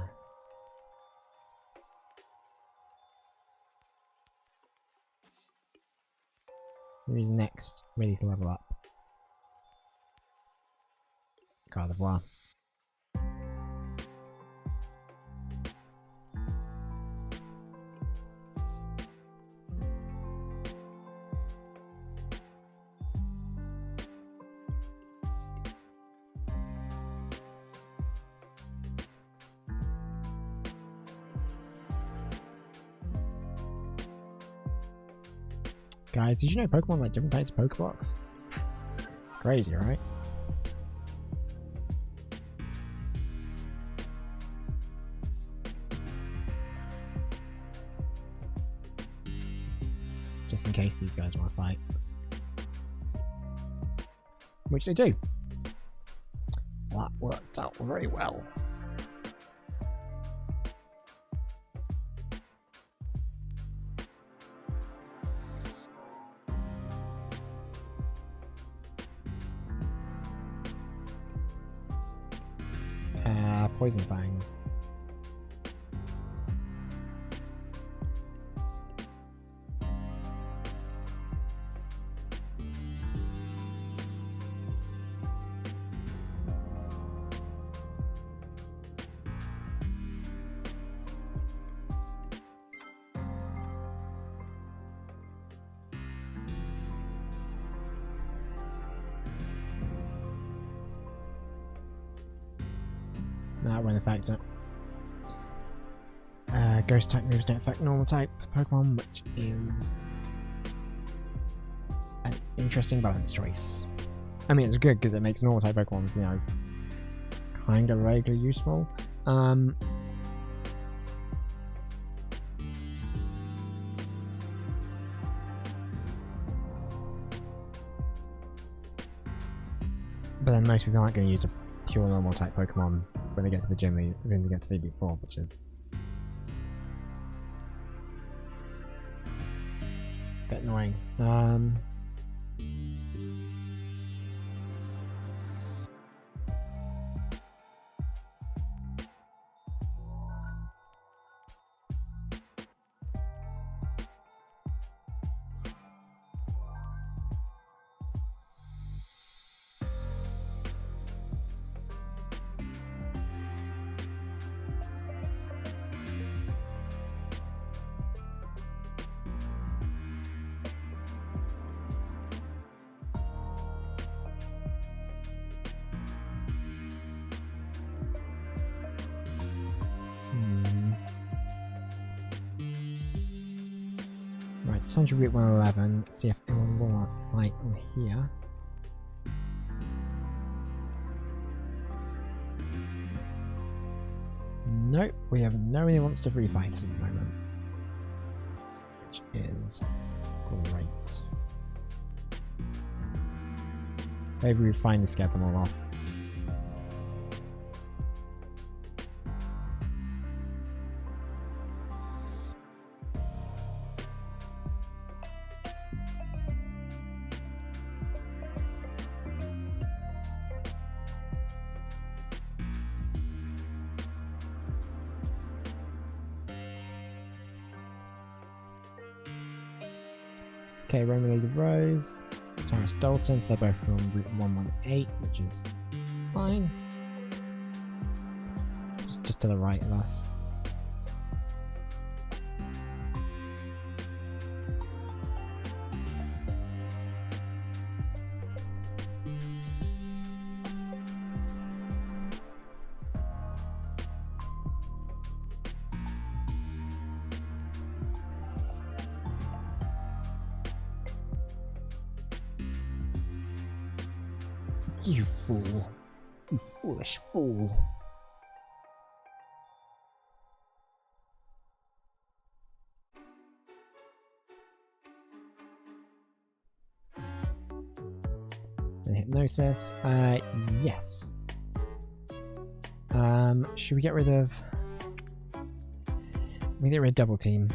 who's next? Ready to level up. Gardevoir. Guys, did you know Pokemon like different types of Pokeblocks? Crazy, right? Just in case these guys want to fight. Which they do. That worked out very well. Poison Fang. That won't affect it. Ghost type moves don't affect normal type Pokemon, which is an interesting balance choice. I mean, it's good because it makes normal type Pokemon, you know, kind of vaguely useful. But then most people aren't going to use a pure normal type Pokemon when they get to the gym, when they get to the Elite Four, which is a bit annoying. It's 100 Route 111. See if anyone will want to fight on here. Nope, we have nobody who wants to free fights at the moment. Which is great. Maybe we finally scared them all off. Okay, Roman Lady Rose, Taurus Dalton, so they're both from Route 118, which is fine. Just to the right of us. You fool. You foolish fool. And hypnosis. Yes. Should we get rid of... We get rid of double team.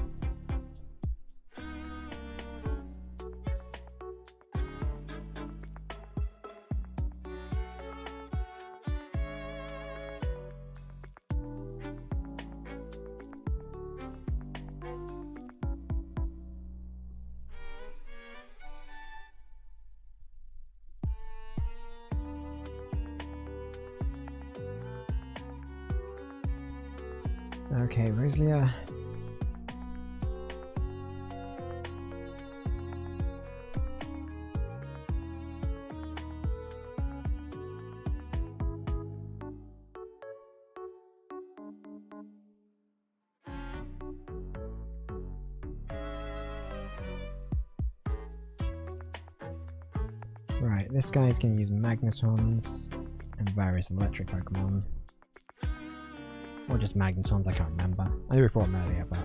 Okay, Rosalia. Right, this guy's going to use Magnetons and various electric Pokemon. Or just Magnetons, I can't remember. I think we fought them earlier, but...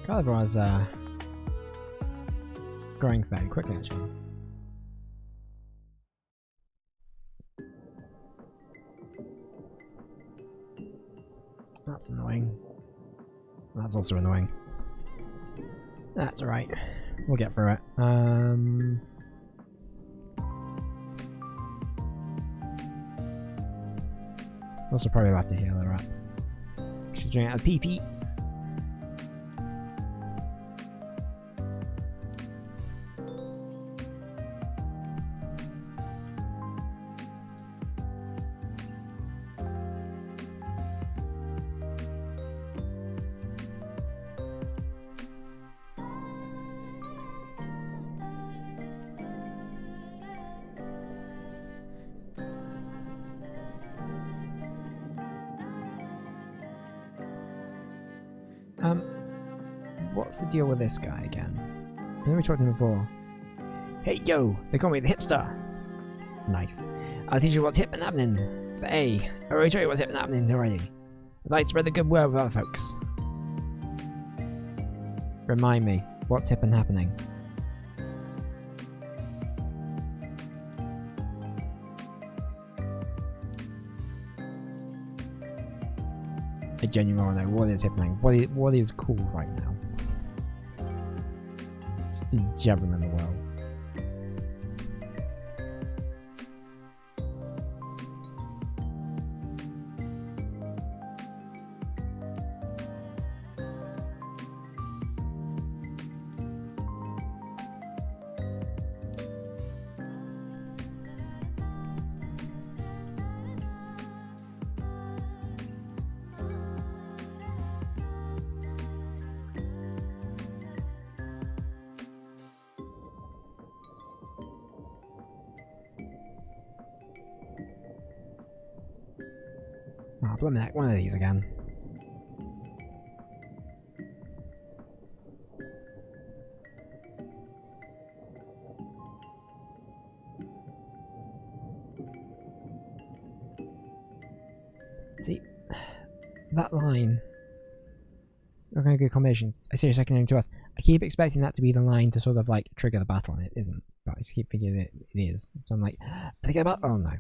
Gardevoir's growing fairly quickly, actually. That's annoying. That's also annoying. That's alright. We'll get through it. Also probably have to heal her up. She's doing out of PP. What's the deal with this guy again? I know we talked to him before. Hey yo, they call me the hipster. Nice. I'll teach you what's hip and happening. But hey, I already told you what's hip and happening already. I'd like to spread the good word with other folks. Remind me, what's hip and happening? I genuinely want to know what is happening. What is cool right now? Just jabbing in the world. Oh, blimey, heck, one of these again. See, that line. Okay, good combinations. I see a second name to us. I keep expecting that to be the line to sort of like trigger the battle, and it isn't. But I just keep thinking it is. So I'm like, forget about. Oh no.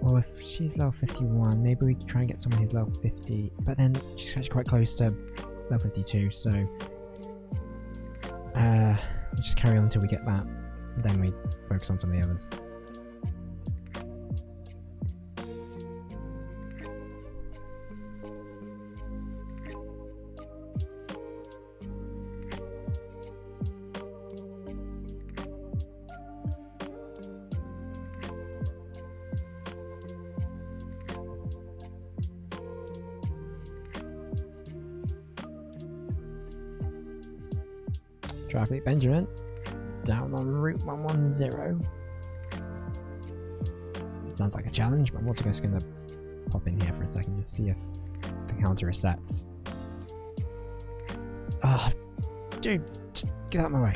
Well, if she's level 51, maybe we can try and get someone who's level 50. But then she's actually quite close to level 52, so we'll just carry on until we get that. And then we focus on some of the others. Traffic Benjamin, down on Route 110. Sounds like a challenge, but I'm also just going to pop in here for a second to see if the counter resets. Ah, dude, just get out of my way.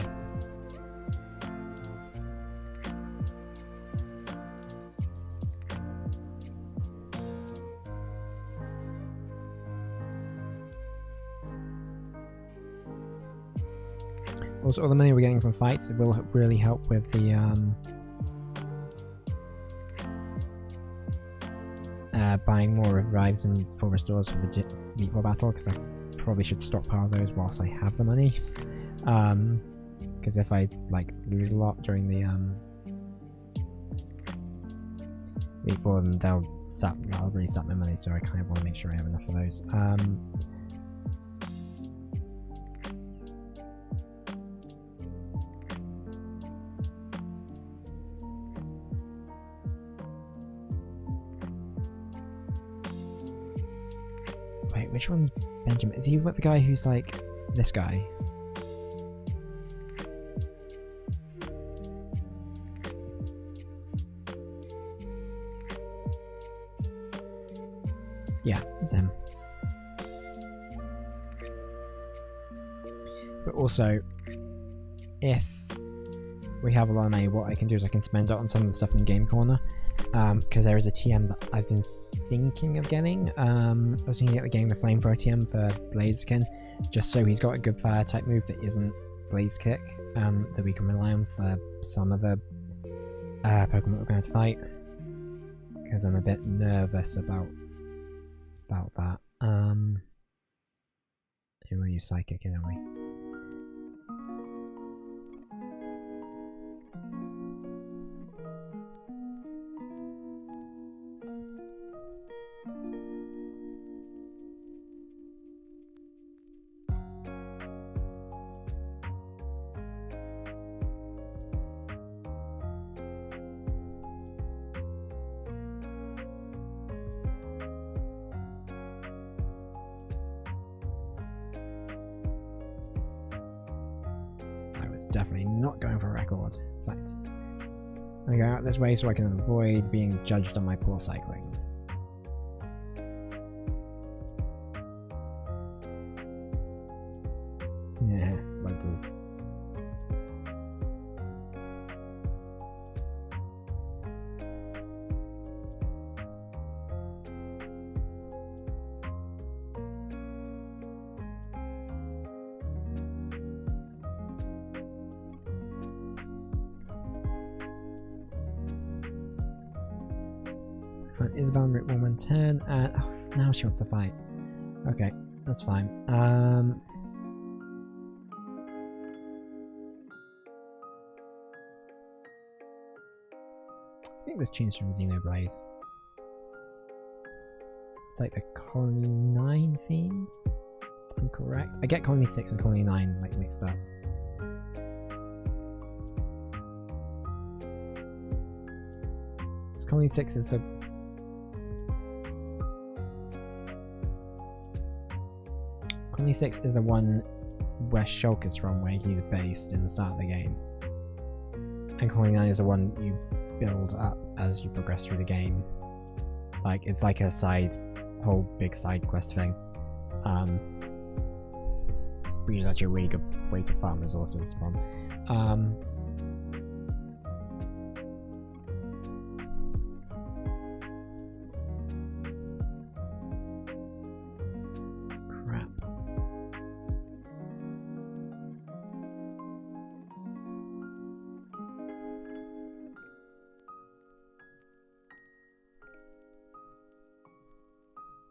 Also, all the money we're getting from fights, it will really help with the buying more revives and full restores for the meatball battle, because I probably should stockpile those whilst I have the money. Because if I like lose a lot during the meatball, then I'll really sap my money. So I kind of want to make sure I have enough of those. Wait, which one's Benjamin? Is he what the guy who's like this guy? Yeah, it's him. But also, if we have a lot of money, what I can do is I can spend it on some of the stuff in Game Corner. Because there is a TM that I've been thinking of getting. I was thinking of getting the Flamethrower TM for Blaziken, just so he's got a good fire type move that isn't Blaze Kick, that we can rely on for some of the Pokemon that we're going to fight. Because I'm a bit nervous about that. We'll use Psychic anyway. Definitely not going for a record. In fact, I'm going out this way so I can avoid being judged on my poor cycling. Yeah, floaters. Isabel and Route 110, and oh, now she wants to fight. Okay, that's fine. I think this tune's from Xenoblade. It's like the Colony 9 theme, if I'm correct. I get Colony 6 and Colony 9 like mixed up. Colony 6 is the... Colony 6 is the one where Shulk is from, where he's based in the start of the game. And Colony 9 is the one you build up as you progress through the game. Like, it's like a whole big side quest thing. Which is actually a really good way to farm resources from.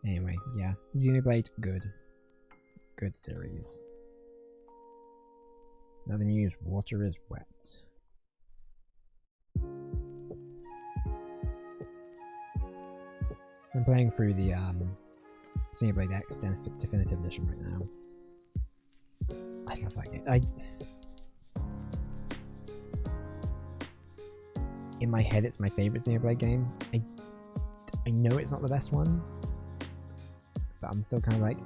Anyway, yeah. Xenoblade, good. Good series. Another news, water is wet. I'm playing through the Xenoblade X Definitive Edition right now. I love that game. In my head, it's my favourite Xenoblade game. I know it's not the best one, but I'm still kind of like,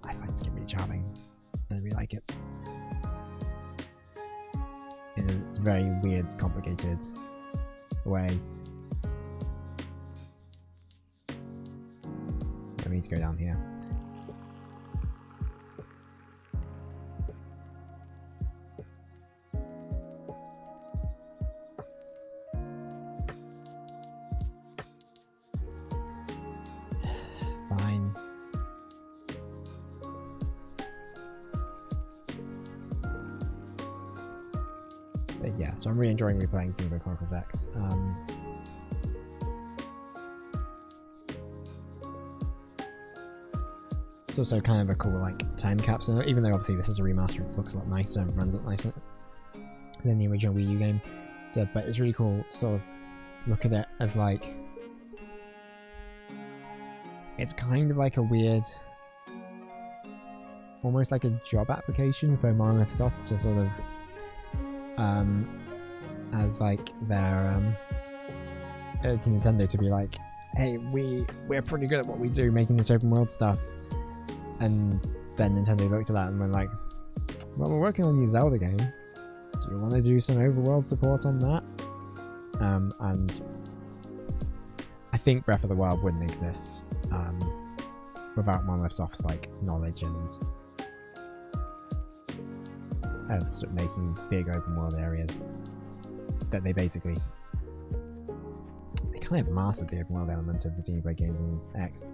I find this game really charming, and I really like it. In a very weird, complicated way. I need to go down here. Fine. But yeah, so I'm really enjoying replaying Xenoblade Chronicles X. It's also kind of a cool like time capsule, even though obviously this is a remaster, it looks a lot nicer and runs a lot nicer than the original Wii U game. So, but it's really cool to sort of look at it as like, it's kind of like a weird, almost like a job application for Monolith Soft to sort of, as like their, to Nintendo to be like, hey, we're pretty good at what we do, making this open world stuff. And then Nintendo looked at that and went like, well, we're working on a new Zelda game. Do you want to do some overworld support on that? And I think Breath of the Wild wouldn't exist without Monolith Soft's like knowledge and sort of making big open world areas that they kind of mastered the open world element of the Xenoblade games in X.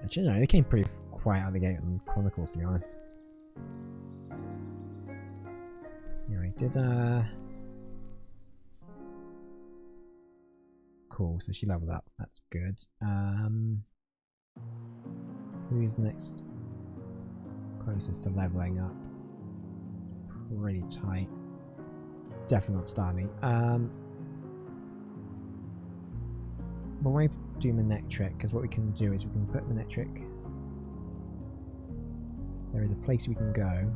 Actually, no, they came pretty quiet out of the gate on Chronicles, to be honest. Anyway, cool, so she leveled up, that's good. Who's next closest to leveling up? It's pretty tight. Definitely not Starmie. But when we do Manectric, because what we can do is we can put Manectric. There is a place we can go.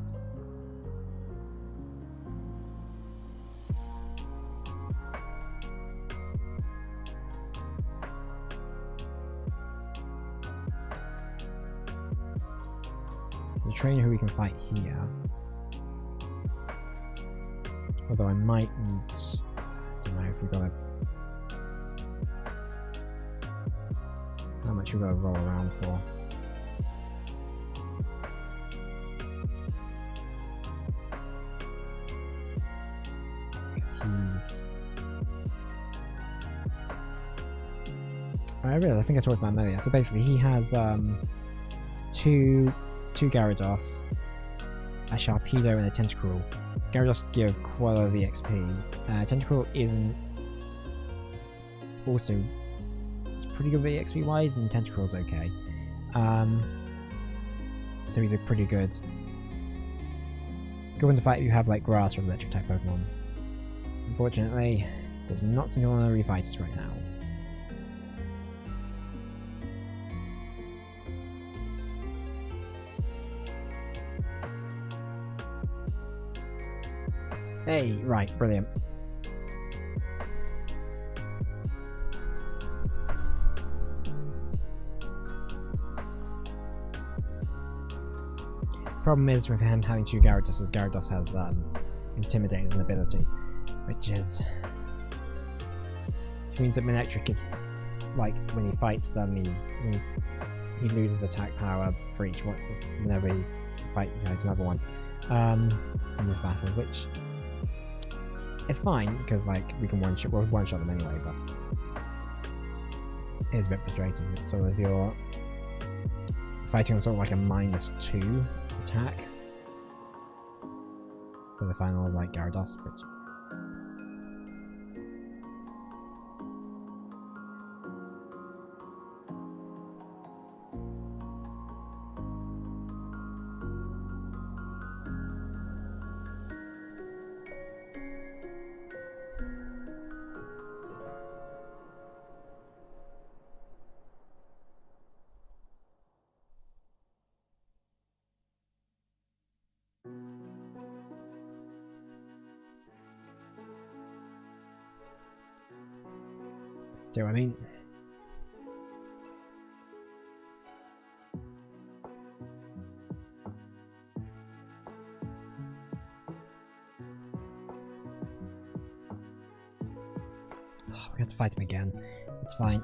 There's a trainer who we can fight here. Although I might need, I don't know if we've got a, how much we've got to roll around for. He's, I think I talked about him earlier. So basically he has two 2 Gyarados, a Sharpedo, and a Tentacruel. Gyarados give quite a lot of EXP. Tentacruel isn't... Also, it's pretty good EXP wise, and Tentacruel's okay. So he's a pretty good... Go into fight if you have like grass or electric type Pokemon. Unfortunately, does not seem to want to refight us right now. Hey, right, brilliant. Problem is with him having 2 Gyarados, is Gyarados has Intimidate as an ability, which means that Manectric is like when he fights them, he loses attack power for each one whenever he fights another one in this battle, which is fine because like we can one shot them anyway, but it is a bit frustrating. So if you're fighting on sort of like a -2 attack for the final like Gyarados, which see what I mean? Oh, we have to fight him again. It's fine.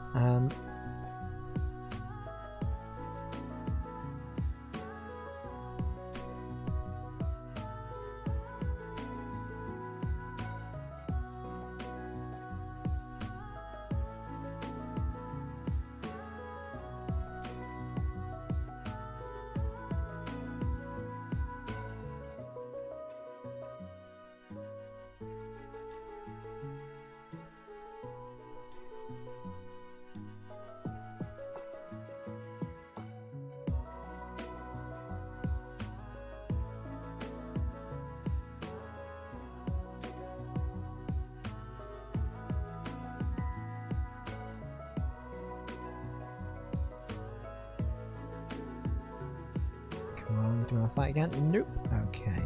Come on, do you want to fight again? Nope. Okay.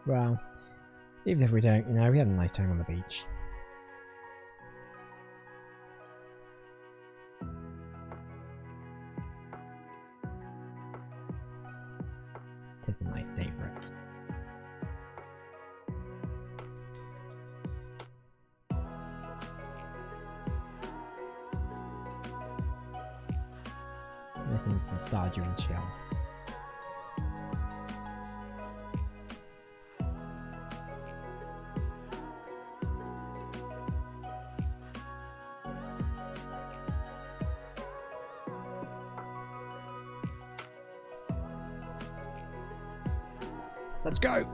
Well, even if we don't, you know, we had a nice time on the beach. It is a nice day for it. Listening to some Stardew and chill. Let's go!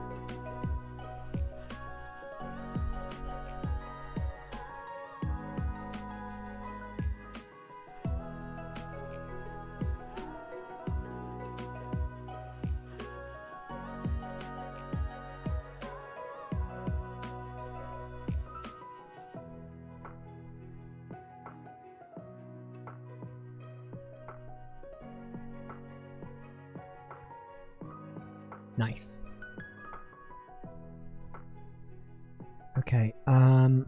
Nice. Okay, I'm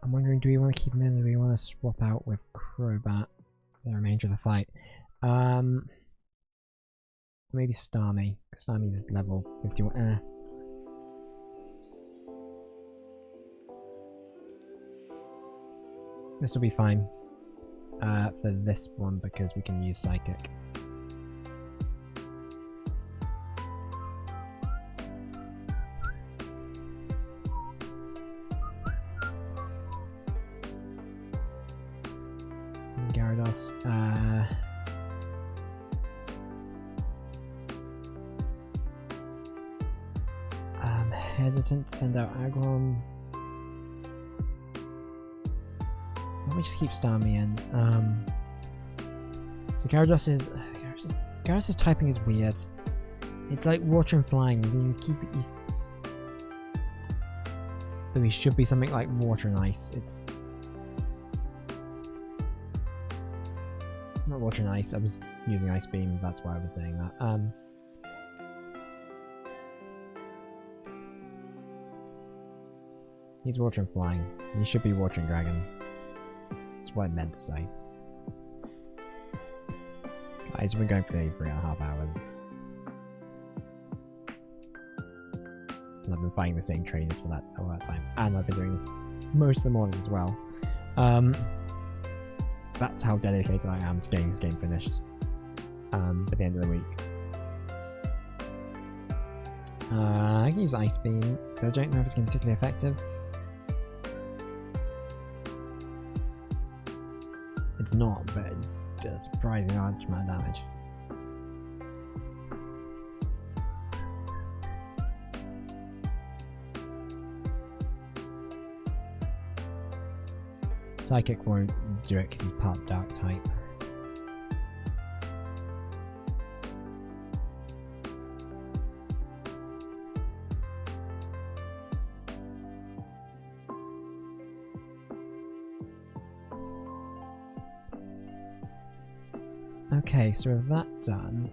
wondering, do we want to keep him in, or do we want to swap out with Crobat for the remainder of the fight? Maybe Starmie. Starmie's level 51. This will be fine. for this one because we can use Psychic. Gyarados. Hesitant to send out Aggron. Let me just keep Starmie in. So Gyarados' typing is weird. It's like Water and Flying. You keep it. Though he should be something like Water and Ice. It's not Water and Ice. I was using Ice Beam. That's why I was saying that. He's Water and Flying. He should be Water and Dragon. That's what I meant to say. Guys, we've been going for 3.5 hours. And I've been fighting the same trainers for all that time. And I've been doing this most of the morning as well. That's how dedicated I am to getting this game finished. At the end of the week. I can use Ice Beam, but I don't know if it's going to be particularly effective. It's not, but it does a surprisingly large amount of damage. Psychic won't do it because he's part Dark type. Okay, so with that done,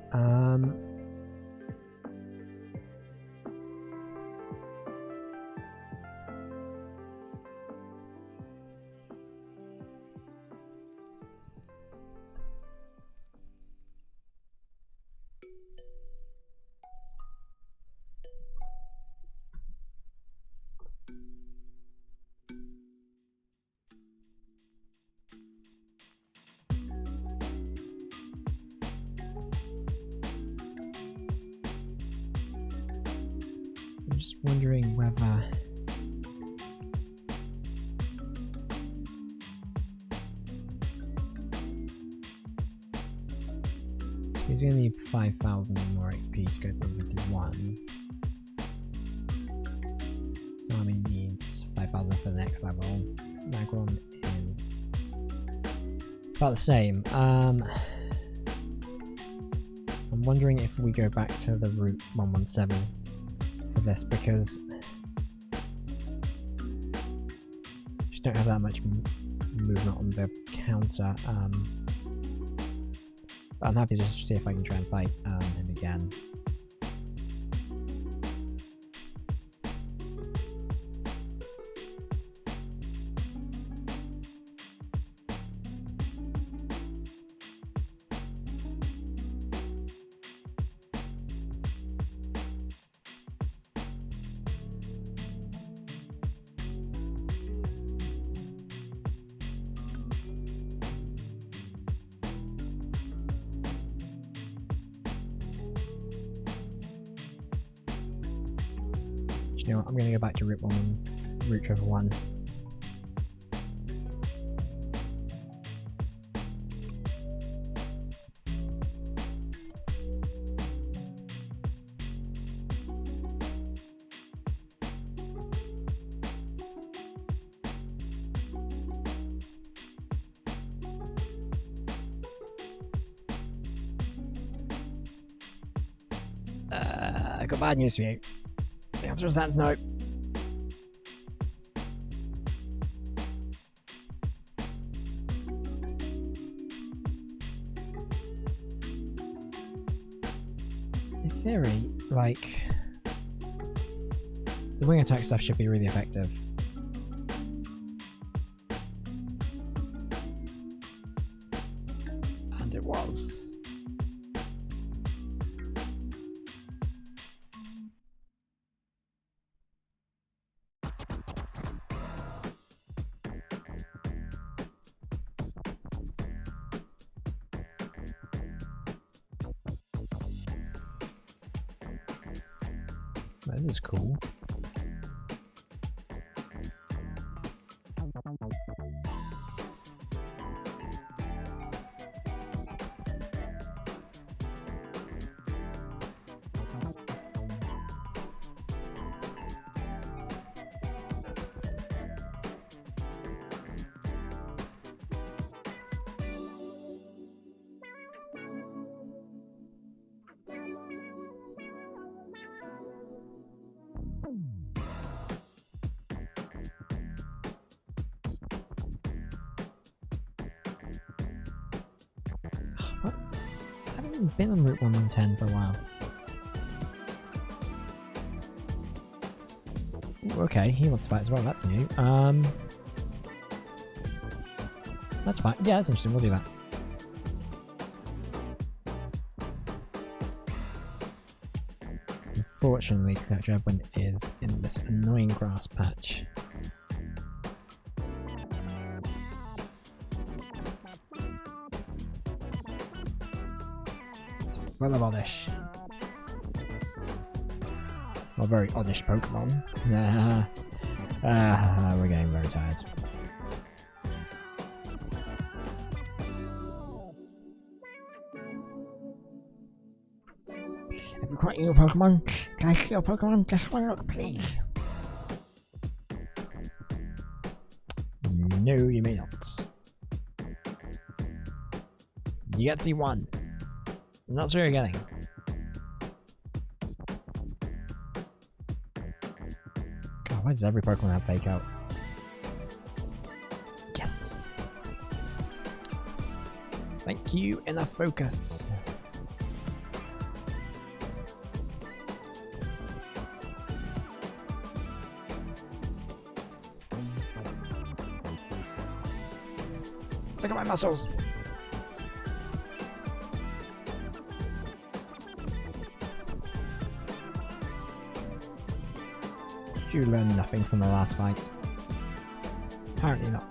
I'm just wondering whether he's going to need 5,000 more XP to go to 51. Starmie needs 5,000 for the next level. Aggron is about the same. I'm wondering if we go back to the Route 117 for this because just don't have that much movement on the counter. But I'm happy to just see if I can try and fight him again. You know what, I'm going to go back to Route 1. I got bad news for you. The answer is that no. In theory, like, the wing attack stuff should be really effective. And it was. This is cool. What? I haven't even been on Route 110 for a while. Ooh, okay, he wants to fight as well, that's new. That's fine. Yeah, that's interesting, we'll do that. Unfortunately, Drebwin is in this annoying grass patch. It's full of oddish. Well, very oddish Pokemon. We're getting very tired. Have you caught your Pokemon? Can I see your Pokemon? Just one look, please. No, you may not. You get to see one. I'm not sure you're getting. God, why does every Pokemon have Fake Out? Yes! Thank you, enough focus. Look at my muscles! Did you learn nothing from the last fight? Apparently not.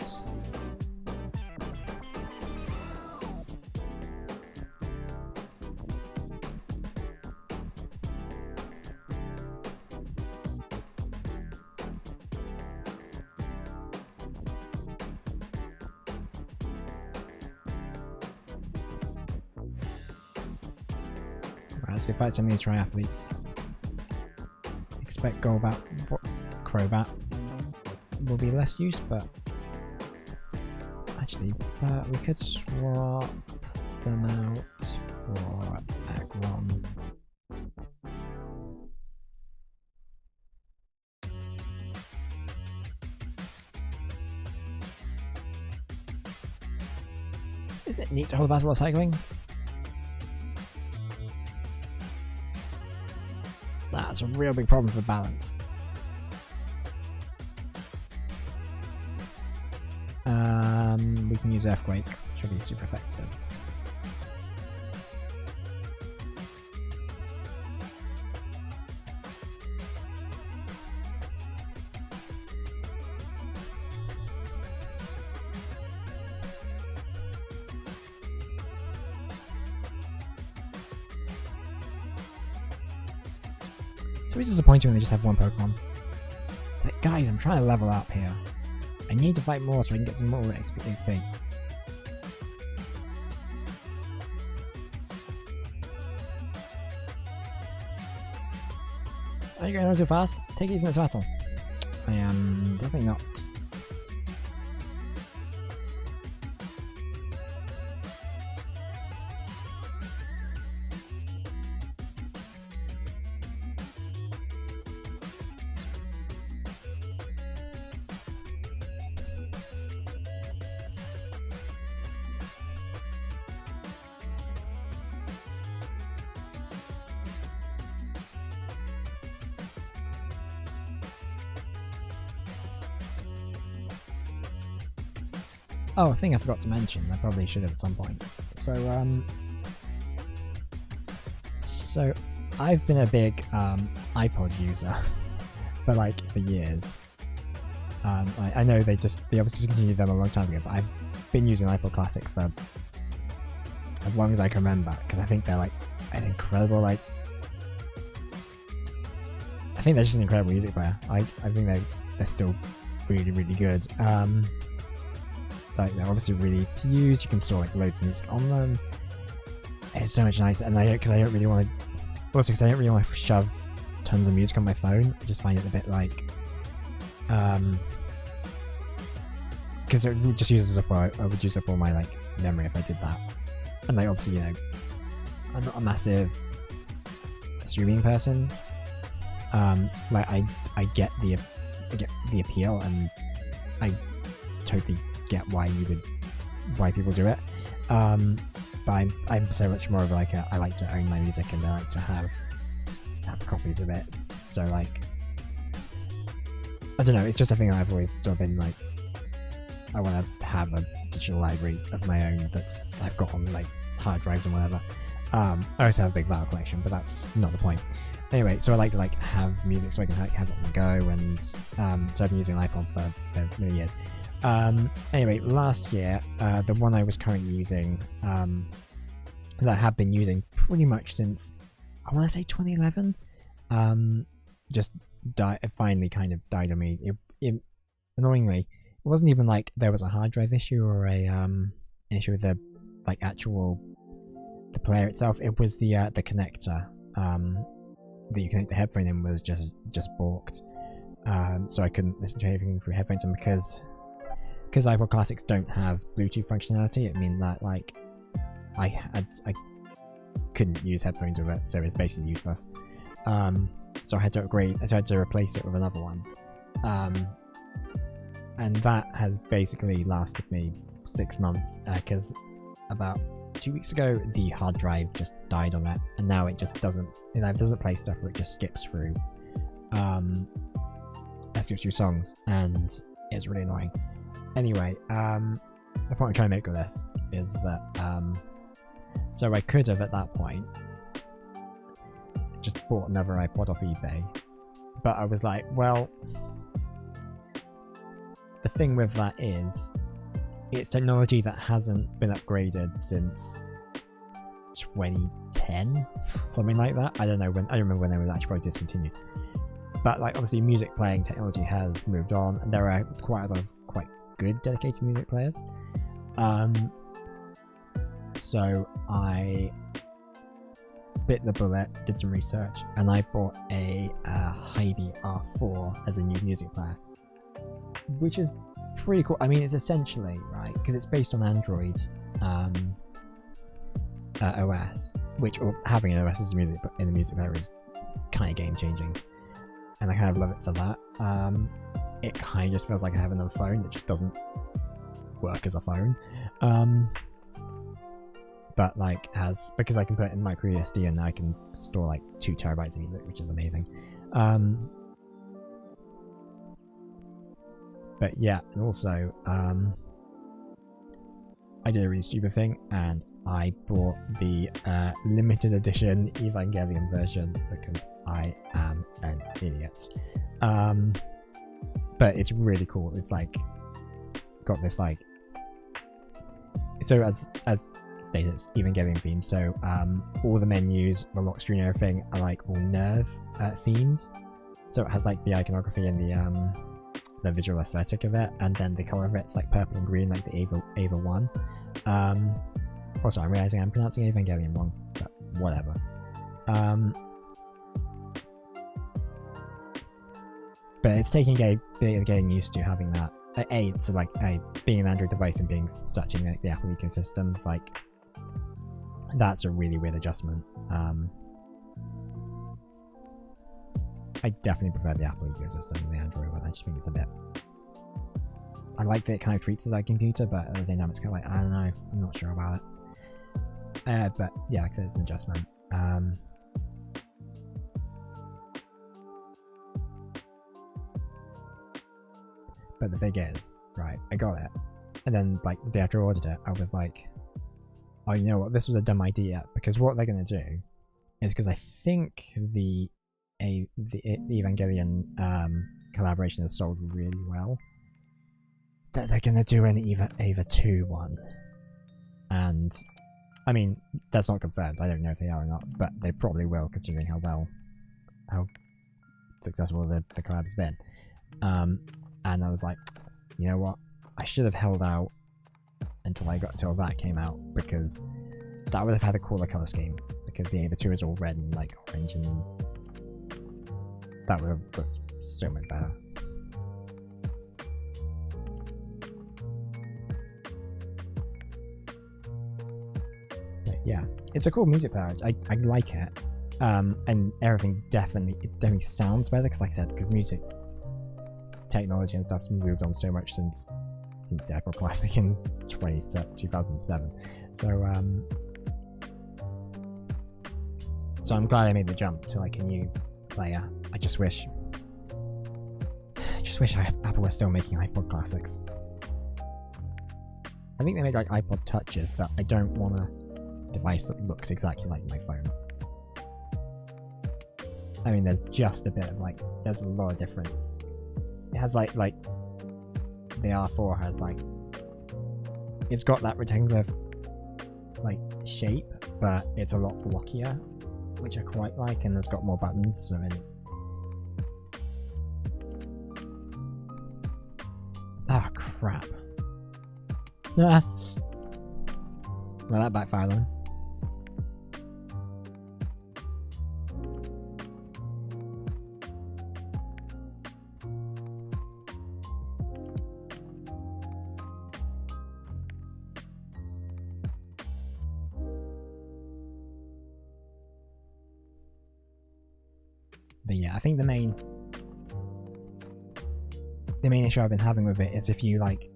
Let's go fight some of these triathletes. Expect Golbat, Crobat will be less use, but actually, we could swap them out for Aggron. Isn't it neat to hold a battle while cycling? That's a real big problem for balance. We can use Earthquake, should be super effective. It's always disappointing when they just have one Pokemon. It's like, guys, I'm trying to level up here. I need to fight more so I can get some more XP. Are you going on too fast? Take it easy in this battle. I am definitely not. Oh, a thing I forgot to mention, I probably should have at some point. So I've been a big iPod user for years. I know they obviously discontinued them a long time ago, but I've been using iPod Classic for as long as I can remember, because I think they're an incredible think they're just an incredible music player. I think they're still really, really good. Like they're obviously really easy to use. You can store like loads of music on them. It's so much nicer, and because I don't really want to shove tons of music on my phone. I just find it a bit like because it just uses up I would use up all my like memory if I did that. And like obviously, you know, I'm not a massive streaming person. Like I get the appeal, and I totally get why people do it. But I'm so much more of like I like to own my music, and I like to have copies of it. So like I don't know, it's just a thing I've always sort of been like, I want to have a digital library of my own I've got on like hard drives and whatever. I also have a big vinyl collection, but that's not the point. Anyway, so I like to like have music so I can like, have it on the go, and so I've been using an iPod for many years. Anyway, last year, the one I was currently using, that I have been using pretty much since, I want to say 2011, just it finally kind of died on me. It annoyingly, it wasn't even like there was a hard drive issue or an issue with the like the player itself. It was the connector that you connect the headphone in was just balked. So I couldn't listen to anything through headphones, and because iPod Classics don't have Bluetooth functionality, it means that like I couldn't use headphones with it, so it's basically useless. So I had to upgrade, so I had to replace it with another one. And that has basically lasted me 6 months, because about 2 weeks ago the hard drive just died on it, and now it just doesn't play stuff, or it just skips through songs, and it's really annoying. Anyway, the point I'm trying to make with this is that so I could have at that point just bought another iPod off eBay, but I was like, well, the thing with that is it's technology that hasn't been upgraded since 2010, something like that. I don't remember when they were actually probably discontinued, but like obviously music playing technology has moved on, and there are quite a lot of quite good dedicated music players. So I bit the bullet, did some research, and I bought a Hibi R4 as a new music player, which is pretty cool. I mean, it's essentially, right, because it's based on Android OS, which, or having an OS as a music in the music player is kind of game changing, and I kind of love it for that. It kind of just feels like I have another phone that just doesn't work as a phone. But like because I can put it in micro SD, and I can store like 2 terabytes of music, which is amazing. But yeah, and also I did a really stupid thing, and I bought the limited edition Evangelion version because I am an idiot. But it's really cool. It's like got this like, so as stated, it's Evangelion themed. So all the menus, the lock screen, and everything are like all Nerve themed. So it has like the iconography and the visual aesthetic of it, and then the color of it's like purple and green, like the Ava 1. Also, I'm realizing I'm pronouncing Evangelion wrong, but whatever. But it's taking getting used to having that. It's like being an Android device and being such in the Apple ecosystem, like that's a really weird adjustment. I definitely prefer the Apple ecosystem than the Android one. I just think it's a bit, I like that it kind of treats it like a computer, but at the same time it's kind of like, I don't know, I'm not sure about it. But yeah, like I said, it's an adjustment. But the thing is, right, I got it, and then like the day after I ordered it, I was like, oh, you know what, this was a dumb idea, because what they're going to do is, because I think the Evangelion collaboration has sold really well, that they're going to do an Ava 2 one. And I mean, that's not confirmed, I don't know if they are or not, but they probably will, considering how successful the collab's been. And I was like, you know what? I should have held out until that came out, because that would have had a cooler color scheme. Because the Ava 2 is all red and like orange, and that would have looked so much better. But yeah, it's a cool music player. I like it, and everything definitely sounds better. Because like I said, because music technology and stuff's moved on so much since the iPod Classic in 2007. So I'm glad I made the jump to like a new player. I just wish Apple was still making iPod Classics. I think they made like iPod Touches, but I don't want a device that looks exactly like my phone. I mean, there's just a bit of like, there's a lot of difference. It has like the R4 has like, it's got that rectangular like shape, but it's a lot blockier, which I quite like, and it's got more buttons. So ah, crap. Ah. Well, that backfired on. But yeah, I think the main issue I've been having with it is if you like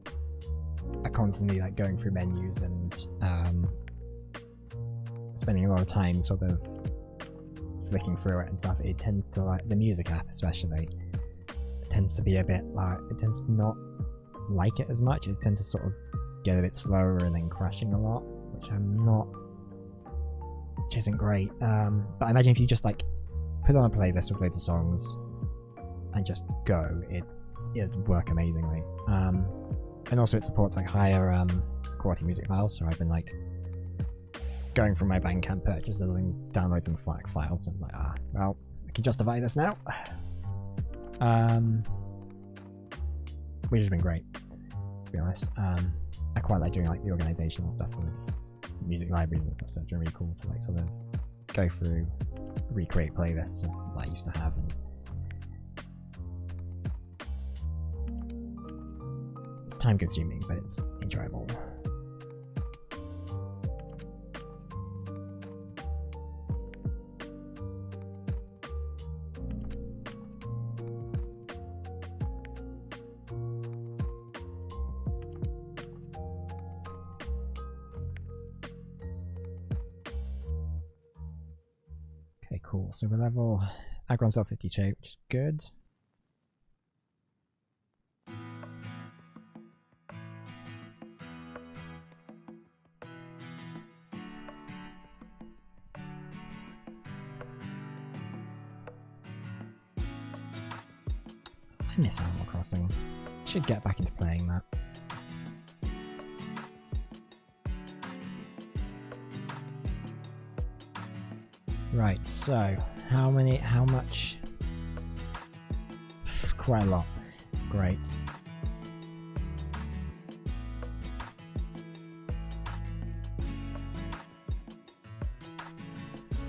are constantly like going through menus and spending a lot of time sort of flicking through it and stuff, it tends to, like the music app especially, it tends to be a bit like, it tends to not like it as much. It tends to sort of get a bit slower and then crashing a lot, which isn't great. But I imagine if you just like put on a playlist with loads of songs and just go, it'd work amazingly. And also it supports like higher quality music files, so I've been like going through my Bandcamp purchases and downloading FLAC files, and I'm like, well, I can justify this now. Which has been great, to be honest. I quite like doing like the organizational stuff with music libraries and stuff, so it's been really cool to like sort of go through, recreate playlists of what I used to have, and it's time consuming, but it's enjoyable. Okay, cool. So we're level Agron Cell 52, which is good. I miss Animal Crossing. Should get back into playing that. Right, so how much? Quite a lot. Great.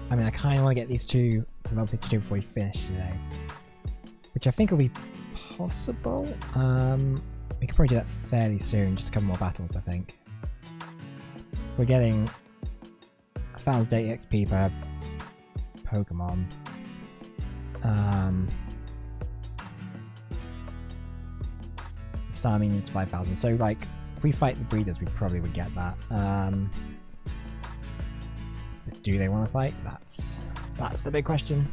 I mean, I kind of want to get these two to level 52 before we finish today, which I think will be possible. We could probably do that fairly soon, just a couple more battles, I think. We're getting 1080 XP per Pokemon. Starmie needs 5,000, so like if we fight the breeders we probably would get that. But do they want to fight? That's the big question.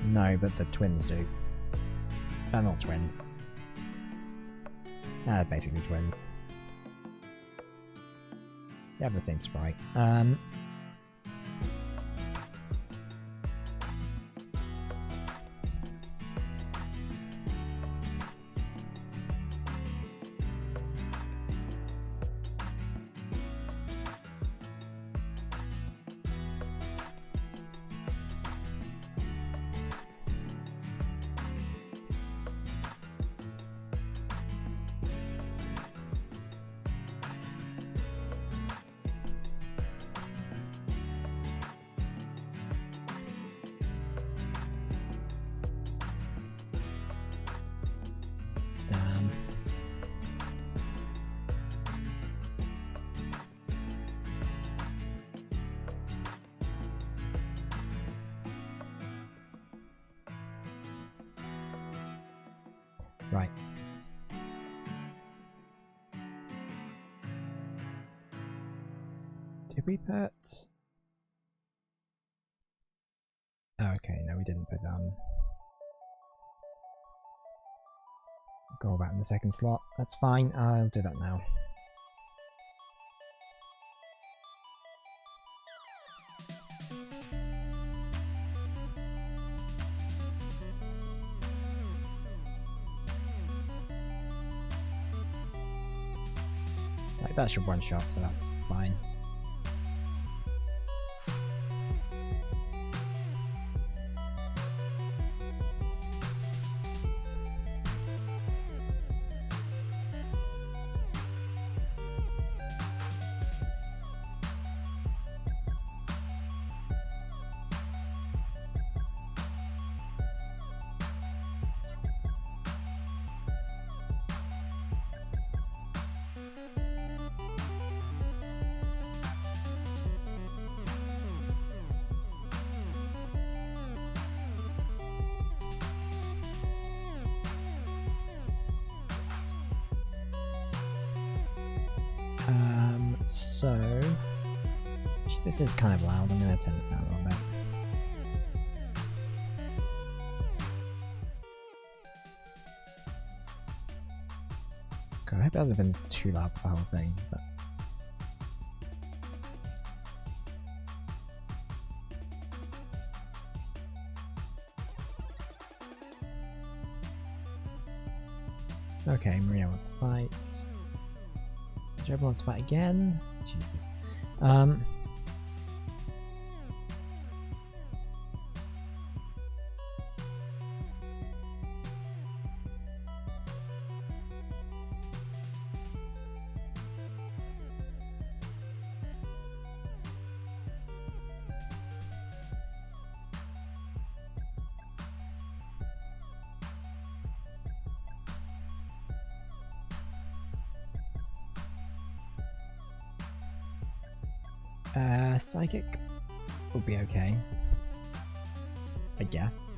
No, but the twins do. They're not twins. They're basically twins. They have the same sprite. Right. Did we put... Oh, okay, no we didn't put go back in the second slot. That's fine, I'll do that now. Like, that should one shot, so that's fine. So this is kind of loud. I'm going to turn this down a little bit. God, I hope it hasn't been too loud for the whole thing, but okay, Maria wants to fight. Job wants to fight again. Jesus. Psychic will be okay, I guess.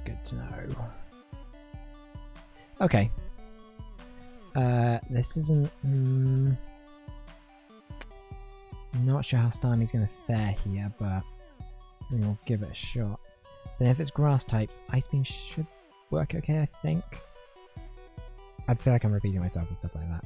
Good to know. Okay. This isn't... not sure how Stymi's going to fare here, but we'll give it a shot. Then if it's grass types, Ice Beam should work okay, I think. I feel like I'm repeating myself and stuff like that.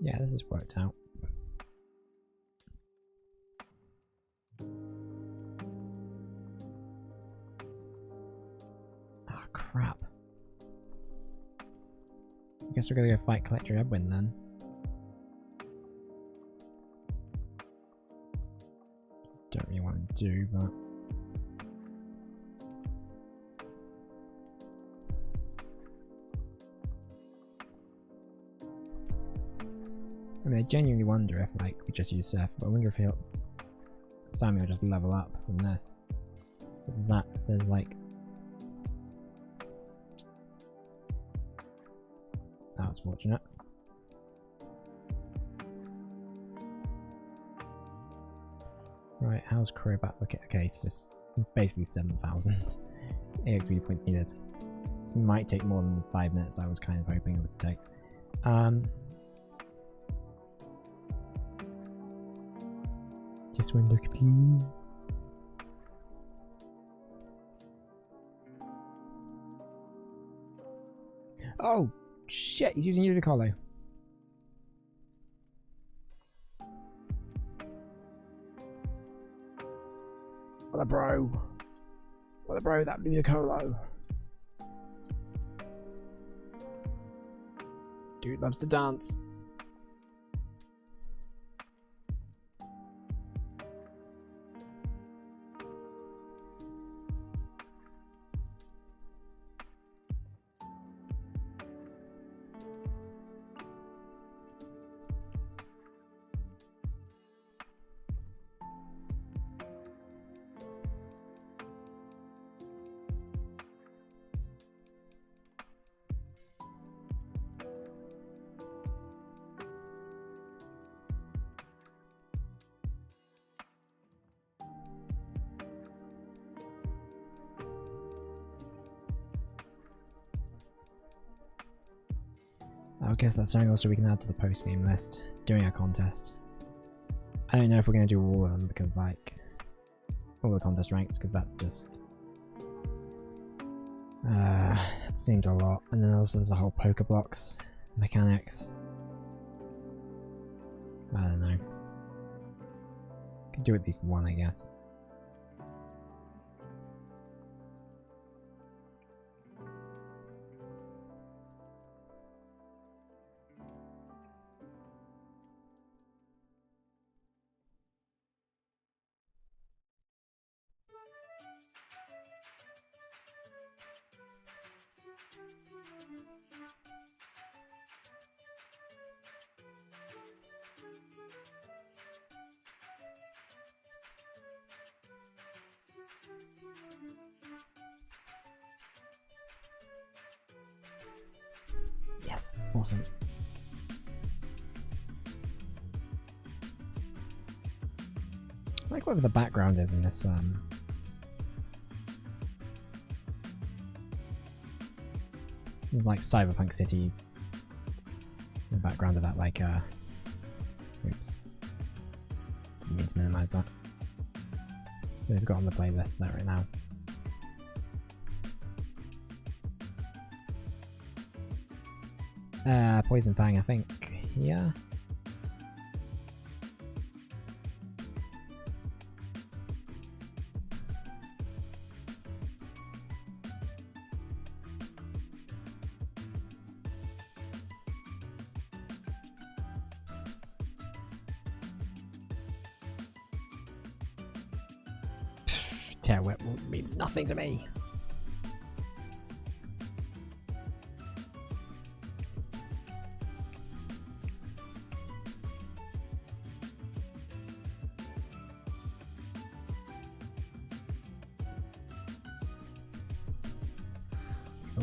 Yeah, this has worked out. Ah, oh, crap. I guess we're gonna go fight Collector Edwin then. Don't really want to do, but... I mean, I genuinely wonder if, like, we just use Surf, but I wonder if he'll... Stymi will just level up from this. There's that, there's like... That's fortunate. Right, how's Crobat looking? Okay, it's just basically 7,000 EXP points needed. This might take more than 5 minutes I was kind of hoping it would take. Just one look, please. Oh, shit, he's using Ludicolo. What a bro. What a bro, that Ludicolo. Dude loves to dance. I guess that's something also we can add to the post-game list during our contest. I don't know if we're going to do all of them because, like, all the contest ranks, because that's just... it seems a lot. And then also there's a whole Pokeblocks mechanics. I don't know. Could do at least one, I guess. Yes, awesome. I like whatever the background is in this like Cyberpunk City, in the background of that, like oops, didn't mean to minimize that. They've got on the playlist there right now. Poison Fang, I think, here. Tear Whip means nothing to me.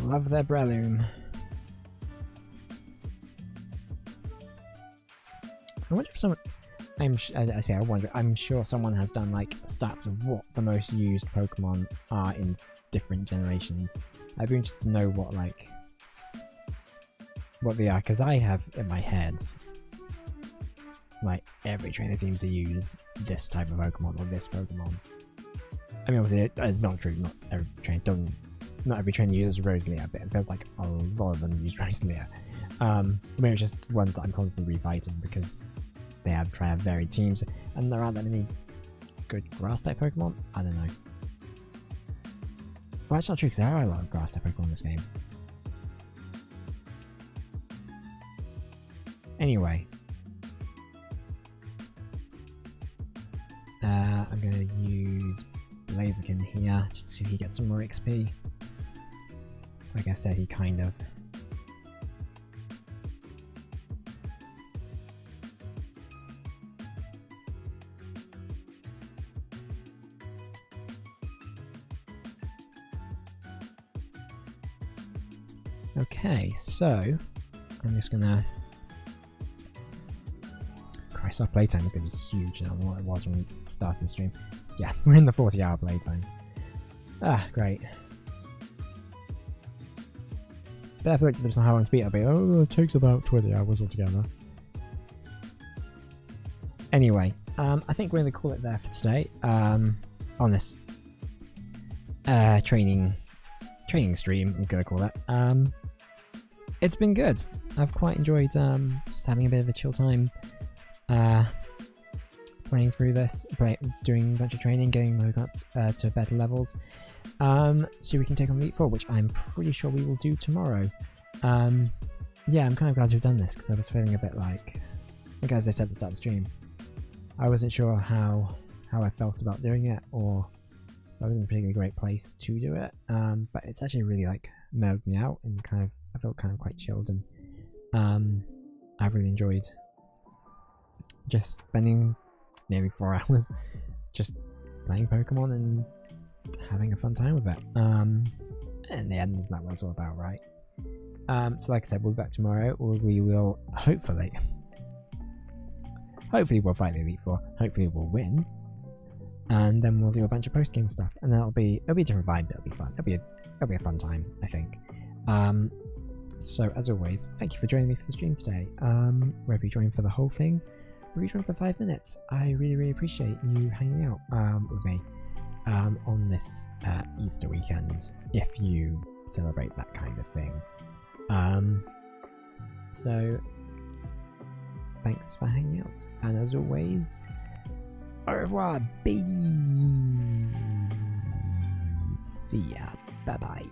Love their Breloom. I wonder if someone... I'm sure someone has done like stats of what the most used Pokemon are in different generations. I'd be interested to know what they are, because I have in my head like every trainer seems to use this type of Pokemon or this Pokemon. I mean, obviously it's not true. Not every trainer doesn't. Not every trainer uses Roselia, but it feels like a lot of them use Roselia. Maybe it's just ones that I'm constantly refighting because they try to have varied teams, and there aren't that many good grass type Pokemon. I don't know. Well, that's not true because there are a lot of grass type Pokemon in this game. Anyway, I'm going to use Blaziken here just to see if he gets some more XP. Like I said, he kind of... Okay, so I'm just gonna... Christ, our playtime is gonna be huge now than what it was when we started the stream. Yeah, we're in the 40-hour playtime. Ah, great. Therefore, it depends on how long to beat. I'll be, oh, it takes about 20 hours altogether. Anyway, I think we're going to call it there for today. On this training stream, I'm going to call it. it's been good. I've quite enjoyed just having a bit of a chill time, playing through this, doing a bunch of training, getting Mogot to better levels, so we can take on Elite Four, which I'm pretty sure we will do tomorrow. Yeah, I'm kind of glad to have done this because I was feeling a bit like as I said at the start of the stream, I wasn't sure how I felt about doing it, or I was in a particularly great place to do it. But it's actually really like mellowed me out and I felt kind of quite chilled, and I've really enjoyed just spending nearly 4 hours just playing Pokemon and having a fun time with it. And the end is not what it's all about, right? So like I said, we'll be back tomorrow, or we will hopefully we'll fight the Elite Four, hopefully we'll win, and then we'll do a bunch of post-game stuff, and it'll be a different vibe, it'll be fun, it'll be a fun time, I think. So as always, thank you for joining me for the stream today. Whether you joined for the whole thing, or you joined for 5 minutes, I really appreciate you hanging out with me on this Easter weekend, if you celebrate that kind of thing. So thanks for hanging out, and as always, au revoir, baby. See ya. Bye bye.